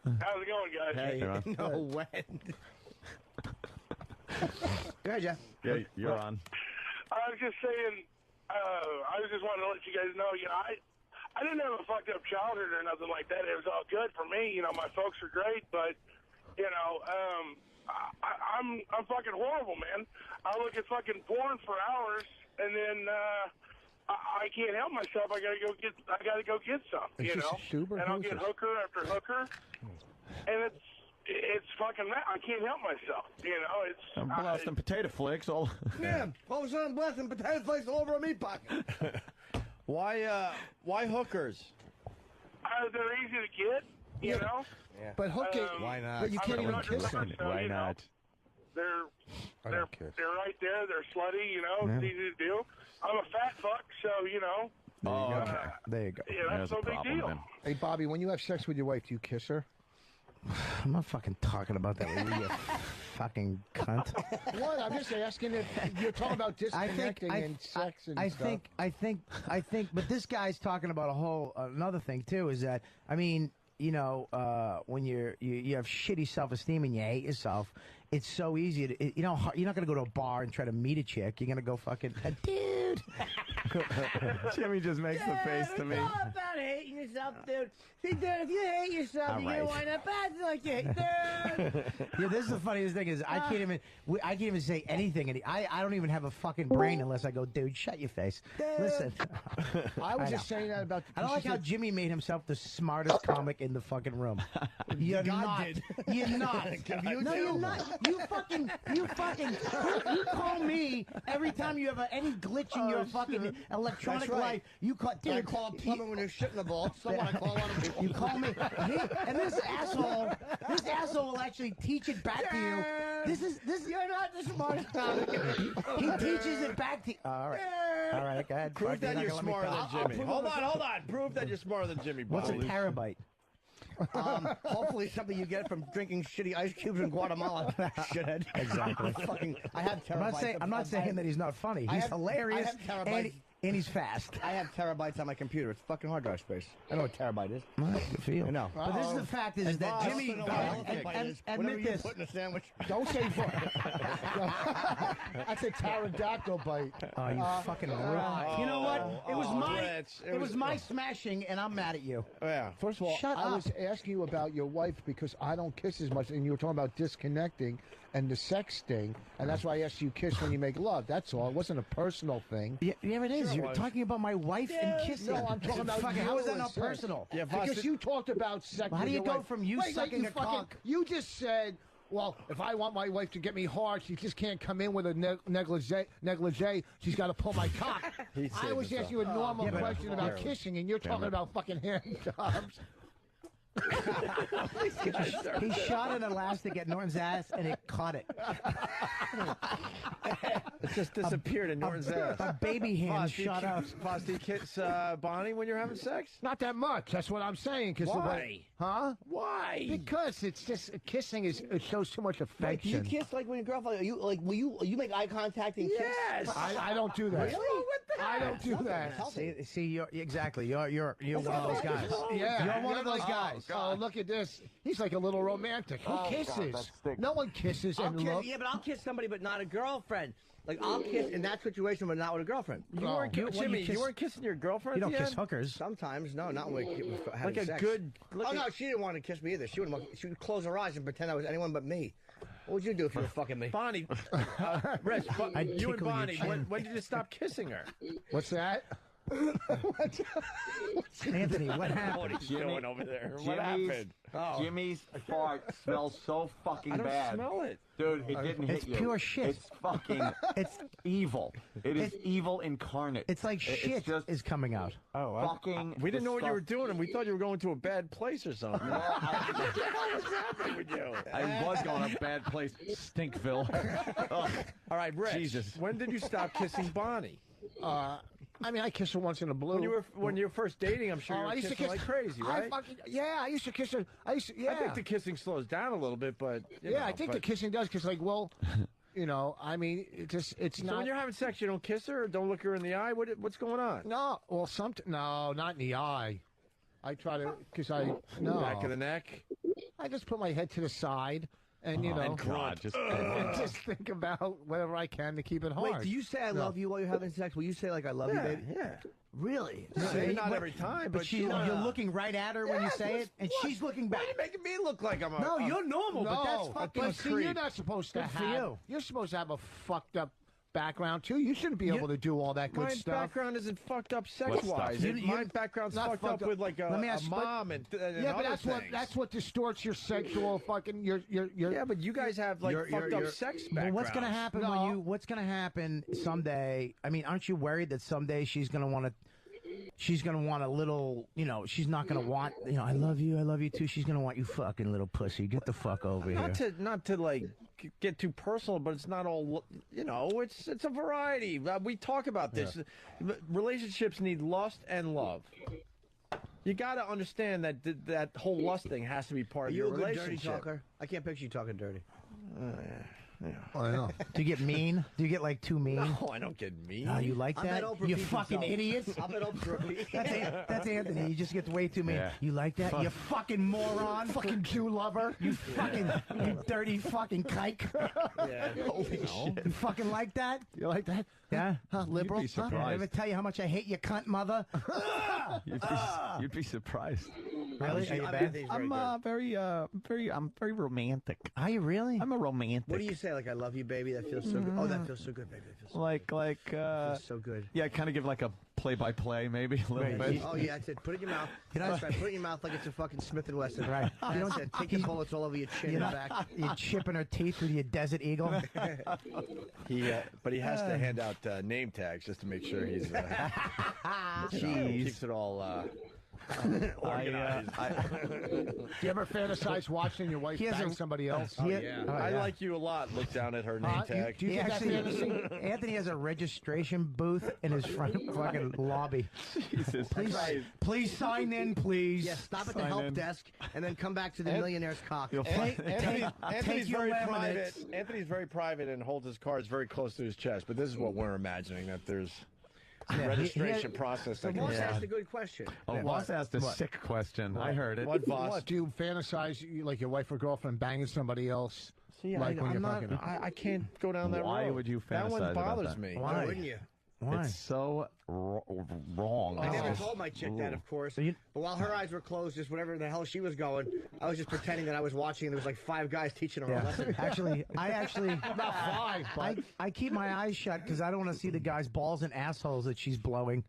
How's it going, guys? Hey, no way. Go ahead, Jeff. Yeah, you're on. I was just saying, I was just wanting to let you guys know, I didn't have a fucked up childhood or nothing like that. It was all good for me. My folks are great, but, I'm fucking horrible, man. I look at fucking porn for hours, and then I can't help myself. I gotta go get some, and I'll get hooker after hooker, and it's fucking mad. I can't help myself, It's I'm blasting potato flakes all. Yeah, all of a sudden, blasting potato flakes all over a meat pocket. Why hookers? They're easy to get, you know. Yeah. But hooking, why not? But you can't even kiss them. Why not? They're right there. They're slutty, It's easy to do. I'm a fat fuck, so Okay. There you go. Yeah, that's no big deal. Then. Hey, Bobby, when you have sex with your wife, do you kiss her? I'm not fucking talking about that with you, you fucking cunt. What? I'm just asking if you're talking about disconnecting and sex and stuff. I think, but this guy's talking about another thing too. Is that when you have shitty self-esteem and you hate yourself, it's so easy to you're not gonna go to a bar and try to meet a chick. You're gonna go fucking dude. Jimmy just makes the face to me. It's all about hating yourself, dude. See, dude, if you hate yourself, you're gonna wind up bad like you, dude. Yeah, this is the funniest thing is I can't even say anything. And I don't even have a fucking brain unless I go, dude, shut your face. Dude. Listen, I was just saying that about. I don't like how Jimmy made himself the smartest comic in the fucking room. You're not. You're not. No, you're not. You call me every time you have any glitch in your fucking electronic life. You call, dude. I call a plumber when you're shitting the ball. Someone I call on him. You call me, and this asshole will actually teach it back to you. This. You're not the smartest comic. He teaches it back to you. All right, go ahead. Prove that you're smarter than Jimmy. Hold on. Prove that you're smarter than Jimmy. What's a terabyte? Hopefully something you get from drinking shitty ice cubes in Guatemala. Shithead. Exactly. I have terabytes. I'm not saying that he's not funny. He's hilarious. I have terabytes. And he's fast. I have terabytes on my computer. It's fucking hard drive space. I know what terabyte is. Well, good for you. I know. But this is the fact is that Jimmy, admit this. Put in a sandwich. Don't say that's a pterodactyl bite. Oh, you fucking right. You know what? It was my smashing, and I'm mad at you. Yeah. First of all, I was asking you about your wife because I don't kiss as much, and you were talking about disconnecting and the sex thing, and that's why I asked you kiss when you make love. That's all. It wasn't a personal thing. Yeah, it is. You're talking about my wife and kissing. No, I'm talking about fucking, you. how is that not personal? Yeah, because you talked about sex. How do you with go your wife. from you Wait, sucking you a cock? You just said, well, if I want my wife to get me hard, she just can't come in with a negligee. She's got to pull my cock. I was asking you a normal question about kissing, and you're talking about fucking hand jobs. He shot an elastic at Norton's ass, and it caught it. It just disappeared in Norton's ass. A baby hand shot out. Foss, do you kiss Bonnie when you're having sex? Not that much. That's what I'm saying. Why? Huh? Why? Because it's just kissing it shows too much affection. Do you kiss like when your girlfriend? Will you make eye contact and kiss? Yes. I don't do that. Really? What the I don't do that. See, you're one of those guys. Yeah, you're one of those guys. Oh, look at this. He's like a little romantic. Who kisses? No one kisses and look. Yeah, but I'll kiss somebody, but not a girlfriend. Like I'll kiss in that situation, but not with a girlfriend. You weren't, Jimmy. You weren't kissing your girlfriend. You don't kiss yet? hookers. Sometimes, no, not when we having Like a sex. good. Oh no, she didn't want to kiss me either. She would close her eyes and pretend I was anyone but me. What would you do if you were fucking me? Bonnie, Rich, you and Bonnie, when did you stop kissing her? What's that? Anthony, what happened? What are you doing over there? What happened? Jimmy's fart smells so fucking I don't bad. smell it. Dude, it didn't hit you. It's pure shit. It's fucking It's evil. It is evil incarnate. It's like shit is coming out. Fucking we didn't know what you were doing, and we thought you were going to a bad place or something. What the hell was happening with you? I was going to a bad place, Stinkville. All right, Rich. Jesus. When did you stop kissing Bonnie? I mean, I kiss her once in a blue. When you were first dating, I'm sure you were kissing like crazy, right? I used to kiss her. I think the kissing slows down a little bit, but I think the kissing does because, you know, I mean, it's not. So when you're having sex, you don't kiss her or don't look her in the eye. What's going on? No, well, no, not in the eye. I try to back of the neck. I just put my head to the side. And you know, and God, just think about whatever I can to keep it hard. Wait, do you say I love you while you're having sex? Will you say like I love you, baby? Yeah. Really? Not every time, but you're looking right at her when you say it, and she's looking back. Why are you making me look like I'm a... No, you're normal, but that's fucking But see, you're not supposed to have. You're supposed to have a fucked up background too. You shouldn't be able to do all that good my stuff. My background isn't fucked up sex-wise. My background's fucked up with like a mom and yeah, but that's what distorts your sexual fucking your. Yeah, but you guys have like fucked up sex backgrounds. Well, what's gonna happen what's gonna happen someday? I mean, aren't you worried that someday she's gonna want a little, you know, she's not going to want, you know, I love you too. She's going to want you fucking little pussy. Get the fuck over here. Not to like get too personal, but it's not all, you know, it's a variety. We talk about this. Yeah. Relationships need lust and love. You got to understand that whole lust thing has to be part of your relationship. Are you a good dirty talker? I can't picture you talking dirty. Yeah. I know. Do you get mean? Do you get like too mean? No, I don't get mean. Oh, you like that? You fucking idiots. That's Anthony. You just get way too mean. Yeah. You like that? You fucking moron. Fucking Jew lover. You dirty fucking kike. Yeah. Holy shit. You fucking like that? You like that? Yeah. Huh? Liberal. You'd be surprised. Ever tell you how much I hate you, cunt mother? You'd be surprised. Really? Are you bad? I'm very romantic. Are you really? I'm a romantic. What do you say? Like, I love you, baby. That feels so good. Oh, that feels so good, baby. That feels so good. Feels so good. Yeah, kind of give like a play-by-play, maybe a little bit. Oh yeah, that's it. Put it in your mouth. That's right. Put it in your mouth like it's a fucking Smith & Wesson. Right. You don't take your bullets all over your chin and back. You're chipping her teeth with your Desert Eagle. But he has to hand out name tags just to make sure he's. Jeez. Keeps it all. Organized. Do you ever fantasize watching your wife bang somebody else? I like you a lot. Look down at her name tag. He actually, Anthony has a registration booth in his front fucking lobby. Jesus Please sign in, please. Yeah, stop at the help desk and then come back to the millionaire's cock. Anthony's very private. Anthony's very private and holds his cards very close to his chest. But this is what we're imagining, that there's a registration process. So Voss asked a good question. Oh, Voss asked a sick question. I heard it. What, Voss? Do you fantasize like your wife or girlfriend banging somebody else? See, like when you're fucking? I can't go down that road. Why would you fantasize that one bothers about that? me. Why wouldn't you? Why? It's so wrong. I never told my chick that, of course. But while her eyes were closed, just whatever the hell she was going, I was just pretending that I was watching, and there was like 5 guys teaching her a lesson. Actually, not 5, but I keep my eyes shut because I don't want to see the guy's balls and assholes that she's blowing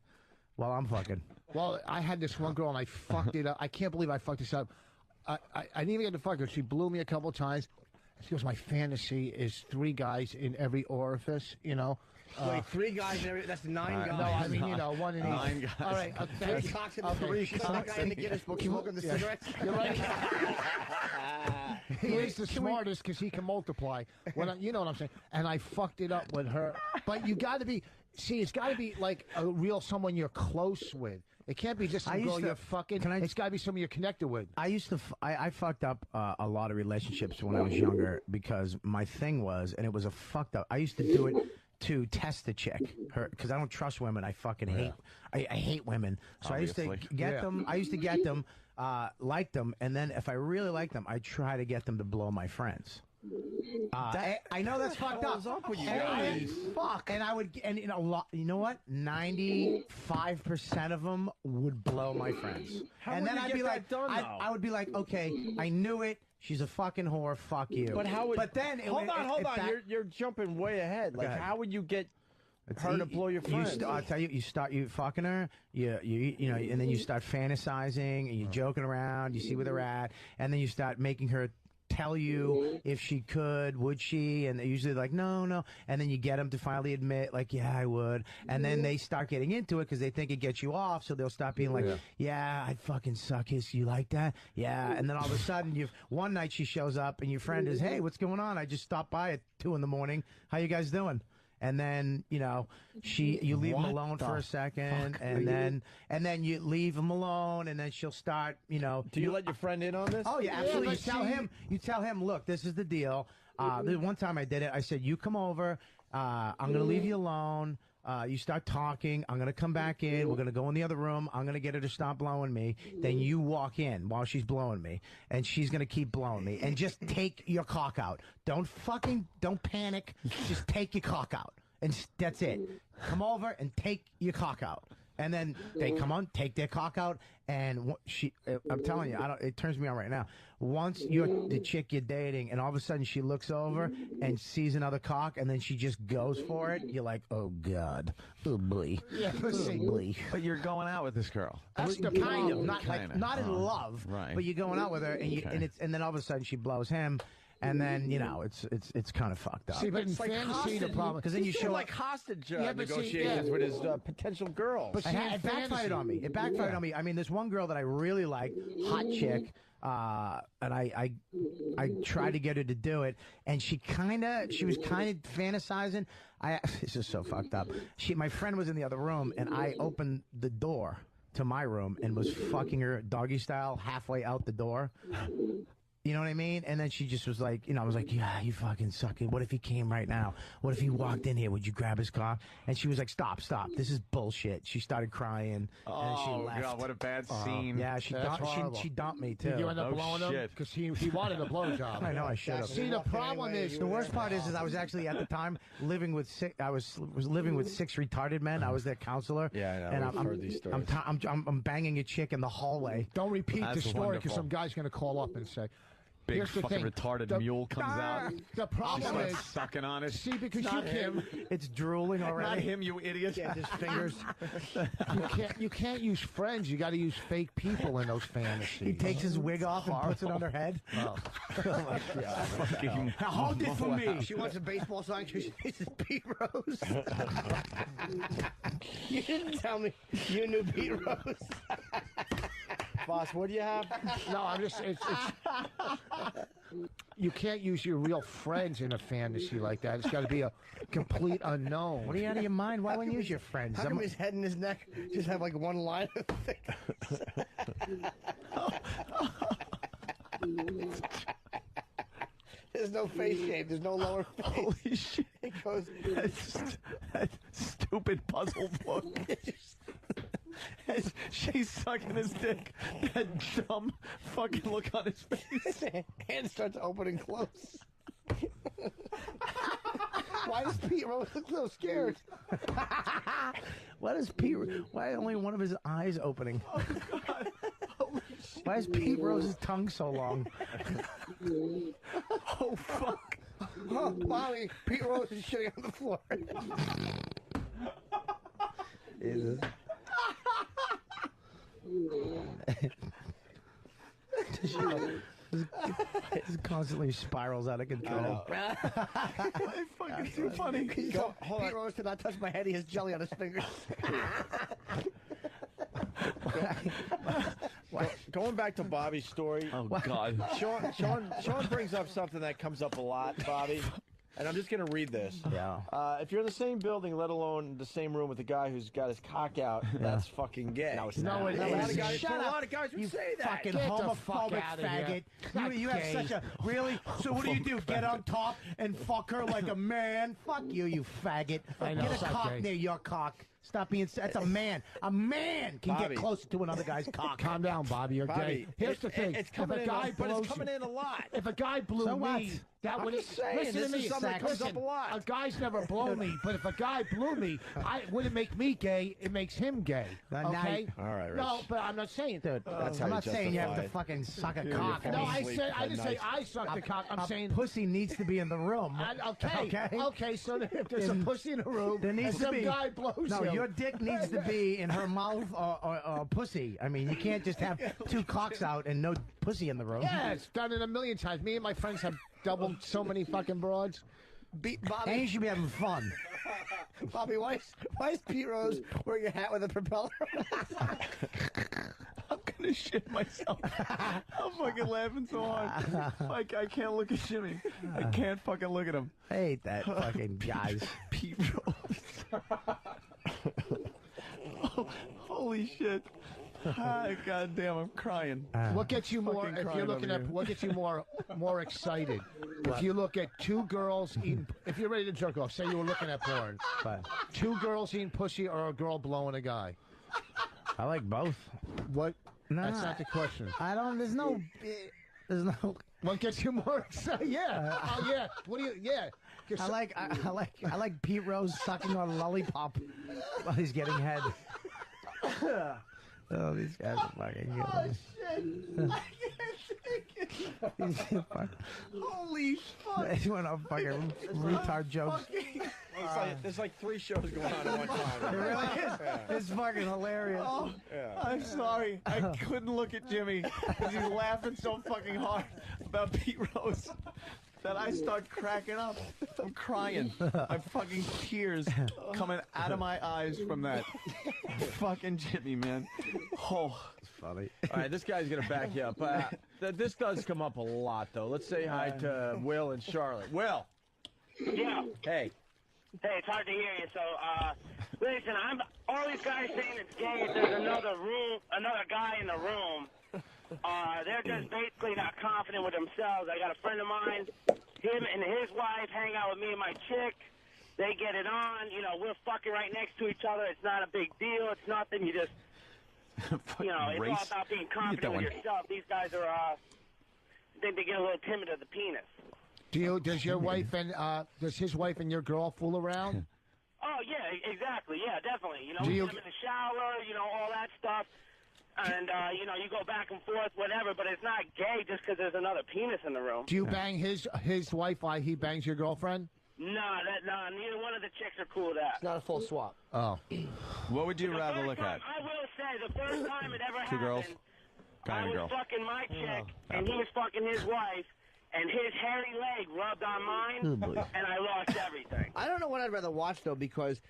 while I'm fucking. Well, I had this one girl, and I fucked it up. I can't believe I fucked this up. I didn't even get to fuck her. She blew me a couple times. She goes, my fantasy is 3 guys in every orifice, you know. Wait, 3 guys in every, that's 9 guys. No, I mean, you know, 1 in each. 9 guys. All right, 3 cocks in the 3 guy in the Guinness Book smoking the cigarettes. You're right. He is the smartest because he can multiply. You know what I'm saying? And I fucked it up with her. But you got to be, it's got to be like a real someone you're close with. It can't be just some girl you're fucking. It's got to be someone you're connected with. I used to, I fucked up a lot of relationships when I was younger because my thing was, and it was a fucked up. I used to do it to test the chick, because I don't trust women. I fucking hate. I hate women. So Obviously. I used to get them. I used to get them, like them, and then if I really like them, I try to get them to blow my friends. I know that's fucked up. with you guys? Fuck. And I would, and you know what? 95% of them would blow my friends. How and would then you I'd get be that like, done, though? I would be like, okay, I knew it. She's a fucking whore. Fuck you. But how would? But then hold on. You're jumping way ahead. Like, how would you get her to blow your friends? I'll tell you. You start fucking her. You know, and then you start fantasizing and you're joking around. You see where they're at, and then you start making her tell you if she could, would she? And they're usually like, no. And then you get them to finally admit, like, yeah, I would. And then they start getting into it because they think it gets you off. So they'll stop being like, yeah, I'd fucking suck his. You like that? Yeah. And then all of a sudden, one night she shows up and your friend is, hey, what's going on? I just stopped by at 2 a.m. How you guys doing? And then, you know, you leave him alone for a second, and then you leave him alone, and then she'll start, you know. Do you let your friend in on this? Oh yeah, absolutely. You tell him, look, this is the deal. One time I did it. I said, you come over. I'm going to leave you alone. You start talking. I'm going to come back in. We're going to go in the other room. I'm going to get her to stop blowing me. Then you walk in while she's blowing me, and she's going to keep blowing me. And just take your cock out. Don't panic. Just take your cock out. And that's it. Come over and take your cock out. And then they come on, take their cock out, and I'm telling you, it turns me on right now. Once you're the chick you're dating, and all of a sudden she looks over and sees another cock, and then she just goes for it, you're like, oh God, oh boy, oh boy. But you're going out with this girl. That's the kind of not in love, right? But you're going out with her, and then all of a sudden she blows him. And then, you know, it's kind of fucked up. See, but in fantasy, the problem because then you show like hostage negotiations with his potential girls. But it backfired on me. It backfired on me. I mean, there's one girl that I really like, hot chick, and I tried to get her to do it, and she was kind of fantasizing. This is so fucked up. My friend was in the other room, and I opened the door to my room and was fucking her doggy style halfway out the door. You know what I mean? And then she just was like, you know, I was like, yeah, you fucking suck it. What if he came right now? What if he walked in here? Would you grab his cock? And she was like, stop. This is bullshit. She started crying. And she left. God, what a bad scene. Yeah, she dumped me, too. Did you end up blowing him? Because he wanted a blowjob. I know, I should have. See, the problem is... The worst part is I was actually, at the time, living with 6 retarded men. I was their counselor. Yeah, I know. I've heard these stories. I'm banging a chick in the hallway. Don't repeat the story because some guy's going to call up and say... Big fucking retarded mule comes out. The problem is sucking on it. See, because you can't. It's drooling already. Not him, you idiot. Yeah, just fingers. You can't use friends. You got to use fake people in those fantasies. He takes his wig off and puts it on her head. Oh my God! Now hold it for me. She wants a baseball sign. She needs Pete Rose. You didn't tell me you knew Pete Rose. Boss, what do you have? No, I'm just. It's you can't use your real friends in a fantasy like that. It's got to be a complete unknown. What are you out of your mind? Why wouldn't you use your friends? How come his head and his neck just have like one line of There's no face shape. There's no lower face. Holy shit. It goes... that stupid puzzle book. She's sucking his dick. That dumb fucking look on his face. Hand starts to open and close. Why does Pete Rose look so scared? Why only one of his eyes opening? Oh, God. Holy shit. Why is Pete Rose's tongue so long? Oh, fuck. Oh, Molly, Pete Rose is shitting on the floor. Jesus. This constantly spirals out of control. It's fucking too funny. Pete Rose did not touch my head. He has jelly on his fingers. Going back to Bobby's story. Oh, God. Sean brings up something that comes up a lot, Bobby. And I'm just going to read this. Yeah. If you're in the same building, let alone the same room with a guy who's got his cock out, that's fucking gay. No, it's not. A lot of guys would say that. Fucking Get the homophobic fuck outta faggot. here. You have Gay. such a really. So what do? Get on top and fuck her like a man? Fuck you, you faggot. I know, Get a it's cock okay. near your cock. Stop being. That's a man. A man can Bobby. get closer to another guy's cock. Calm down, Bobby. You're Bobby, gay. Here's the thing. It's coming if a guy in, but blows it's coming in a lot. If a guy blew So what? me, that I'm would just saying, listen this to is me. something that comes up a lot. A guy's never blown me, but if a guy blew me, it wouldn't make me gay. It makes him gay. Now Okay? you- All right, Rich. No, but I'm not saying, Dude, That's how I'm you not saying you have to justify fucking suck a Yeah, cock. you're No, I Sleep said I at didn't night. say I sucked the cock. I'm saying pussy needs to be in the room. Okay. So if there's a pussy in the room, There needs and to some be. guy blows No, him. your dick needs to be in her mouth or pussy. I mean, you can't just have two cocks out and no pussy in the room. Yeah, it's done it a million times. Me and my friends have doubled so many fucking broads. Bobby, And you should be having fun. Bobby, why is Pete Rose wearing a hat with a propeller? I'm gonna shit myself. I'm fucking laughing so hard. Like, I can't look at Jimmy. I can't fucking look at him. I hate that fucking guys. Pete Rose. Holy shit. God damn, I'm crying. What gets you more? Fucking If crying you're looking over at here. what gets you more excited? If you look at two girls eating, if you're ready to jerk off, say you were looking at porn, two girls eating pussy or a girl blowing a guy. I like both. What? No, That's not the question. I don't. There's no. What gets you more excited? Yeah. Oh yeah. What do you? Yeah. I like Pete Rose sucking on a lollipop while he's getting head. Oh, these guys are fucking killing me. Holy fuck. You want to fucking retard jokes? There's like 3 shows going on at one time. It really is. It's fucking hilarious. Oh, I'm sorry. I couldn't look at Jimmy because he's laughing so fucking hard about Pete Rose that I start cracking up. I'm crying. I'm fucking tears coming out of my eyes from that. Fucking Jimmy, man. Oh, it's funny. All right, this guy's going to back you up. This does come up a lot, though. Let's say hi to Will and Charlotte. Will. Yeah. Hey. Hey, it's hard to hear you. So, listen, all these guys saying it's gay. If there's another guy in the room. They're just basically not confident with themselves. I got a friend of mine, him and his wife hang out with me and my chick. They get it on. You know, we're fucking right next to each other. It's not a big deal. It's nothing. You just, it's all about being confident with yourself. These guys are, I think they get a little timid of the penis. Does your wife and does his wife and your girl fool around? Oh, yeah, exactly. Yeah, definitely. You know, Do we you- get them in the shower, all that stuff. And, you go back and forth, whatever, but it's not gay just because there's another penis in the room. Do you bang his wife while he bangs your girlfriend? No, neither one of the chicks are cool with that. It's not a full swap. Oh. What would you rather look at? I will say, the first time it ever Two girls? happened, Guy I and a was girl. fucking my chick, and he was fucking his wife, and his hairy leg rubbed on mine, and I lost everything. I don't know what I'd rather watch though, because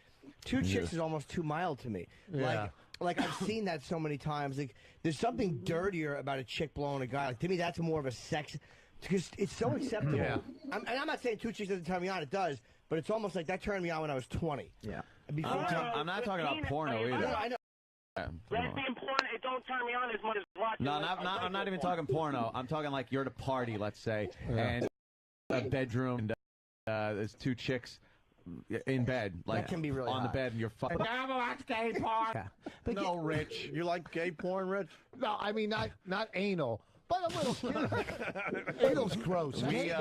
two chicks is almost too mild to me. Yeah. like I've seen that so many times. Like there's something dirtier about a chick blowing a guy. Like to me, that's more of a sex because it's so acceptable. Yeah. And I'm not saying 2 chicks doesn't turn me on. It does, but it's almost like that turned me on when I was 20. Yeah. I'm not talking about porno either. I know. Lesbian porn, it don't turn me on as much as watching. No, I'm not even talking porno. I'm talking like you're at a party, let's say, and a bedroom, and there's 2 chicks in bed, like That can be really on the hot. bed, and you're fucking. Never watch gay porn. No, Rich. You like gay porn, Rich? No, I mean not anal, but a little. Anal's gross. Gay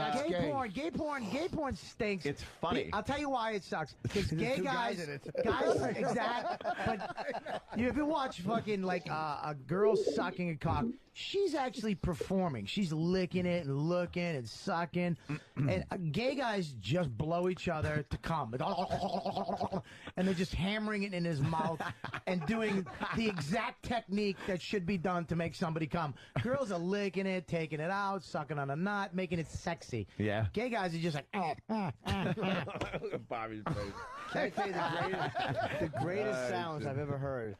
Gay porn stinks. It's funny. I'll tell you why it sucks. Because gay Two guys, guys in it. exactly. But if you watch fucking like a girl sucking a cock, she's actually performing. She's licking it and looking and sucking. And gay guys just blow each other to come. And they're just hammering it in his mouth and doing the exact technique that should be done to make somebody come. Girls are licking it, taking it out, sucking on a nut, making it sexy. Yeah. Gay guys are just like, Bobby's face. Can I tell you the greatest sounds I've ever heard?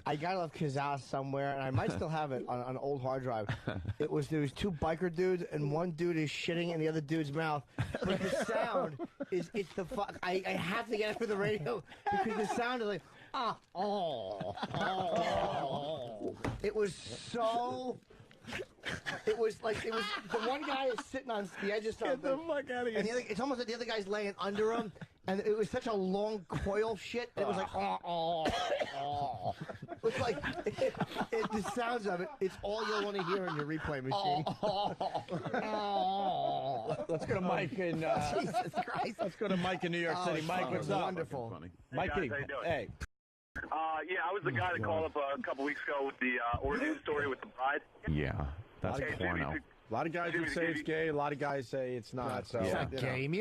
I got it off Kazaa somewhere, and I might still have it on an old hard drive. There was 2 biker dudes, and one dude is shitting in the other dude's mouth. But the sound it's the fuck. I have to get it for the radio because the sound is like oh. It was so. It was the one guy is sitting on the edge of something. Get the fuck out of here. And it's almost like the other guy's laying under him, and it was such a long coil shit. It was like It's like the sounds of it. It's all you'll want to hear in your replay machine. Let's go to Mike in. Jesus Christ! Let's go to Mike in New York City. Mike, what's up? Wonderful. Mikey, Hey, guys, how you doing? hey. Yeah, I was the guy that called up a couple weeks ago with the origin story with the bride. Yeah, that's Okay, porno. A lot of guys would say it's gay. A lot of guys say it's not. So It's not gay.